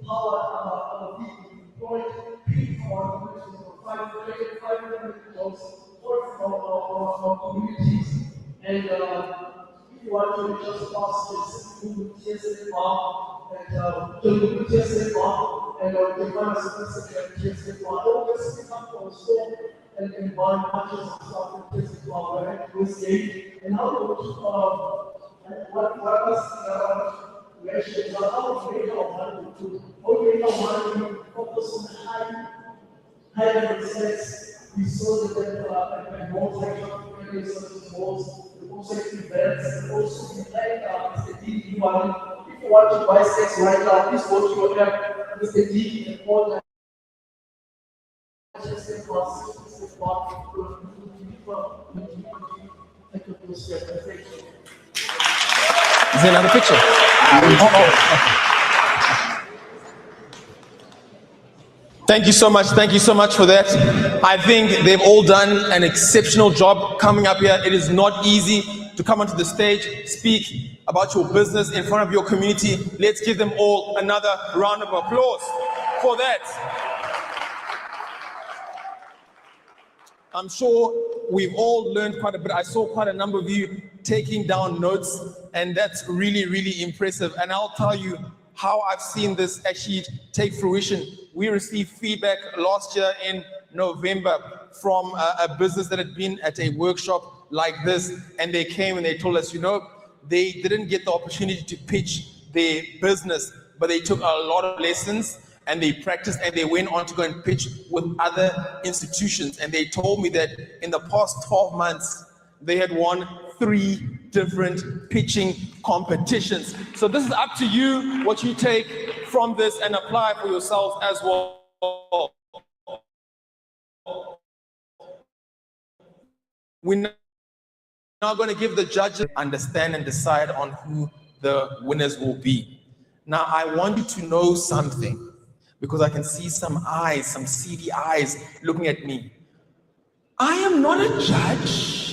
power our people employed, people from our communities, 500 jobs for our communities. And if you want to just pass this TSA farm, and TSA farm, and you find us a TSA farm, or just come to our store and buy matches and stuff from TSA farm, right? Westgate. And how do what else we actually how we make our money to focus on high level sets. We saw that at malls like areas such as malls, we also have events, also we like Mr. D. If you want to buy sets right now, please go to your app, Mr. D, and all that. Is there another picture? Thank you so much for that. I think they've all done an exceptional job coming up here. It is not easy to come onto the stage, speak about your business in front of your community. Let's give them all another round of applause for that. I'm sure we've all learned quite a bit. I saw quite a number of you taking down notes, and that's really, really impressive. And I'll tell you how I've seen this actually take fruition. We received feedback last year in November from a business that had been at a workshop like this, and they came and they told us, they didn't get the opportunity to pitch their business, but they took a lot of lessons and they practiced and they went on to go and pitch with other institutions. And they told me that in the past 12 months, they had won 3 different pitching competitions. So this is up to you, what you take from this and apply for yourselves as well. We're now going to give the judges understand and decide on who the winners will be. Now, I want you to know something, because I can see some eyes, some seedy eyes looking at me. I am not a judge.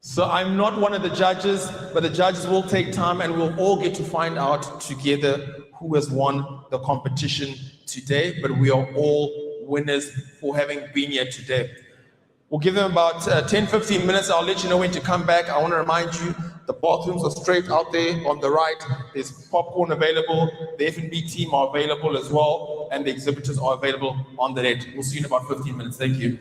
So I'm not one of the judges, but the judges will take time and we'll all get to find out together who has won the competition today. But we are all winners for having been here today. We'll give them about 10-15 minutes. I'll let you know when to come back. I want to remind you, the bathrooms are straight out there on the right. There's popcorn available. The F&B team are available as well. And the exhibitors are available on the net. We'll see you in about 15 minutes. Thank you.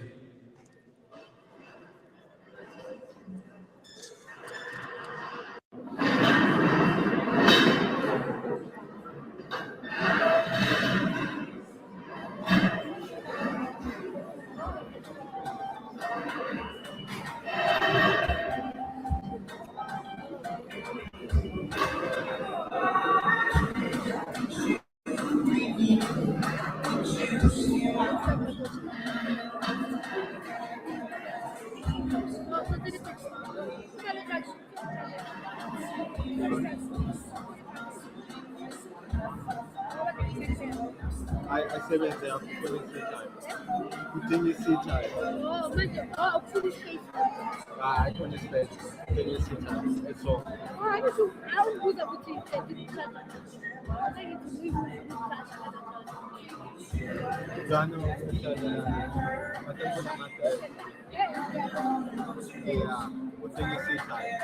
Ayisebenze yakho kudinga isithayo. Hayi khona isibethe kudinga isithayo. That's all. Jana matendo na matendo. Yeah, kudinga isithayo.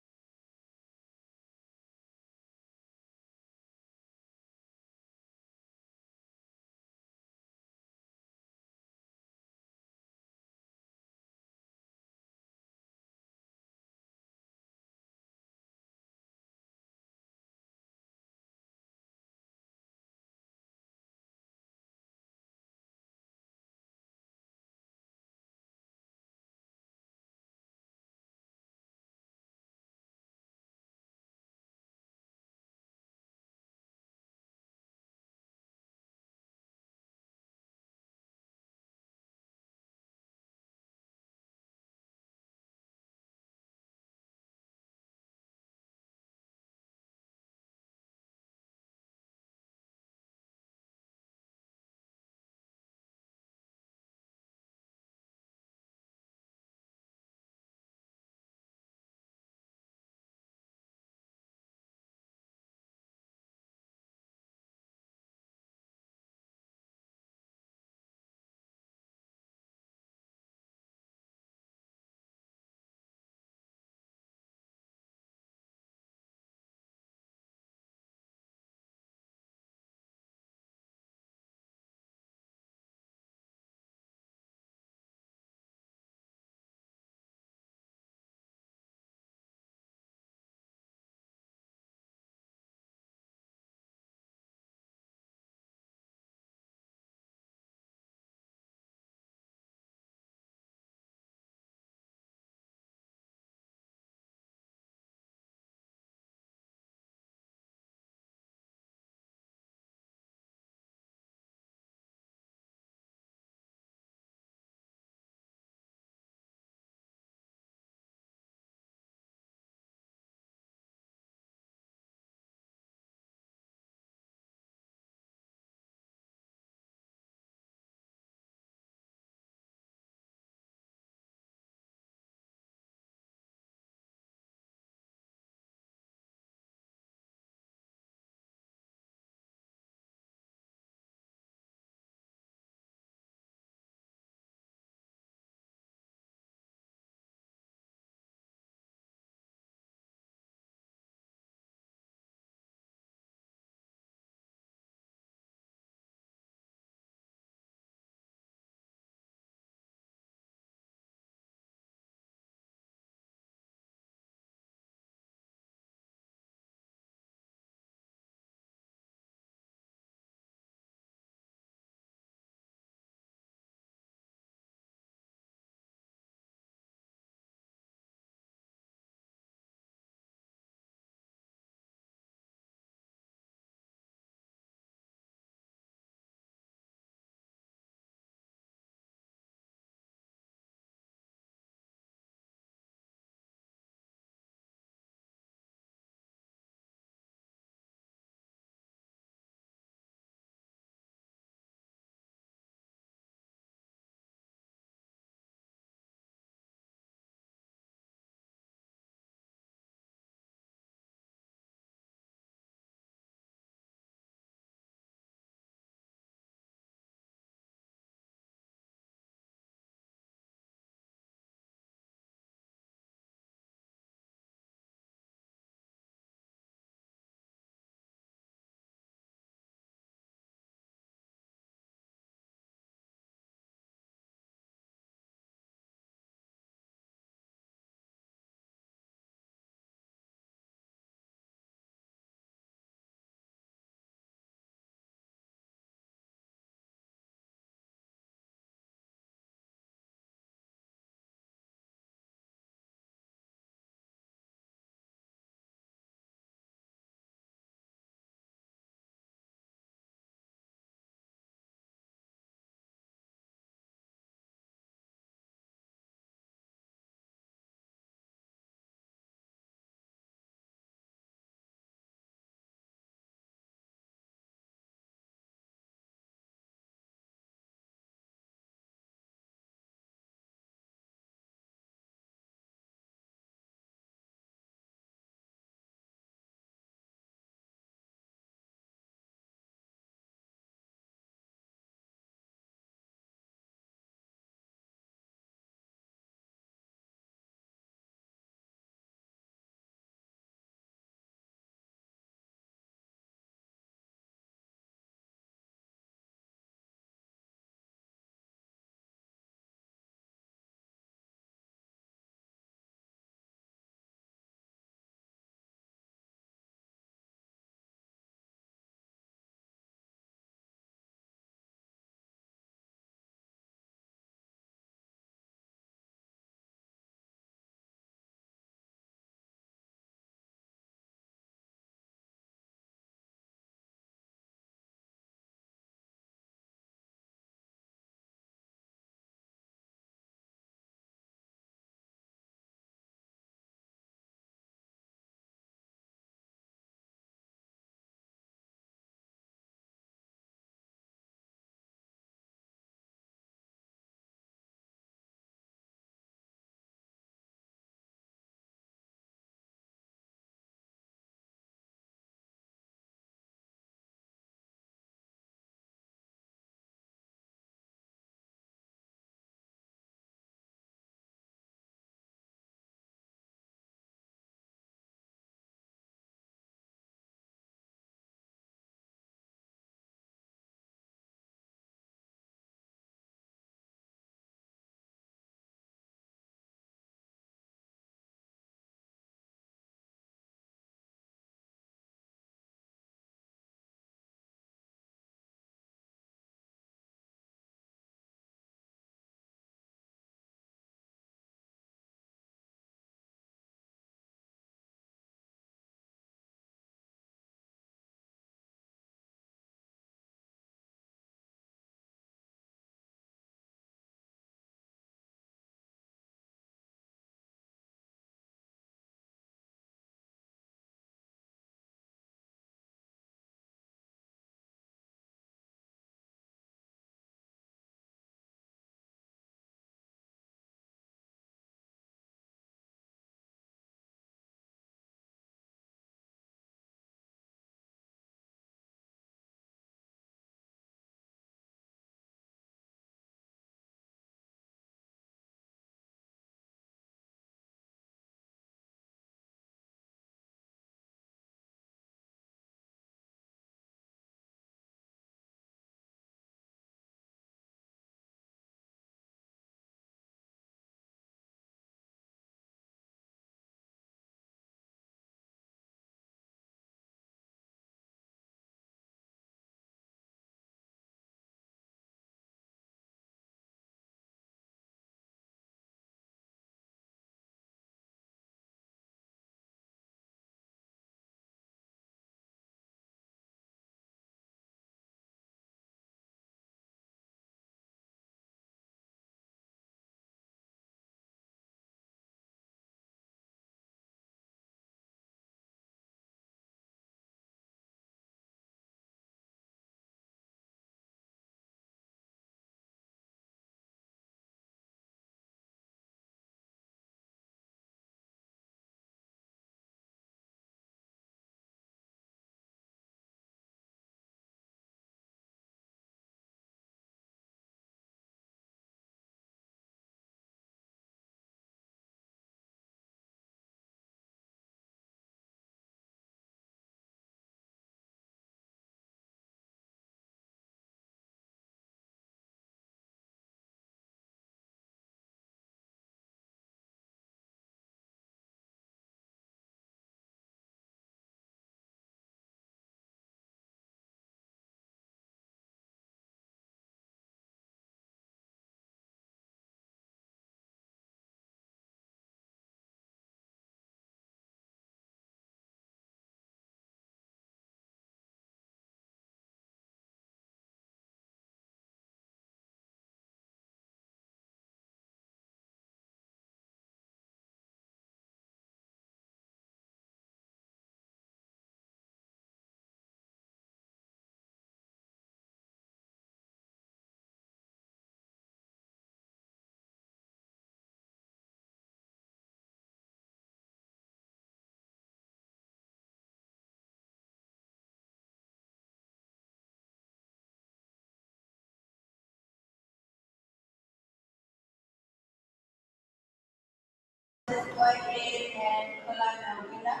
boyfriend and Kolana winner.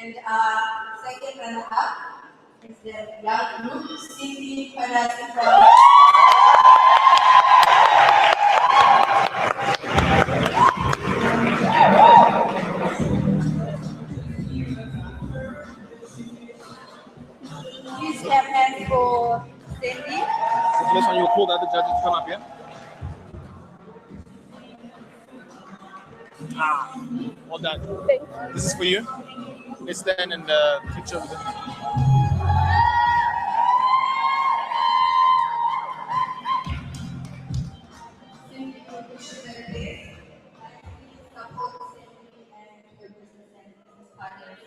And our second runner-up is the young group, Cindy Parasi from Please clap hands for Cindy. This one, you'll call the other judges to come up here. Well done. This is for you. Let's stand and picture with it. Cindy will wish you the best. Please support Cindy and your business and business partners.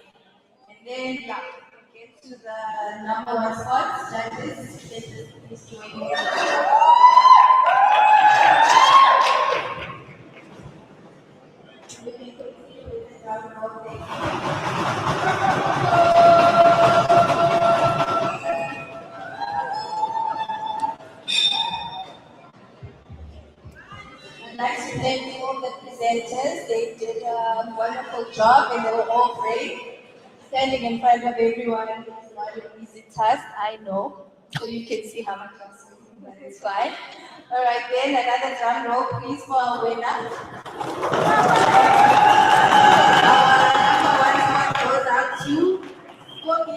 And then, get to the number one spot. Judges, please join me. You can continue with the drum roll. I'd like to thank all the presenters. They did a wonderful job and they were all great. Standing in front of everyone is not an easy task, I know. So you can see how much I'm speaking, but it's fine. All right, then another drum roll, please, for our winner. Number one spot goes out to Kobe.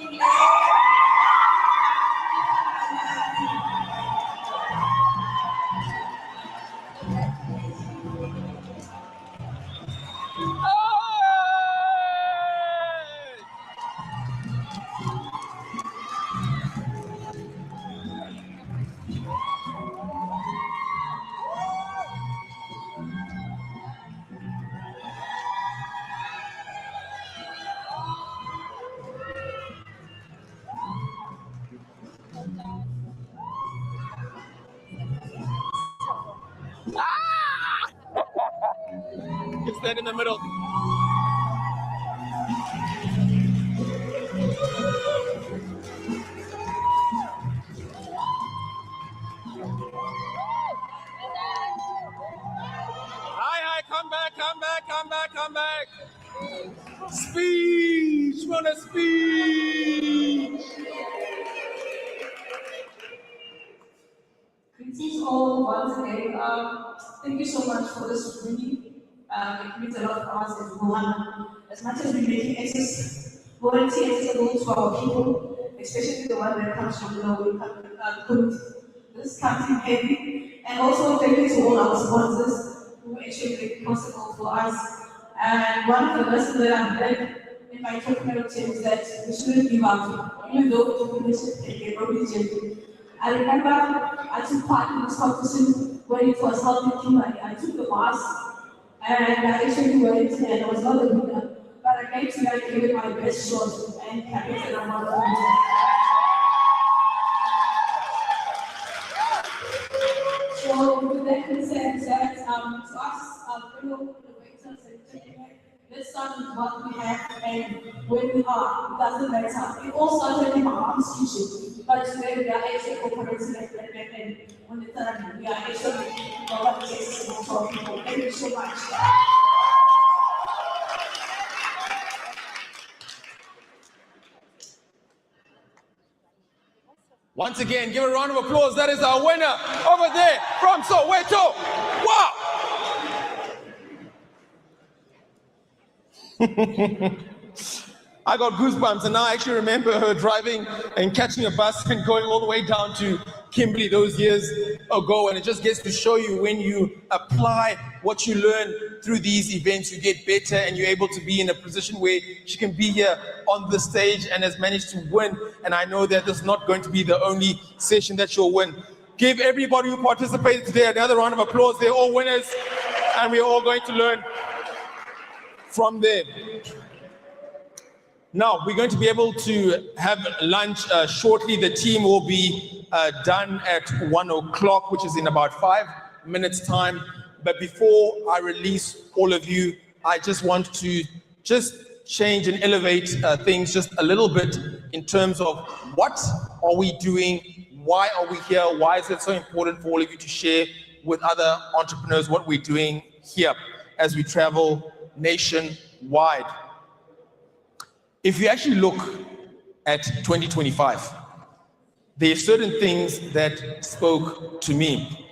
You stand in the middle. Hi, come back. Speech, run a speech. Greetings all once again. Thank you so much for this meeting. It means a lot for us as one. As much as we're making volunteer accessible to our people, especially the one that comes from low income communities. This comes in heavy. And also thank you to all our sponsors who actually make it possible for us. And one of the lessons that I've learned in my entrepreneurial is that we shouldn't give up, even though entrepreneurship can get really challenging. I remember I took part in this competition when it was held in Kimberley. I took the bus and I actually went and I was not the winner, but I came to that gave it my best shot and kept it on my own. So with that being said, to us, fellow innovators and gentlemen, let's start with what we have and where we are. It doesn't matter. It all started in my mom's kitchen, but today we are actually operating like that and on the third, we are actually making what it takes to talk people. Thank you so much. Once again, give a round of applause. That is our winner over there from Soweto. Wow! I got goosebumps, and now I actually remember her driving and catching a bus and going all the way down to Kimberley those years ago. And it just gets to show you when you apply what you learn through these events, you get better and you're able to be in a position where she can be here on the stage and has managed to win. And I know that this is not going to be the only session that she'll win. Give everybody who participated today another round of applause. They're all winners, and we're all going to learn from them. Now, we're going to be able to have lunch shortly. The team will be done at 1 o'clock, which is in about 5 minutes' time. But before I release all of you, I just want to change and elevate things just a little bit in terms of what are we doing, why are we here, why is it so important for all of you to share with other entrepreneurs what we're doing here as we travel nationwide. If you actually look at 2025, there are certain things that spoke to me.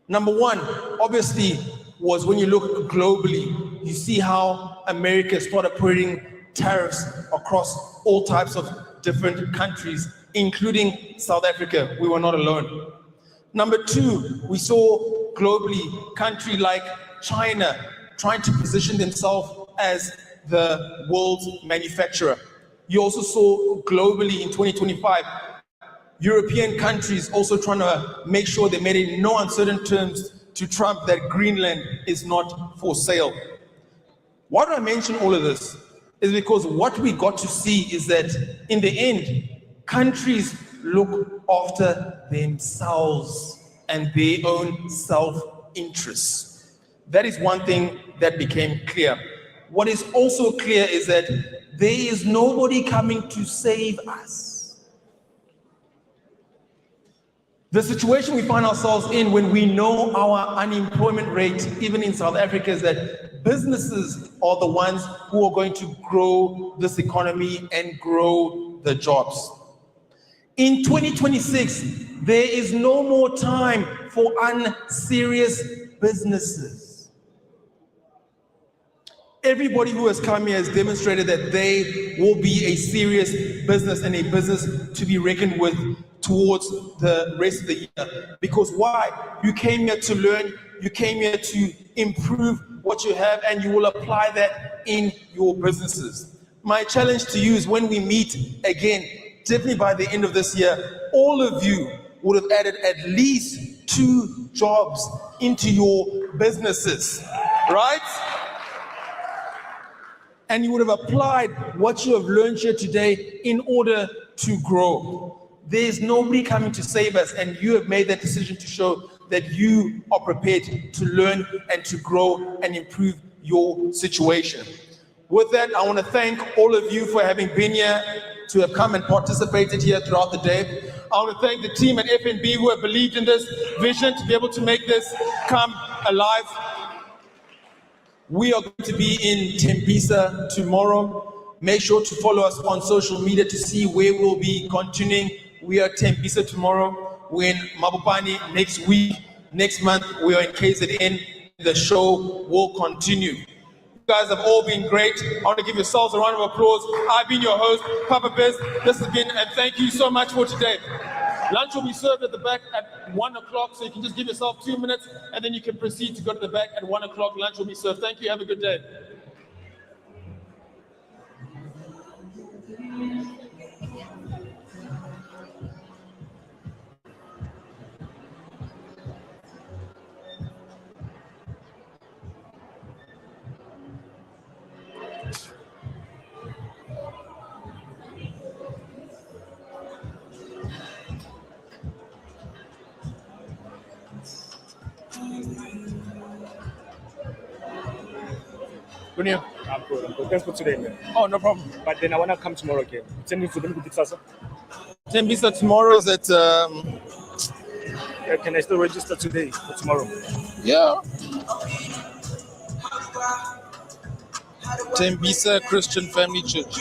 Number one, obviously, was when you look globally, you see how America started putting tariffs across all types of different countries, including South Africa. We were not alone. Number two, we saw globally countries like China trying to position themselves as the world's manufacturer. You also saw globally in 2025, European countries also trying to make sure they made it in no uncertain terms to Trump that Greenland is not for sale. Why do I mention all of this? Is because what we got to see is that in the end, countries look after themselves and their own self-interests. That is one thing that became clear. What is also clear is that there is nobody coming to save us. The situation we find ourselves in when we know our unemployment rate, even in South Africa, is that businesses are the ones who are going to grow this economy and grow the jobs. In 2026, there is no more time for unserious businesses. Everybody who has come here has demonstrated that they will be a serious business and a business to be reckoned with towards the rest of the year. Because why? You came here to learn, you came here to improve what you have, and you will apply that in your businesses. My challenge to you is when we meet again, definitely by the end of this year, all of you would have added at least 2 jobs into your businesses, right? And you would have applied what you have learned here today in order to grow. There's nobody coming to save us, and you have made that decision to show that you are prepared to learn and to grow and improve your situation. With that, I want to thank all of you for having been here, to have come and participated here throughout the day. I want to thank the team at FNB who have believed in this vision to be able to make this come alive. We are going to be in Tembisa tomorrow. Make sure to follow us on social media to see where we'll be continuing. We are at Tembisa tomorrow. We're in Mabopane next week. Next month, we are in KZN. The show will continue. You guys have all been great. I want to give yourselves a round of applause. I've been your host, Papa Biz. This has been, and thank you so much for today. Lunch will be served at the back at 1 o'clock, so you can just give yourself 2 minutes, and then you can proceed to go to the back at 1 o'clock. Lunch will be served. Thank you. Have a good day. I'm good. Thanks for today, man. Oh, no problem. But then I want to come tomorrow again. Send me to them with Sasa. Tembisa tomorrow is at... Yeah, can I still register today for tomorrow? Yeah. Tembisa Christian Family Church.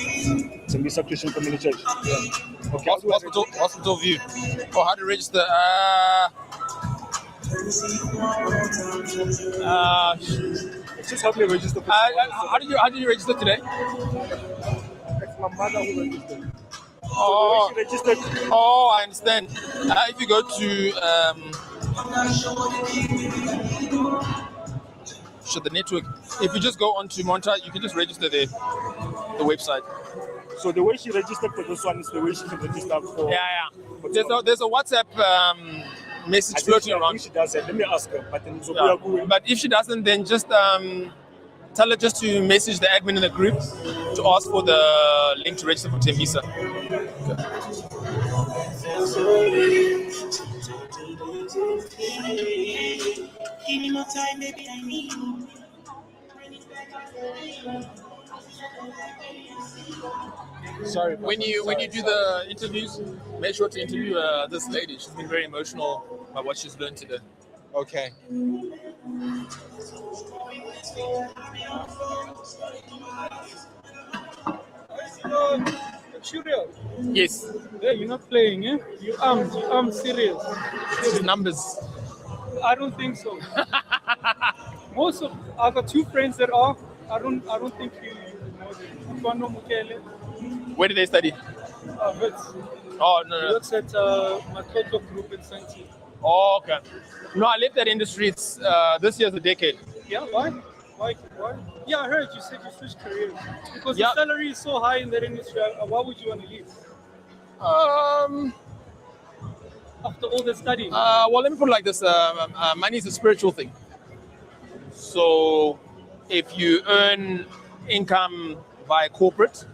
Tembisa Christian Family Church. Yeah. Okay. Hospital View. Oh, how to register? Just help me register. How did you register today? It's my mother who registered. Oh, so she registered. Oh, I understand. If you go to the network, if you just go onto Monetise, you can just register there, the website. So the way she registered for this one is the way she can register for. Yeah. There's a WhatsApp message floating around. She does it. Let me ask her. But then But if she doesn't, then just tell her just to message the admin in the group to ask for the link to register for Tembisa. Give me more time, baby, I need you. Sorry. When you do the interviews, make sure to interview this lady. She's been very emotional about what she's learned today. Okay. Shuriel. Yes. Yeah, you're not playing, eh? You armed serious. It's numbers. I don't think so. I've got two friends that are. I don't think you know them. Kwano Mukele. Where did they study? Wits. Oh, He no. works at Matoto Group in Santi. Oh, okay. No, I left that industry. This year's a decade. Yeah, why? Why? Yeah, I heard you said you switched careers. Because Yeah. the salary is so high in that industry. Why would you want to leave? After all the studying? Well, let me put it like this. Money is a spiritual thing. So if you earn income via corporate,